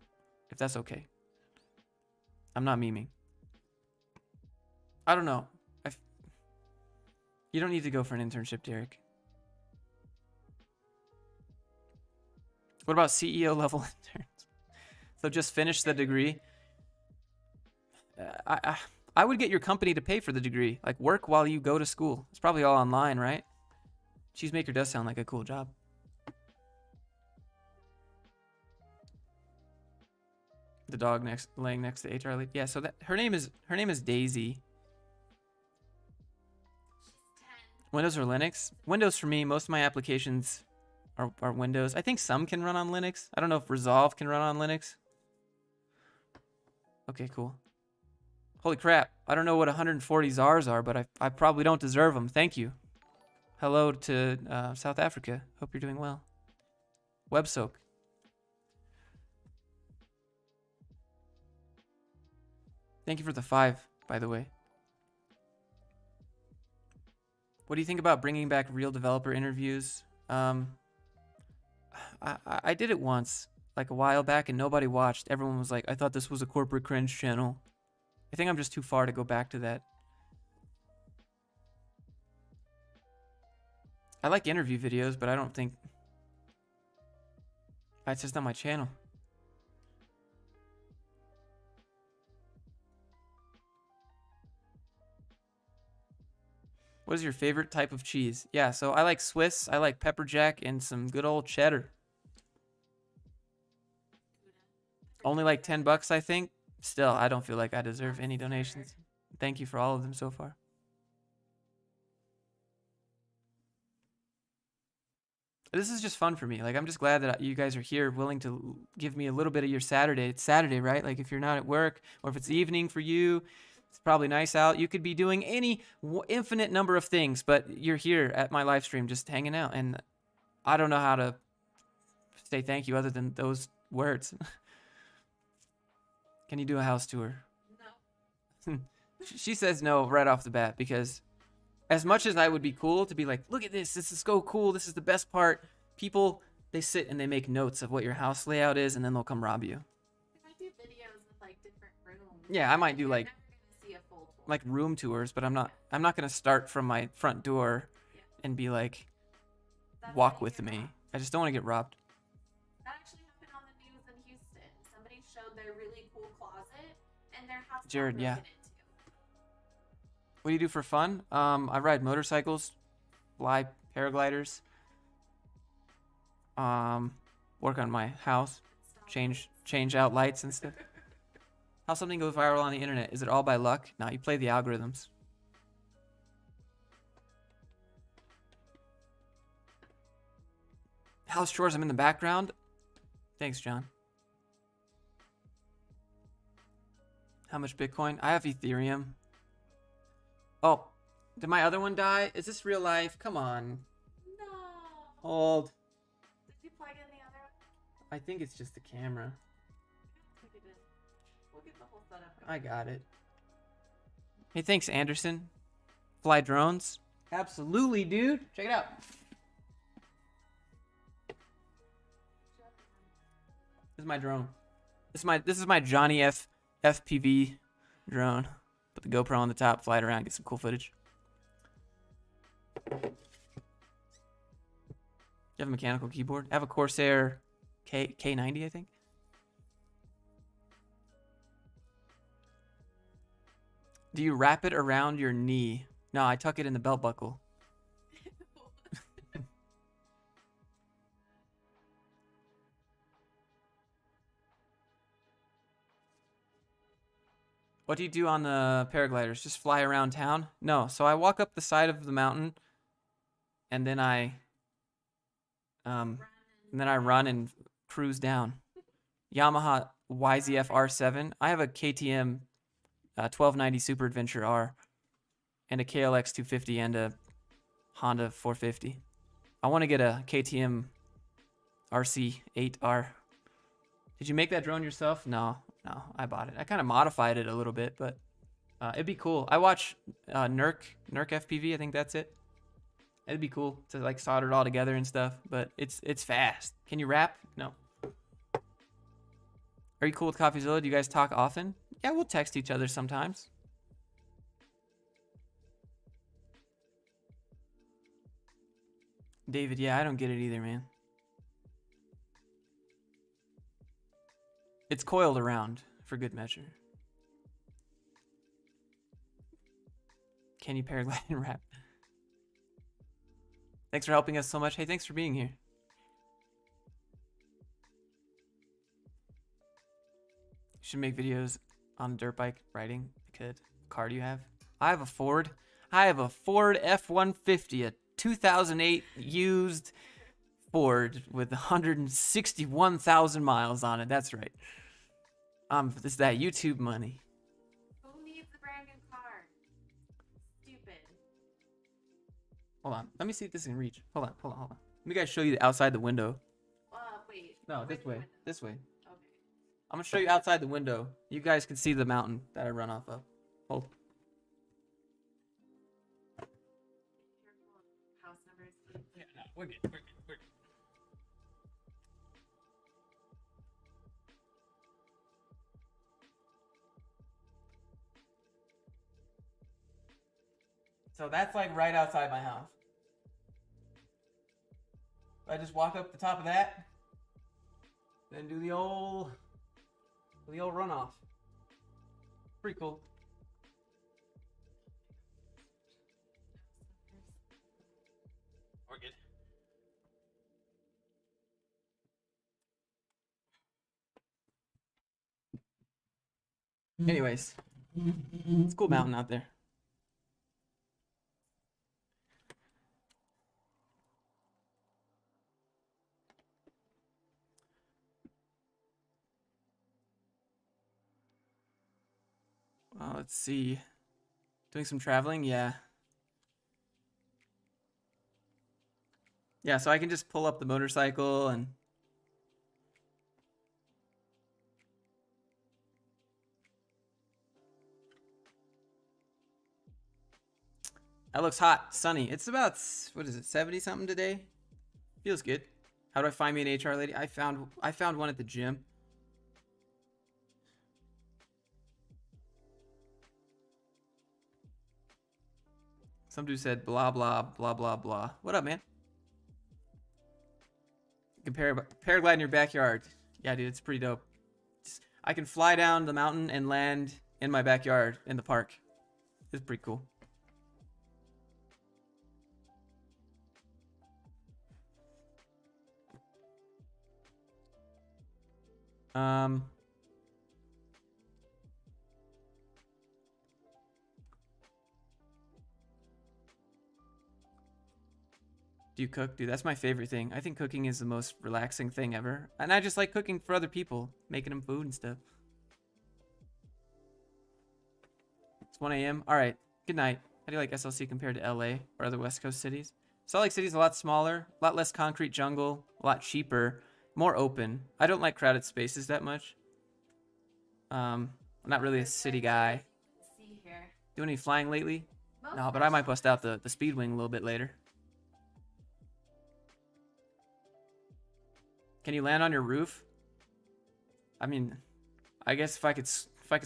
if that's okay. I'm not memeing. I don't know. You don't need to go for an internship, Derek. What about CEO level interns? So just finish the degree. I would get your company to pay for the degree. Like, work while you go to school. It's probably all online, right? Cheesemaker does sound like a cool job. The dog laying next to HR lead. Yeah, so that her name is Daisy. Windows or Linux? Windows for me. Most of my applications are Windows. I think some can run on Linux. I don't know if Resolve can run on Linux. Okay, cool. Holy crap. I don't know what 140 ZARs are, but I probably don't deserve them. Thank you. Hello to South Africa. Hope you're doing well. WebSoak. Thank you for the 5, by the way. What do you think about bringing back real developer interviews? I did it once, like a while back, and nobody watched. Everyone was like, I thought this was a corporate cringe channel. I think I'm just too far to go back to that. I like interview videos, but I don't think... It's just not my channel. What is your favorite type of cheese? Yeah, so I like Swiss, I like pepper jack, and some good old cheddar. Only like $10, I think. Still, I don't feel like I deserve any donations. Thank you for all of them so far. This is just fun for me. Like, I'm just glad that you guys are here, willing to give me a little bit of your Saturday. It's Saturday, right? Like, if you're not at work, or if it's evening for you, it's probably nice out. You could be doing any infinite number of things, but you're here at my live stream just hanging out. And I don't know how to say thank you other than those words. Can you do a house tour? No. She says no right off the bat, because as much as I would be cool to be like, look at this, this is so cool, this is the best part, people, they sit and they make notes of what your house layout is, and then they'll come rob you. If I do videos with like different rooms, yeah, I might do like like room tours, but I'm not gonna start from my front door and be like, walk with me. I just don't want to get robbed. That actually happened on the news in Houston. Somebody showed their really cool closet and their house. Jared, yeah. What do you do for fun? I ride motorcycles, fly paragliders, work on my house, change out lights and stuff. How something goes viral on the internet? Is it all by luck? No, you play the algorithms. House chores, I'm in the background. Thanks, John. How much Bitcoin? I have Ethereum. Oh, did my other one die? Is this real life? Come on. No. Hold. Did you plug in the other one? I think it's just the camera. We'll get the whole setup. I got it. Hey, thanks, Anderson. Fly drones? Absolutely, dude. Check it out. This is my drone. This is my Johnny FPV drone. Put the GoPro on the top, fly it around, get some cool footage. You have a mechanical keyboard? I have a Corsair K90, I think. Do you wrap it around your knee? No, I tuck it in the belt buckle. What do you do on the paragliders? Just fly around town? No, so I walk up the side of the mountain, and then I run and cruise down. Yamaha YZF R7. I have a KTM 1290 Super Adventure R, and a KLX 250 and a Honda 450. I want to get a KTM RC8R. Did you make that drone yourself? No, I bought it. I kind of modified it a little bit, but it'd be cool. I watch Nerk FPV. I think that's it. It'd be cool to like solder it all together and stuff, but it's fast. Can you rap? No. Are you cool with CoffeeZilla? Do you guys talk often? Yeah, we'll text each other sometimes. David, yeah, I don't get it either, man. It's coiled around for good measure. Can you paraglide and rap? Thanks for helping us so much. Hey, thanks for being here. You should make videos on dirt bike riding. You could. What car do you have? I have a Ford. I have a Ford F-150, a 2008 used Ford with 161,000 miles on it. That's right. This is that YouTube money. Who needs a brand new car? Stupid. Hold on. Let me see if this can reach. Hold on. Let me guys show you outside the window. Wait. No, Where's this the way. window? This way. Okay. I'm gonna show you outside the window. You guys can see the mountain that I run off of. Hold. Careful of house numbers, please. Yeah, no, we're good. So that's like right outside my house. I just walk up the top of that, then do the old runoff. Pretty cool. We're good. Anyways, it's a cool mountain out there. Let's see. Doing some traveling, yeah. Yeah, so I can just pull up the motorcycle and that looks hot, sunny. It's about, what is it, 70 something today? Feels good. How do I find me an HR lady? I found one at the gym. Some dude said blah blah blah blah blah. What up, man? You can paraglide in your backyard. Yeah, dude, it's pretty dope. I can fly down the mountain and land in my backyard in the park. It's pretty cool. Do you cook? Dude, that's my favorite thing. I think cooking is the most relaxing thing ever. And I just like cooking for other people, making them food and stuff. It's 1 a.m. All right. Good night. How do you like SLC compared to LA or other West Coast cities? Salt Lake City's a lot smaller, a lot less concrete jungle, a lot cheaper, more open. I don't like crowded spaces that much. I'm not really a city guy. See here. Doing any flying lately? Most No, but I might bust out the speed wing a little bit later. Can you land on your roof? I mean, I guess if I could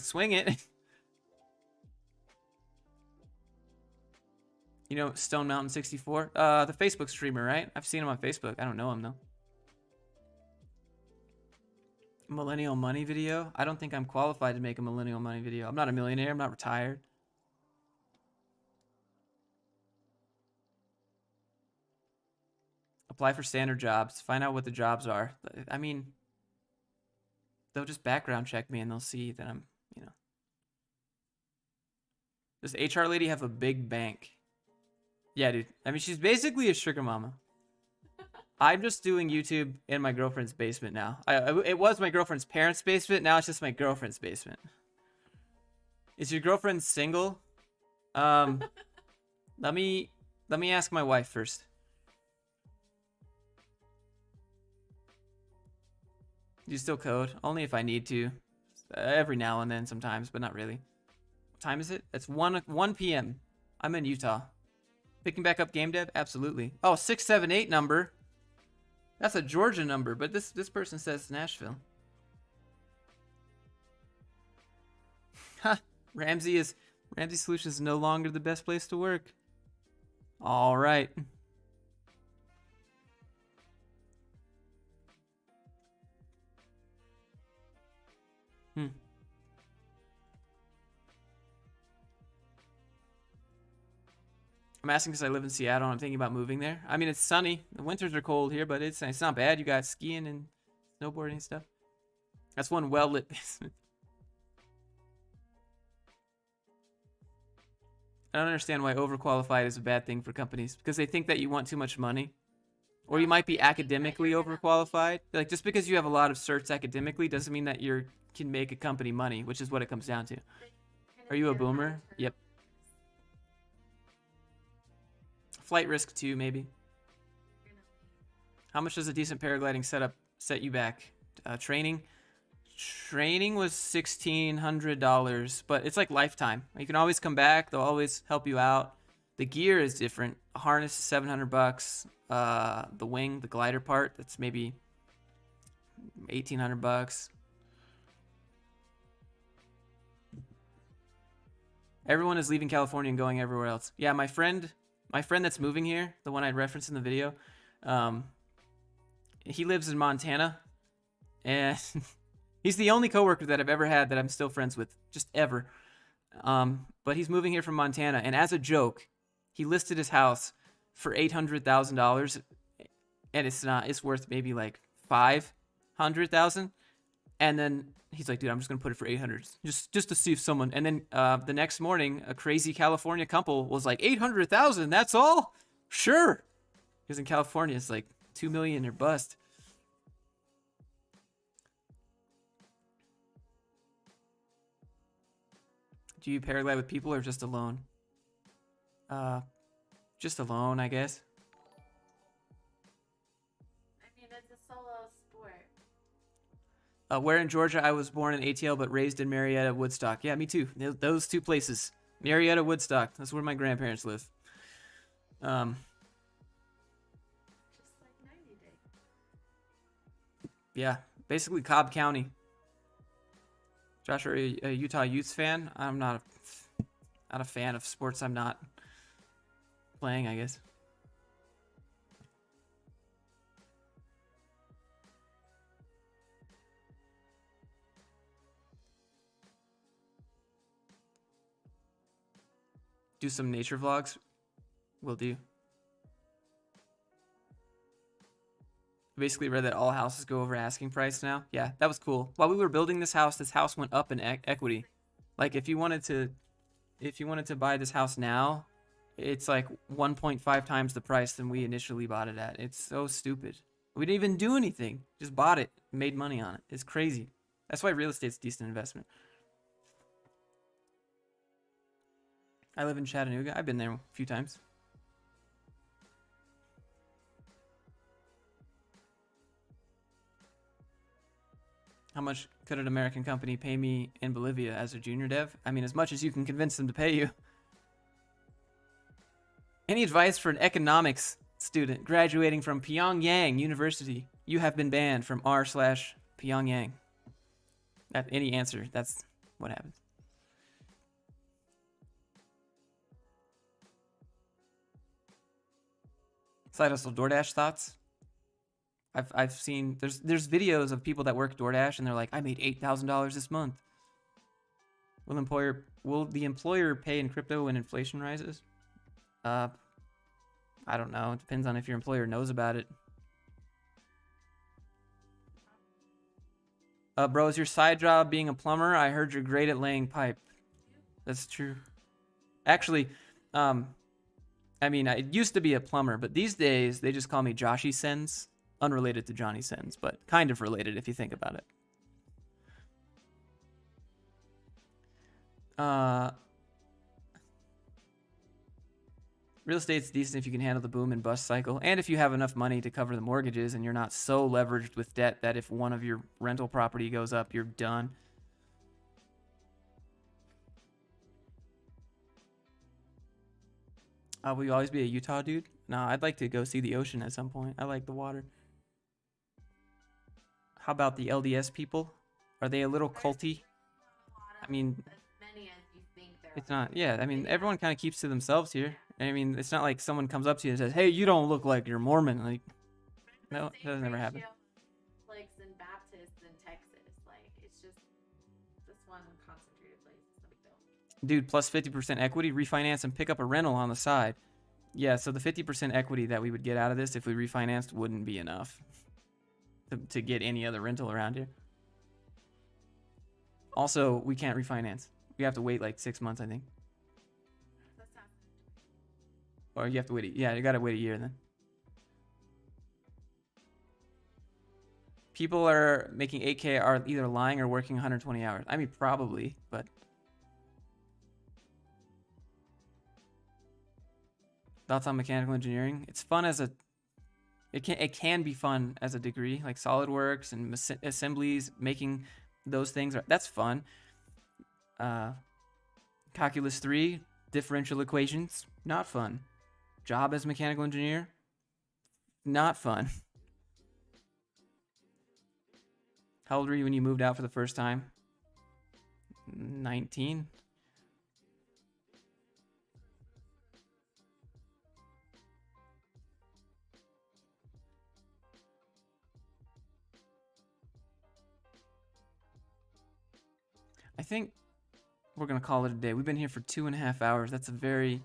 swing it. You know Stone Mountain 64? The Facebook streamer, right? I've seen him on Facebook. I don't know him though. Millennial money video? I don't think I'm qualified to make a millennial money video. I'm not a millionaire. I'm not retired. Apply for standard jobs. Find out what the jobs are. I mean, they'll just background check me and they'll see that I'm, you know. Does HR lady have a big bank? Yeah, dude. I mean, she's basically a sugar mama. I'm just doing YouTube in my girlfriend's basement now. It was my girlfriend's parents' basement. Now it's just my girlfriend's basement. Is your girlfriend single? Let me ask my wife first. Do you still code? Only if I need to. Every now and then sometimes, but not really. What time is it? It's 1 p.m. I'm in Utah. Picking back up game dev? Absolutely. Oh, 678 number. That's a Georgia number, but this person says Nashville. Ha! Ramsey Solutions is no longer the best place to work. All right. I'm asking because I live in Seattle and I'm thinking about moving there. I mean, it's sunny. The winters are cold here, but it's not bad. You got skiing and snowboarding and stuff. That's one well-lit basement. I don't understand why overqualified is a bad thing for companies. Because they think that you want too much money. Or you might be academically overqualified. Like, just because you have a lot of certs academically doesn't mean that you can make a company money, which is what it comes down to. Are you a boomer? Yep. Flight risk 2, maybe. How much does a decent paragliding setup set you back? Training was $1,600, but it's like lifetime. You can always come back. They'll always help you out. The gear is different. A harness is $700. The wing, the glider part, that's maybe $1,800. Everyone is leaving California and going everywhere else. Yeah, my friend that's moving here, the one I referenced in the video, he lives in Montana, and he's the only coworker that I've ever had that I'm still friends with, just ever. But he's moving here from Montana, and as a joke, he listed his house for $800,000, and it's worth maybe like $500,000, and then he's like, dude, I'm just gonna put it for 800, just to see if someone. And then the next morning, a crazy California couple was like, 800,000, that's all? Sure, because in California it's like 2 million or bust. Do you paraglide with people or just alone? Just alone, I guess. I mean, it's a solo sport. Where in Georgia? I was born in ATL, but raised in Marietta, Woodstock. Yeah, me too. Those two places. Marietta, Woodstock. That's where my grandparents live. Just like 90 Day. Yeah, basically Cobb County. Josh, are you a Utah Utes fan? I'm not a fan of sports I'm not playing, I guess. Do some nature vlogs? Will do. Basically read that all houses go over asking price now. Yeah, that was cool. While we were building this house went up in equity. Like if you wanted to buy this house now, it's like 1.5 times the price than we initially bought it at. It's so stupid. We didn't even do anything. Just bought it, made money on it. It's crazy. That's why real estate's a decent investment. I live in Chattanooga. I've been there a few times. How much could an American company pay me in Bolivia as a junior dev? I mean, as much as you can convince them to pay you. Any advice for an economics student graduating from Pyongyang University? You have been banned from r/Pyongyang. Any answer, that's what happens. Side hustle DoorDash thoughts. I've seen there's videos of people that work DoorDash and they're like, I made $8,000 this month. Will the employer pay in crypto when inflation rises? I don't know. It depends on if your employer knows about it. Bro, is your side job being a plumber? I heard you're great at laying pipe. That's true. Actually, I mean, I used to be a plumber, but these days they just call me Joshy Sens. Unrelated to Johnny Sins, but kind of related if you think about it. Real estate's decent if you can handle the boom and bust cycle, and if you have enough money to cover the mortgages and you're not so leveraged with debt that if one of your rental property goes up, you're done. Will you always be a Utah dude? No, I'd like to go see the ocean at some point. I like the water. How about the LDS people? Are they a little culty? I mean, it's not. Yeah, I mean, everyone kind of keeps to themselves here. I mean, it's not like someone comes up to you and says, "Hey, you don't look like you're Mormon." Like, no, that doesn't ever happen. Catholics and Baptists in Texas, like it's just this one concentrated place. Dude, plus 50% equity, refinance and pick up a rental on the side. Yeah, so the 50% equity that we would get out of this if we refinanced wouldn't be enough to get any other rental around here. Also, we can't refinance. We have to wait like 6 months, I think. Or you have to wait. Yeah, you gotta wait a year then. People are making 8K are either lying or working 120 hours. I mean, probably, but. Thoughts on mechanical engineering? It's fun as a. It can be fun as a degree, like SolidWorks and assemblies, making those things. That's fun. Calculus 3, differential equations, not fun. Job as mechanical engineer, not fun. How old were you when you moved out for the first time? 19. I think we're gonna call it a day. We've been here for 2.5 hours. That's a very,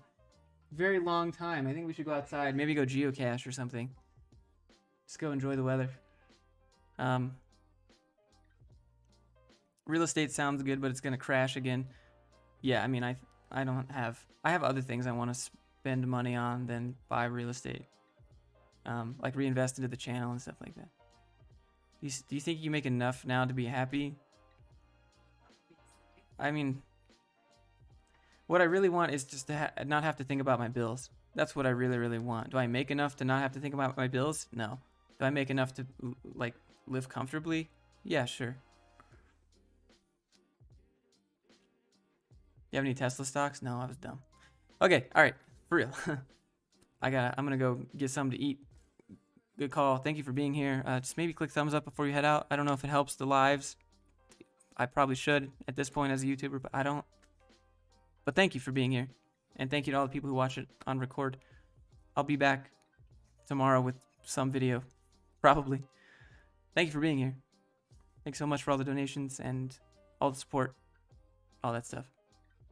very long time. I think we should go outside, maybe go geocache or something. Just go enjoy the weather. Real estate sounds good, but it's gonna crash again. Yeah, I mean, I have other things I want to spend money on than buy real estate. Like reinvest into the channel and stuff like that. Do you think you make enough now to be happy? I mean, what I really want is just to not have to think about my bills. That's what I really, really want. Do I make enough to not have to think about my bills? No. Do I make enough to, like, live comfortably? Yeah, sure. You have any Tesla stocks? No, I was dumb. Okay, all right, for real. I'm gonna go get something to eat. Good call. Thank you for being here. Just maybe click thumbs up before you head out. I don't know if it helps the lives. I probably should at this point as a YouTuber, but I don't. But thank you for being here. And thank you to all the people who watch it on record. I'll be back tomorrow with some video. Probably. Thank you for being here. Thanks so much for all the donations and all the support. All that stuff.